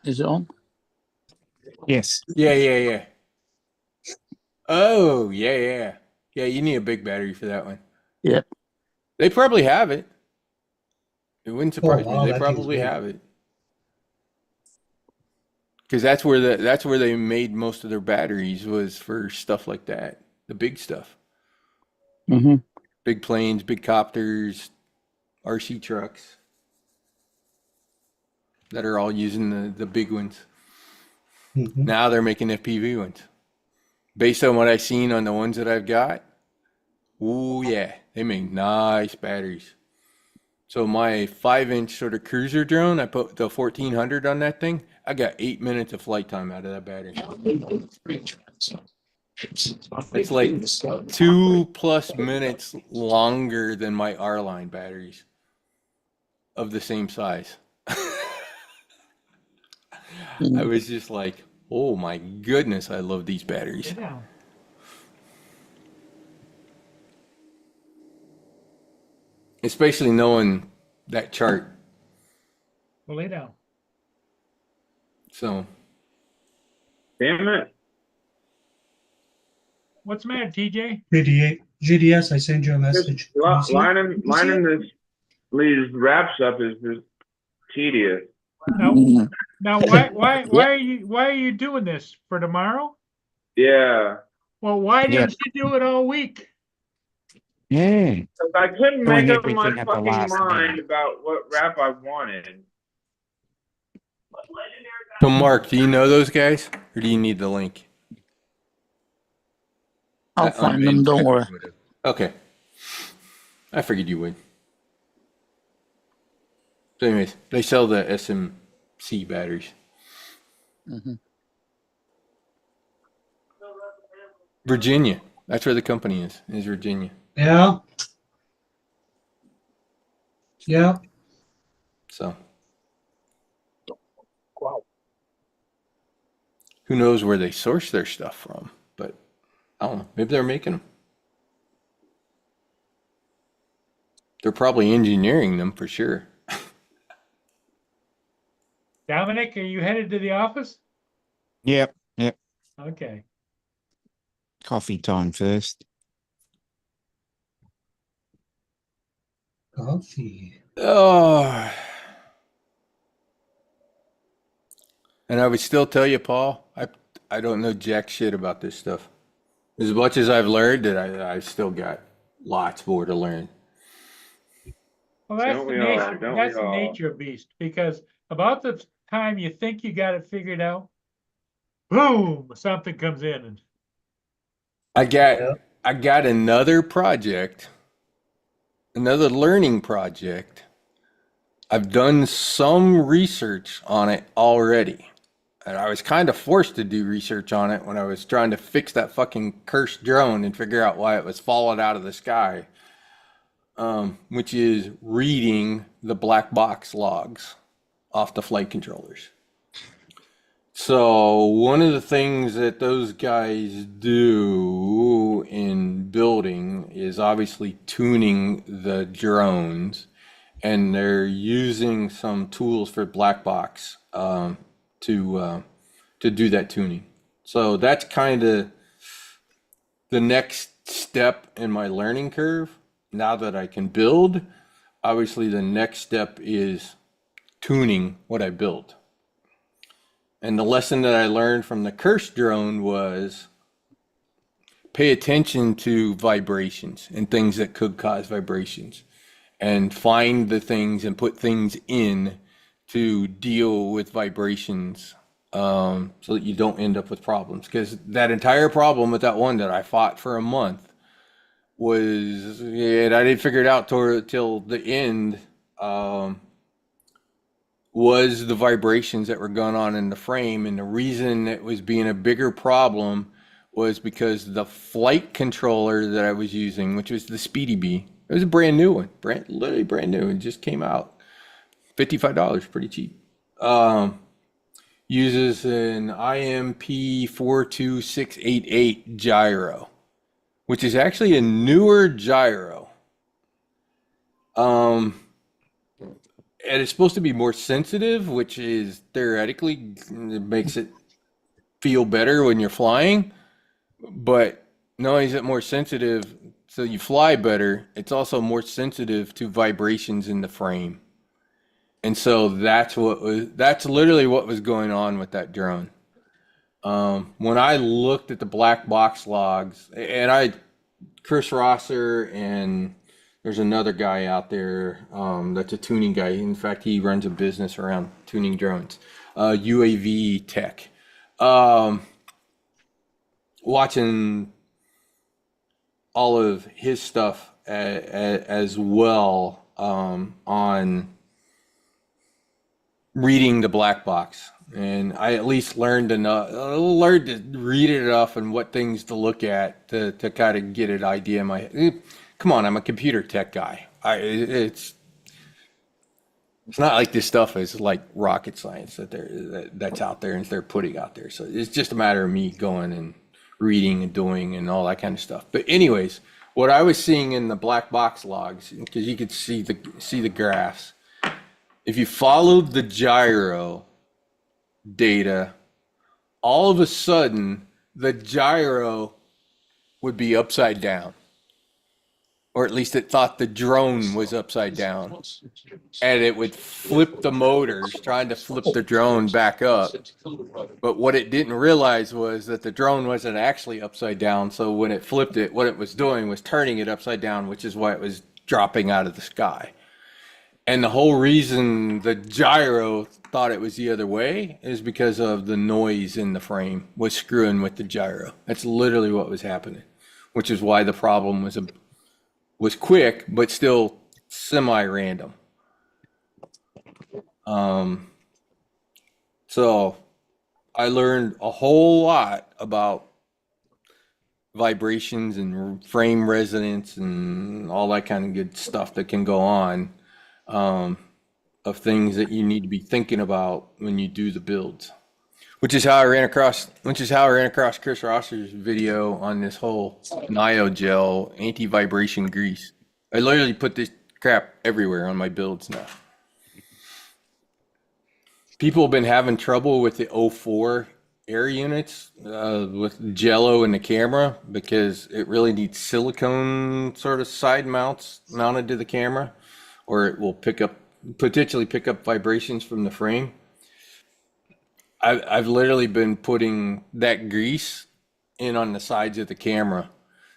Is it on? Yes. Yeah. Oh, yeah. Yeah, you need a big battery for that one. Yep. They probably have it. It wouldn't surprise wow, me. They that probably thing's big. have it. Because that's where they made most of their batteries was for stuff like that. The big stuff. Mm-hmm. Big planes, big copters, RC trucks. That are all using the big ones. Mhm. Now they're making FPV ones. Based on what I've seen on the ones that I've got, ooh yeah, they make nice batteries. So my 5-inch sort of cruiser drone, I put the 1400 on that thing. I got 8 minutes of flight time out of that battery. It's like 2+ minutes longer than my R-line batteries of the same size. I was just like, oh my goodness, I love these batteries. Sit down. Especially knowing that chart. Well, lay down. So, Damn it. What's the matter, TJ? GDS, I sent you a message. Can you see it? Lining these wraps up is just tedious. Now, why are you doing this for tomorrow? Yeah. Well, why Yeah. didn't you do it all week? Yeah. 'Cause I couldn't Doing make up my everything at the fucking last mind minute. about what wrap I wanted. so Mark, do you know those guys, or do you need the link? I'll find them, don't worry. Okay, I figured you would. So, anyways, they sell the SMC batteries. Mm-hmm. Virginia, that's where the company is Virginia. Yeah. Yeah. So, who knows where they source their stuff from? But I don't know. Maybe they're making them. They're probably engineering them for sure. Dominic, are you headed to the office? Yep. Okay. Coffee time first. Coffee. Oh. And I would still tell you, Paul, I don't know jack shit about this stuff. As much as I've learned, that I still got lots more to learn. Well, that's Don't the we all? nature. Don't That's we the all? nature of beast. Because about the time you think you got it figured out, boom, something comes in and I got another project another learning project. I've done some research on it already. And I was kind of forced to do research on it when I was trying to fix that fucking cursed drone and figure out why it was falling out of the sky. Which is reading the black box logs off the flight controllers. So one of the things that those guys do in building is obviously tuning the drones, and they're using some tools for black box to do that tuning. So that's kind of the next step in my learning curve. Now that I can build, obviously the next step is tuning what I built. And the lesson that I learned from the cursed drone was pay attention to vibrations and things that could cause vibrations, and find the things and put things in to deal with vibrations, so that you don't end up with problems. Because that entire problem with that one that I fought for a month was, and I didn't figure it out till the end, was the vibrations that were going on in the frame. And the reason it was being a bigger problem was because the flight controller that I was using, which was the Speedy Bee, it was a brand new one, literally brand new. It just came out, $55, pretty cheap. Uses an IMP 42688 gyro, which is actually a newer gyro. And it's supposed to be more sensitive, which is theoretically, it makes it feel better when you're flying. But not only is it more sensitive, so you fly better, it's also more sensitive to vibrations in the frame. And so that's literally what was going on with that drone. When I looked at the black box logs, and Chris Rosser, and there's another guy out there that's a tuning guy. In fact, he runs a business around tuning drones, UAV Tech. Watching all of his stuff as well, on reading the black box. And I at least learned to read it enough and what things to look at to kind of get an idea in my head. Come on, I'm a computer tech guy. It's not like this stuff is like rocket science that's out there and they're putting out there. So it's just a matter of me going and reading and doing and all that kind of stuff. But anyways, what I was seeing in the black box logs, because you could see the graphs, if you followed the gyro data, all of a sudden the gyro would be upside down. Or at least it thought the drone was upside down, and it would flip the motors, trying to flip the drone back up. But what it didn't realize was that the drone wasn't actually upside down. So when it flipped it, what it was doing was turning it upside down, which is why it was dropping out of the sky. And the whole reason the gyro thought it was the other way is because of the noise in the frame was screwing with the gyro. That's literally what was happening, which is why the problem was quick, but still semi-random. So I learned a whole lot about vibrations and frame resonance and all that kind of good stuff that can go on, of things that you need to be thinking about when you do the builds. Which is how I ran across Chris Rosser's video on this whole NioGel anti-vibration grease. I literally put this crap everywhere on my builds now. People have been having trouble with the 04 air units with Jello in the camera because it really needs silicone sort of side mounts mounted to the camera, or it will potentially pick up vibrations from the frame. I've literally been putting that grease in on the sides of the camera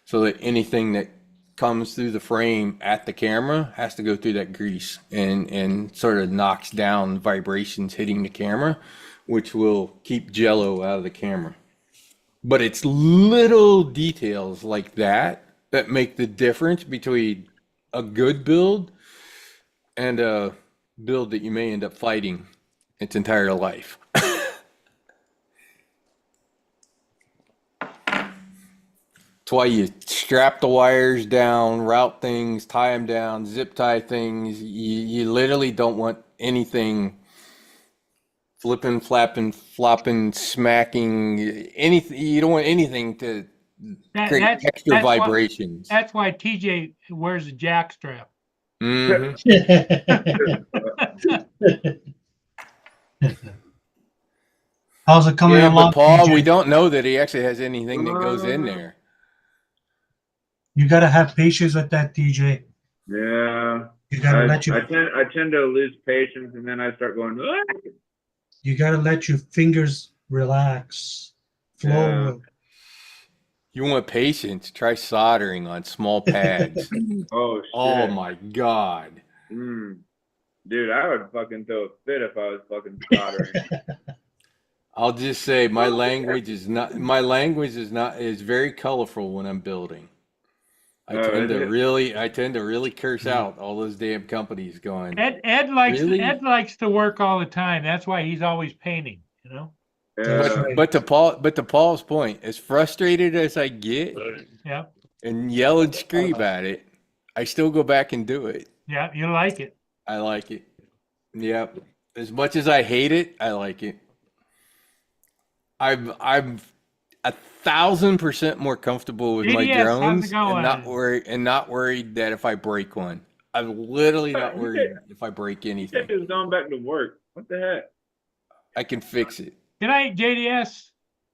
so that anything that comes through the frame at the camera has to go through that grease and sort of knocks down vibrations hitting the camera, which will keep Jello out of the camera. But it's little details like that that make the difference between a good build and a build that you may end up fighting its entire life. That's why you strap the wires down, route things, tie them down, zip tie things. You literally don't want anything flipping, flapping, flopping, smacking, anything. You don't want anything to create extra that's why- vibrations. That's why TJ wears a jack strap. Mhm. How's it coming Yeah, along? but Paul, TJ? we don't know that he actually has anything that goes in there. You gotta have patience with that, TJ. Yeah. You gotta let I tend to lose patience, and then I start going. "Ah!" you gotta let your fingers relax, flow. You want patience? Try soldering on small pads. Oh shit! Oh my God. Dude, I would fucking throw a fit if I was fucking soldering. I'll just say my language is very colorful when I'm building. I tend to really curse out all those damn companies going. Ed likes Really? Ed likes to work all the time. That's why he's always painting, you know? Yeah. But to Paul's point, as frustrated as I get Yeah. and yell and scream at it, I still go back and do it. Yeah, you like it. I like it. Yep. As much as I hate it, I like it. I'm 1,000% more comfortable with my JDS, how's it drones going? and not worried that if I break one. I'm literally not worried if I break anything. Is going back to work. What the heck? I can fix it. Good night, JDS.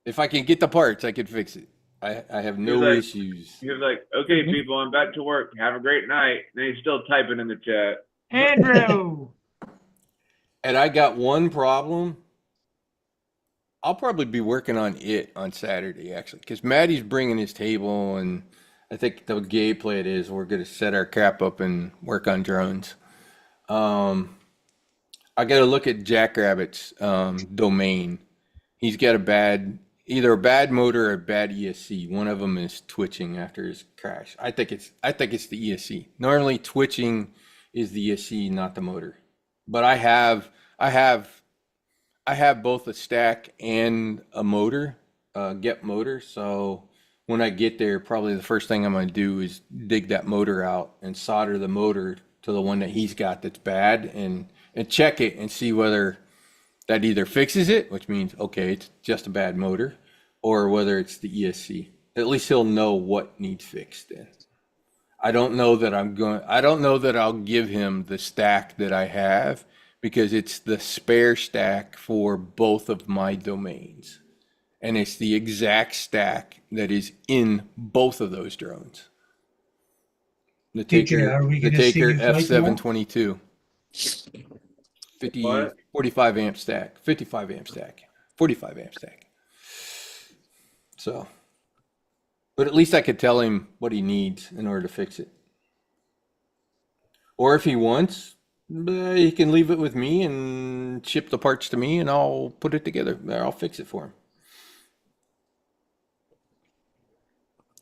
If I can get the parts, I can fix it. I have no issues. He was like, "Okay, people, I'm back to work. Have a great night." And he's still typing in the chat. Andrew. And I got one problem. I'll probably be working on it on Saturday, actually, because Maddie's bringing his table, and I think the game plan is we're going to set our crap up and work on drones. I got to look at Jackrabbit's domain. He's got either a bad motor or a bad ESC. One of them is twitching after his crash. I think it's the ESC. Normally, twitching is the ESC, not the motor. But I have both a stack and a motor, get motor. So when I get there, probably the first thing I'm going to do is dig that motor out and solder the motor to the one that he's got that's bad and check it and see whether that either fixes it, which means, okay, it's just a bad motor, or whether it's the ESC. At least he'll know what needs fixed then. I don't know that I'll give him the stack that I have, because it's the spare stack for both of my domains. And it's the exact stack that is in both of those drones. The TJ, are we gonna see you flight F722. 45 amp stack, 55 amp stack, 45 amp stack. So, but at least I could tell him what he needs in order to fix it. Or if he wants, he can leave it with me and ship the parts to me, and I'll put it together. I'll fix it for him.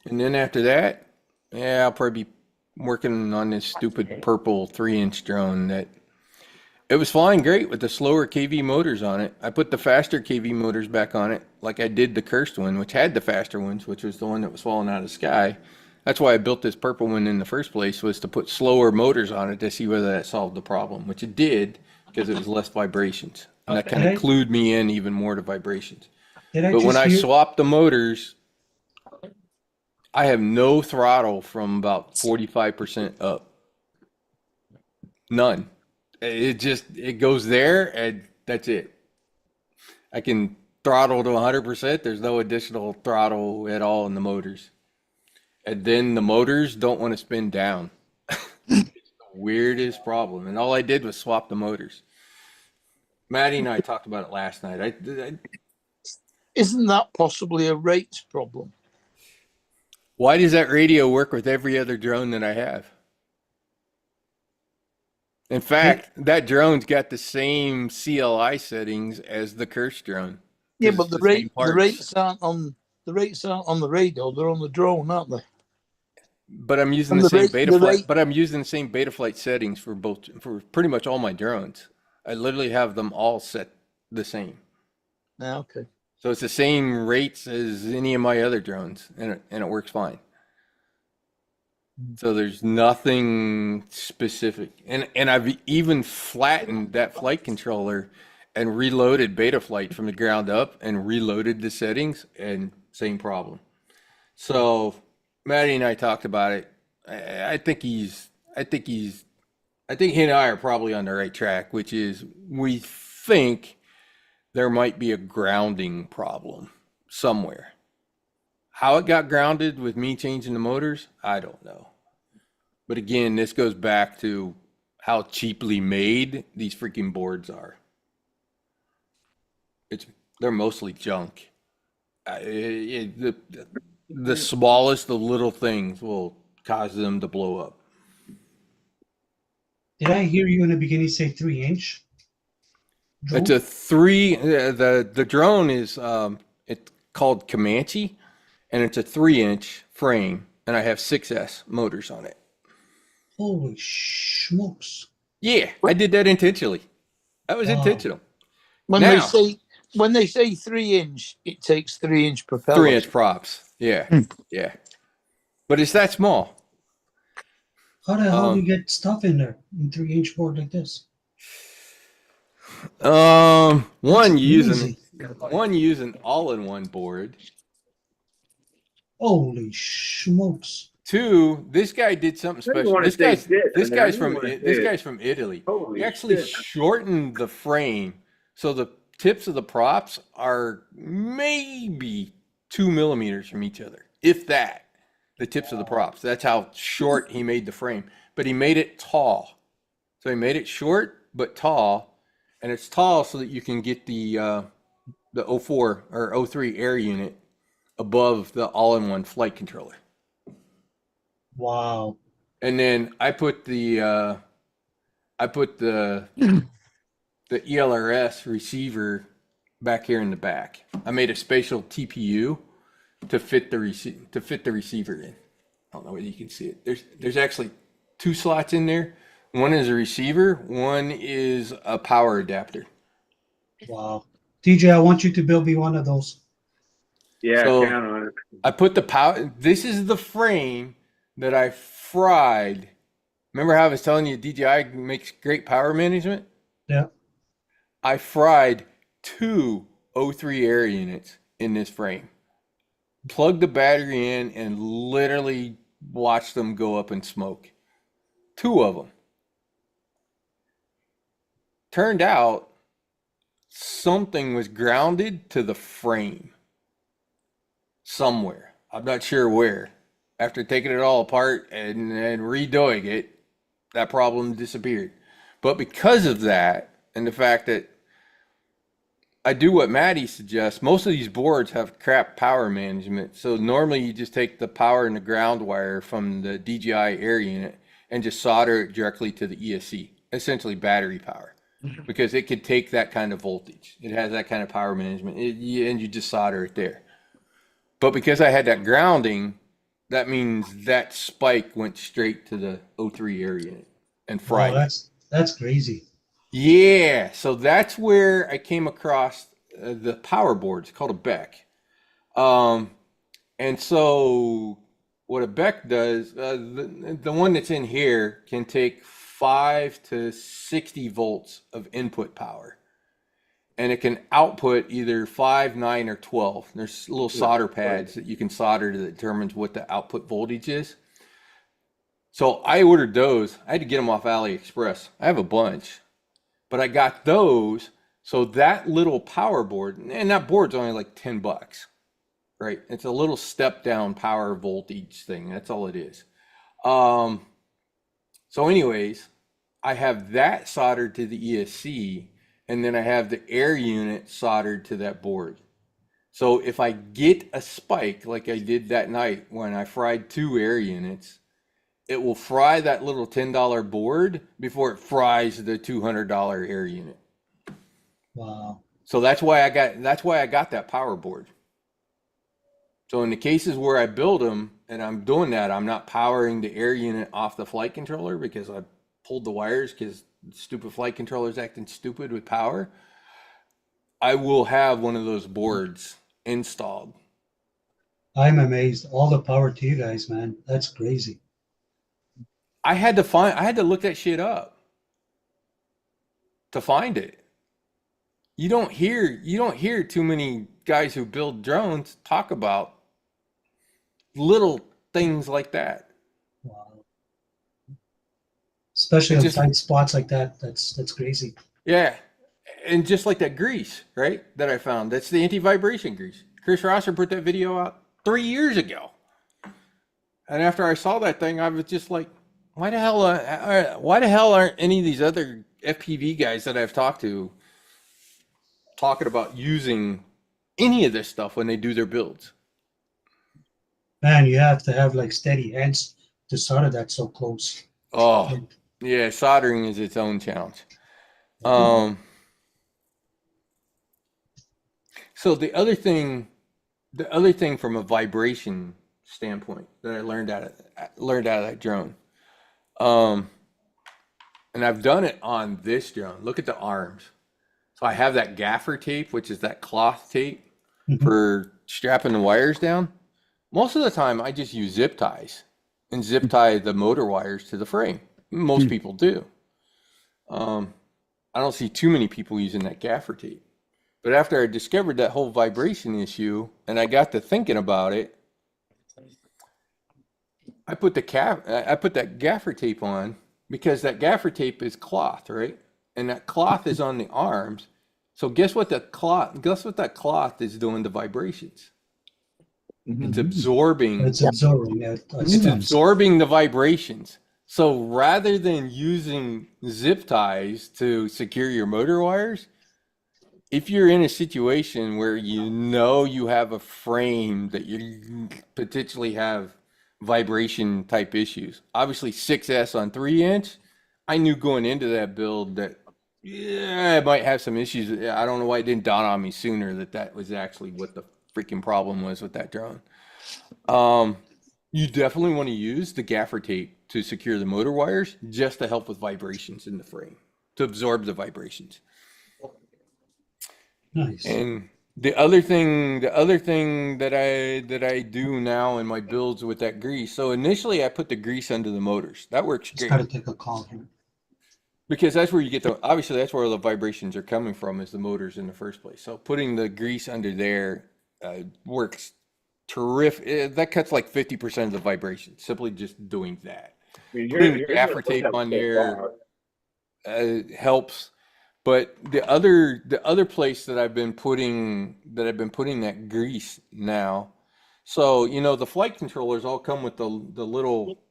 And then after that, I'll probably be working on this stupid purple 3-inch drone that it was flying great with the slower KV motors on it. I put the faster KV motors back on it, like I did the cursed one, which had the faster ones, which was the one that was falling out of the sky. That's why I built this purple one in the first place, was to put slower motors on it to see whether that solved the problem, which it did, because it was less vibrations. And that kind of clued me in even more to vibrations. But when I swapped the motors, I have no throttle from about 45% up. None. It goes there and that's it. I can throttle to 100%. There's no additional throttle at all in the motors. And then the motors don't want to spin down. It's the weirdest problem. And all I did was swap the motors. Maddie and I talked about it last night. Isn't that possibly a rates problem? Why does that radio work with every other drone that I have? In fact, that drone's got the same CLI settings as the Curse drone. Yeah, but the rates aren't on the radio, they're on the drone, aren't they? but I'm using And the the same rate- beta the flight, rate- but I'm using the same beta flight settings for pretty much all my drones. I literally have them all set the same. Ah, okay. So it's the same rates as any of my other drones, and it works fine. So there's nothing specific, and I've even flattened that flight controller and reloaded Betaflight from the ground up and reloaded the settings, and same problem. So Maddie and I talked about it. I think he and I are probably on the right track, which is we think there might be a grounding problem somewhere. How it got grounded with me changing the motors, I don't know. But again, this goes back to how cheaply made these freaking boards are. They're mostly junk. The smallest of little things will cause them to blow up. Did I hear you in the beginning say 3-inch? It's a the drone is it's called Comanche, and it's a 3-inch frame, and I have 6S motors on it. Holy smokes. Yeah, I did that intentionally. That was Wow. intentional. When Now- they say 3-inch, it takes 3-inch propeller. 3-inch props. Yeah. Yeah. But it's that small. How the hell do you get stuff in there in 3-inch board like this? One crazy. using all-in-one board. Holy smokes. Two, this guy did something I didn't special. wanna This say guy's shit, this man. I guy's didn't from wanna this say guy's it. from Italy. Holy He actually shit. shortened the frame so the tips of the props are maybe 2 millimeters from each other, if that. The tips of the props. That's how short he made the frame. But he made it tall. So he made it short but tall, and it's tall so that you can get the 04 or 03 air unit above the all-in-one flight controller. Wow. And then I put the ELRS receiver back here in the back. I made a spatial TPU to fit the receiver in. I don't know whether you can see it. There's actually 2 slots in there. One is a receiver, one is a power adapter. Wow. TJ, I want you to build me one of those. Yeah, So- count on it. I put the power. This is the frame that I fried. Remember how I was telling you DJI makes great power management? Yeah. I fried 2 03 air units in this frame. Plugged the battery in and literally watched them go up in smoke. 2 of them. Turned out something was grounded to the frame somewhere. I'm not sure where. After taking it all apart and redoing it, that problem disappeared. But because of that, and the fact that I do what Maddie suggests, most of these boards have crap power management. So normally you just take the power and the ground wire from the DJI air unit and just solder it directly to the ESC, essentially battery power, because it could take that kind of voltage. It has that kind of power management, and you just solder it there. But because I had that grounding, that means that spike went straight to the 03 air unit and fried Wow, it. that's crazy. Yeah, so that's where I came across the power board. It's called a Beck. And so what a Beck does, the one that's in here can take 5 to 60 volts of input power. And it can output either 5, 9, or 12. There's little solder pads that you can solder that determines what the output voltage is. So I ordered those. I had to get them off AliExpress. I have a bunch. But I got those, so that little power board, and that board's only like $10, right? It's a little step down power voltage thing. That's all it is. So anyways, I have that soldered to the ESC, and then I have the air unit soldered to that board. So if I get a spike like I did that night when I fried 2 air units, it will fry that little $10 board before it fries the $200 air unit. Wow. So that's why I got that power board. So in the cases where I build them and I'm doing that, I'm not powering the air unit off the flight controller because I pulled the wires because stupid flight controller's acting stupid with power. I will have one of those boards installed. I'm amazed. All the power to you guys, man. That's crazy. I had to look that shit up to find it. You don't hear too many guys who build drones talk about little things like that. Wow. Especially It's on just- tight spots like that. That's crazy. Yeah. And just like that grease, right? That I found. That's the anti-vibration grease. Chris Rosser put that video out 3 years ago. And after I saw that thing, I was just like, why the hell aren't any of these other FPV guys that I've talked to talking about using any of this stuff when they do their builds? Man, you have to have like steady hands to solder that so close. Oh, yeah, soldering is its own challenge. So the other thing from a vibration standpoint that I learned out of that drone, and I've done it on this drone. Look at the arms. So I have that gaffer tape, which is that cloth tape for strapping the wires down. Most of the time, I just use zip ties and zip tie the motor wires to the frame. Most people do. I don't see too many people using that gaffer tape. But after I discovered that whole vibration issue and I got to thinking about it, I put that gaffer tape on because that gaffer tape is cloth, right? And that cloth is on the arms. So guess what that cloth is doing to vibrations? It's absorbing. It's absorbing. It's absorbing the vibrations. So rather than using zip ties to secure your motor wires, if you're in a situation where you know you have a frame that you potentially have vibration type issues, obviously 6S on 3-inch, I knew going into that build that, yeah, it might have some issues. I don't know why it didn't dawn on me sooner that was actually what the freaking problem was with that drone. You definitely want to use the gaffer tape to secure the motor wires just to help with vibrations in the frame, to absorb the vibrations. Nice. And the other thing that I do now in my builds with that grease. So initially I put the grease under the motors. That works Just great. gotta take a call here. Because that's where you get obviously that's where the vibrations are coming from, is the motors in the first place. So putting the grease under there works terrific. That cuts like 50% of the vibrations, simply just doing that. Putting the gaffer tape on there helps. But the other place that I've been putting that grease now. So, you know, the flight controllers all come with the little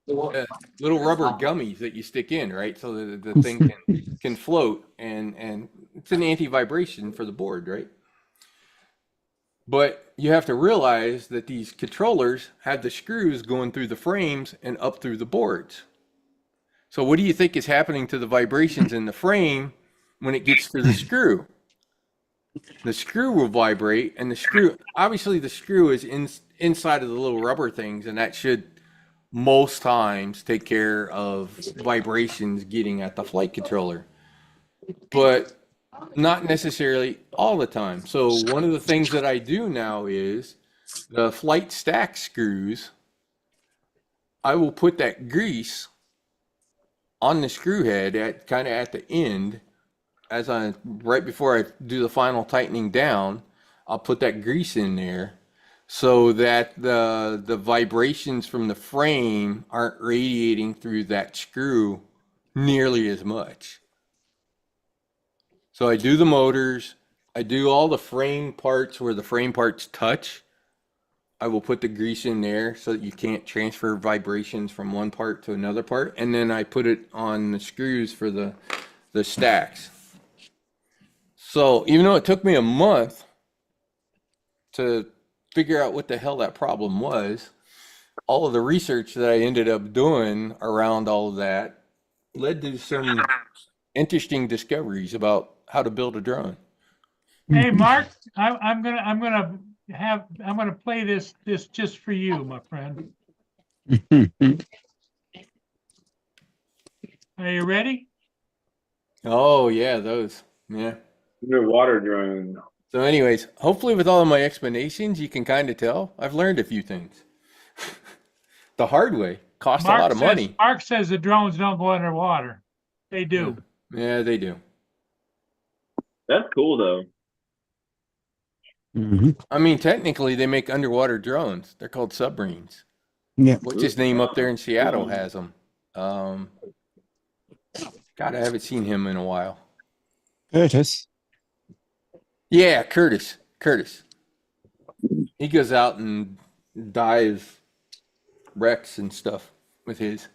little rubber gummies that you stick in, right? So the thing can float, and it's an anti-vibration for the board, right? But you have to realize that these controllers have the screws going through the frames and up through the boards. So what do you think is happening to the vibrations in the frame when it gets to the screw? The screw will vibrate, and obviously the screw is inside of the little rubber things, and that should most times take care of vibrations getting at the flight controller, but not necessarily all the time. So one of the things that I do now is the flight stack screws, I will put that grease on the screw head at the end, right before I do the final tightening down. I'll put that grease in there so that the vibrations from the frame aren't radiating through that screw nearly as much. So I do the motors, I do all the frame parts where the frame parts touch. I will put the grease in there so that you can't transfer vibrations from one part to another part. And then I put it on the screws for the stacks. So even though it took me a month to figure out what the hell that problem was, all of the research that I ended up doing around all of that led to some interesting discoveries about how to build a drone. Hey, Mark, I'm gonna play this just for you, my friend. Are you ready? Oh yeah, those. Yeah. Underwater drone. So, anyways, hopefully, with all of my explanations, you can kind of tell I've learned a few things the hard way. Cost a lot of money. Mark says the drones don't go underwater. They do. Yeah, they do. That's cool though. I mean, technically, they make underwater drones. They're called submarines. Yeah. What's his name up there in Seattle has them. God, I haven't seen him in a while. Curtis. Yeah, Curtis. He goes out and dives wrecks and stuff with his.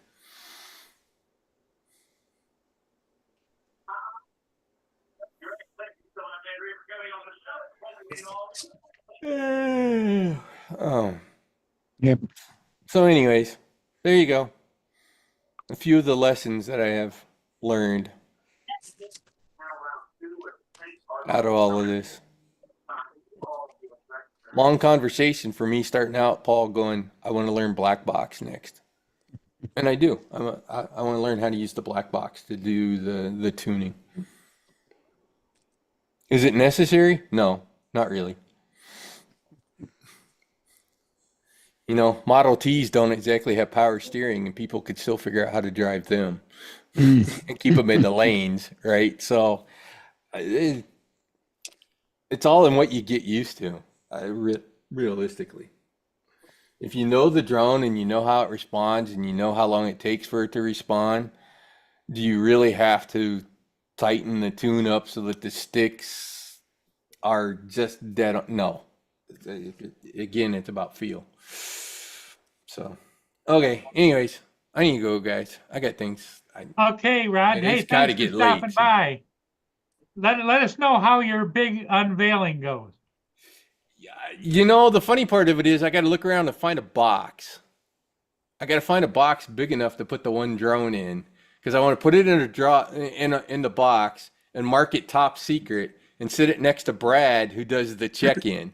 Oh. Yep. So, anyways, there you go. A few of the lessons that I have learned out of all of this. Long conversation for me starting out, Paul, going, I want to learn black box next. And I do. I want to learn how to use the black box to do the tuning. Is it necessary? No, not really. You know, Model Ts don't exactly have power steering, and people could still figure out how to drive them and keep them in the lanes, right? So it's all in what you get used to, realistically. If you know the drone and you know how it responds and you know how long it takes for it to respond, do you really have to tighten the tune up so that the sticks are just dead on? No. Again, it's about feel. So, okay. Anyways, I need to go, guys. I got things. Okay, Rod. It Hey, is gotta thanks for get late, stopping so- by. Let us know how your big unveiling goes. You know, the funny part of it is I got to look around and find a box. I got to find a box big enough to put the one drone in because I want to put it in in the box and mark it top secret and sit it next to Brad, who does the check-in.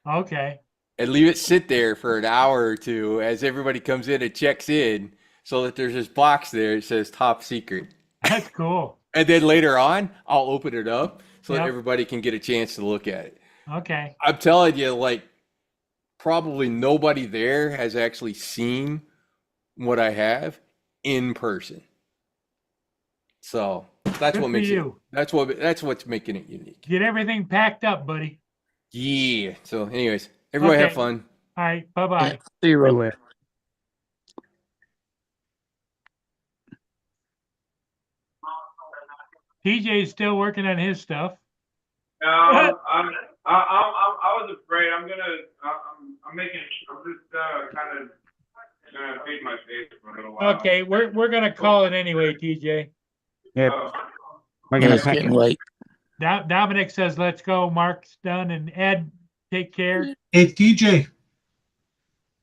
Okay. And leave it sit there for an hour or two as everybody comes in and checks in so that there's this box there that says top secret. That's cool. And then later on, I'll open it up so that Yep. everybody can get a chance to look at it. Okay. I'm telling you, like, probably nobody there has actually seen what I have in person. So that's Good what for makes it. you. That's what's making it unique. Get everything packed up, buddy. Yeah. So, anyways, everybody have Okay. fun. All right. Bye-bye. See you, Rob. TJ's still working on his stuff. I was afraid. I'm just kind of gonna feed my face for a little while. Okay, we're gonna call it anyway, TJ. Yep. Oh. We're Yeah, gonna it's pack getting it. late. Dominic says, let's go. Mark's done. And Ed, take care. Hey, TJ,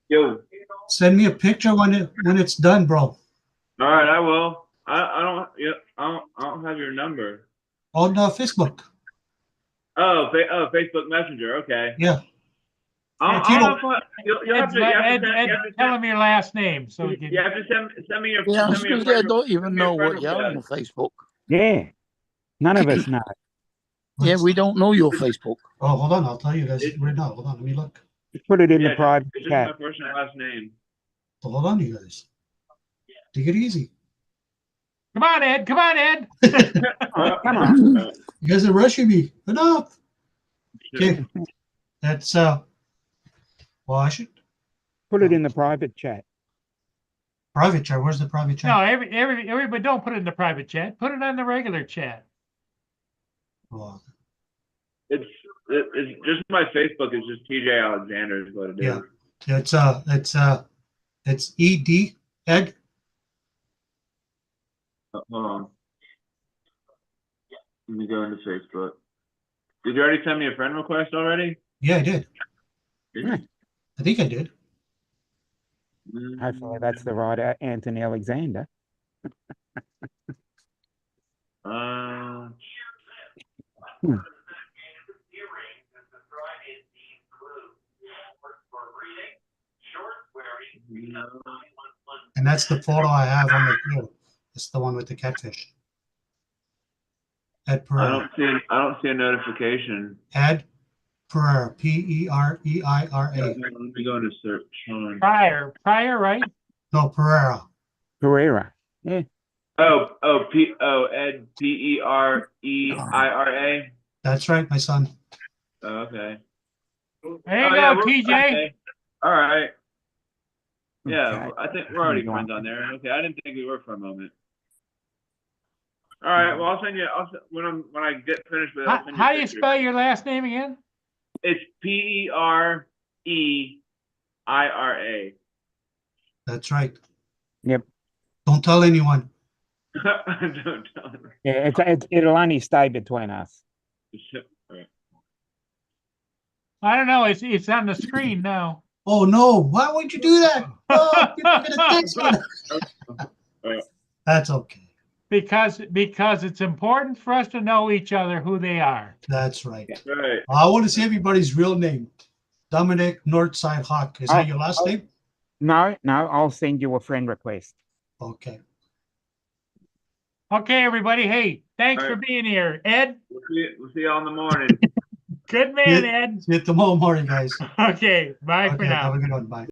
Yo. send me a picture when it's done, bro. All right, I will. I don't have your number. On Facebook. Oh, Facebook Messenger. Okay. Yeah. Ed, You'll have to Ed, tell him your last name so he can. you have to send me your. Yeah, send me your I friend- don't even send me your know friend what you are on request. Facebook. Yeah. None of us know. Yeah, we don't know your Facebook. Oh, hold on. I'll tell you guys right now. Hold on. Let me look. Just put it in Yeah, the private it's just chat. my first and last name. So hold on, you guys. Take it easy. Come on, Ed. Come on, Ed. Come on. You guys are rushing me. Enough. Okay. That's well, I should Put it in the private chat. private chat. Where's the private chat? No, everybody don't put it in the private chat. Put it on the regular chat. Oh, It's just my Facebook is just TJ Alexander is what it is. Yeah. It's ED Ed. Hold on. Let me go into Facebook. Did you already send me a friend request already? Yeah, I did. Did you? I think I did. Hopefully that's the right Anthony Alexander. And that's the photo I have on the field. It's the one with the catfish. Ed I Pereira. don't see a notification. Ed Pereira. Pereira. Let me go into search. Hold on. Prior, right? No, Pereira. Pereira. Yeah. Ed Pereira. That's right, my son. Okay. There you Oh, go, yeah, we're- TJ. okay. All right. Yeah, Okay. I think we're already Go friends on. on there. Okay, I didn't think we were for a moment. All right. Well, I'll send you. When I get finished with it, I'll send you. How a do you picture. spell your last name again? It's Pereira. That's right. Yep. Don't tell anyone. Don't tell me. Yeah, it'll only stay between us. All right. I don't know. It's on the screen now. Oh no! Why would you do that? Oh, people are gonna text me. That's okay. Because it's important for us to know each other who they are. That's right. Right. I want to see everybody's real name. Dominic Northside Hawk. Is that your last name? No, I'll send you a friend request. Okay. Okay, everybody. Hey, thanks All for right. being here. Ed, We'll see you all in the morning. good man, Ed. See you tomorrow morning, guys. Okay, bye for Okay, now. have a good one. Bye.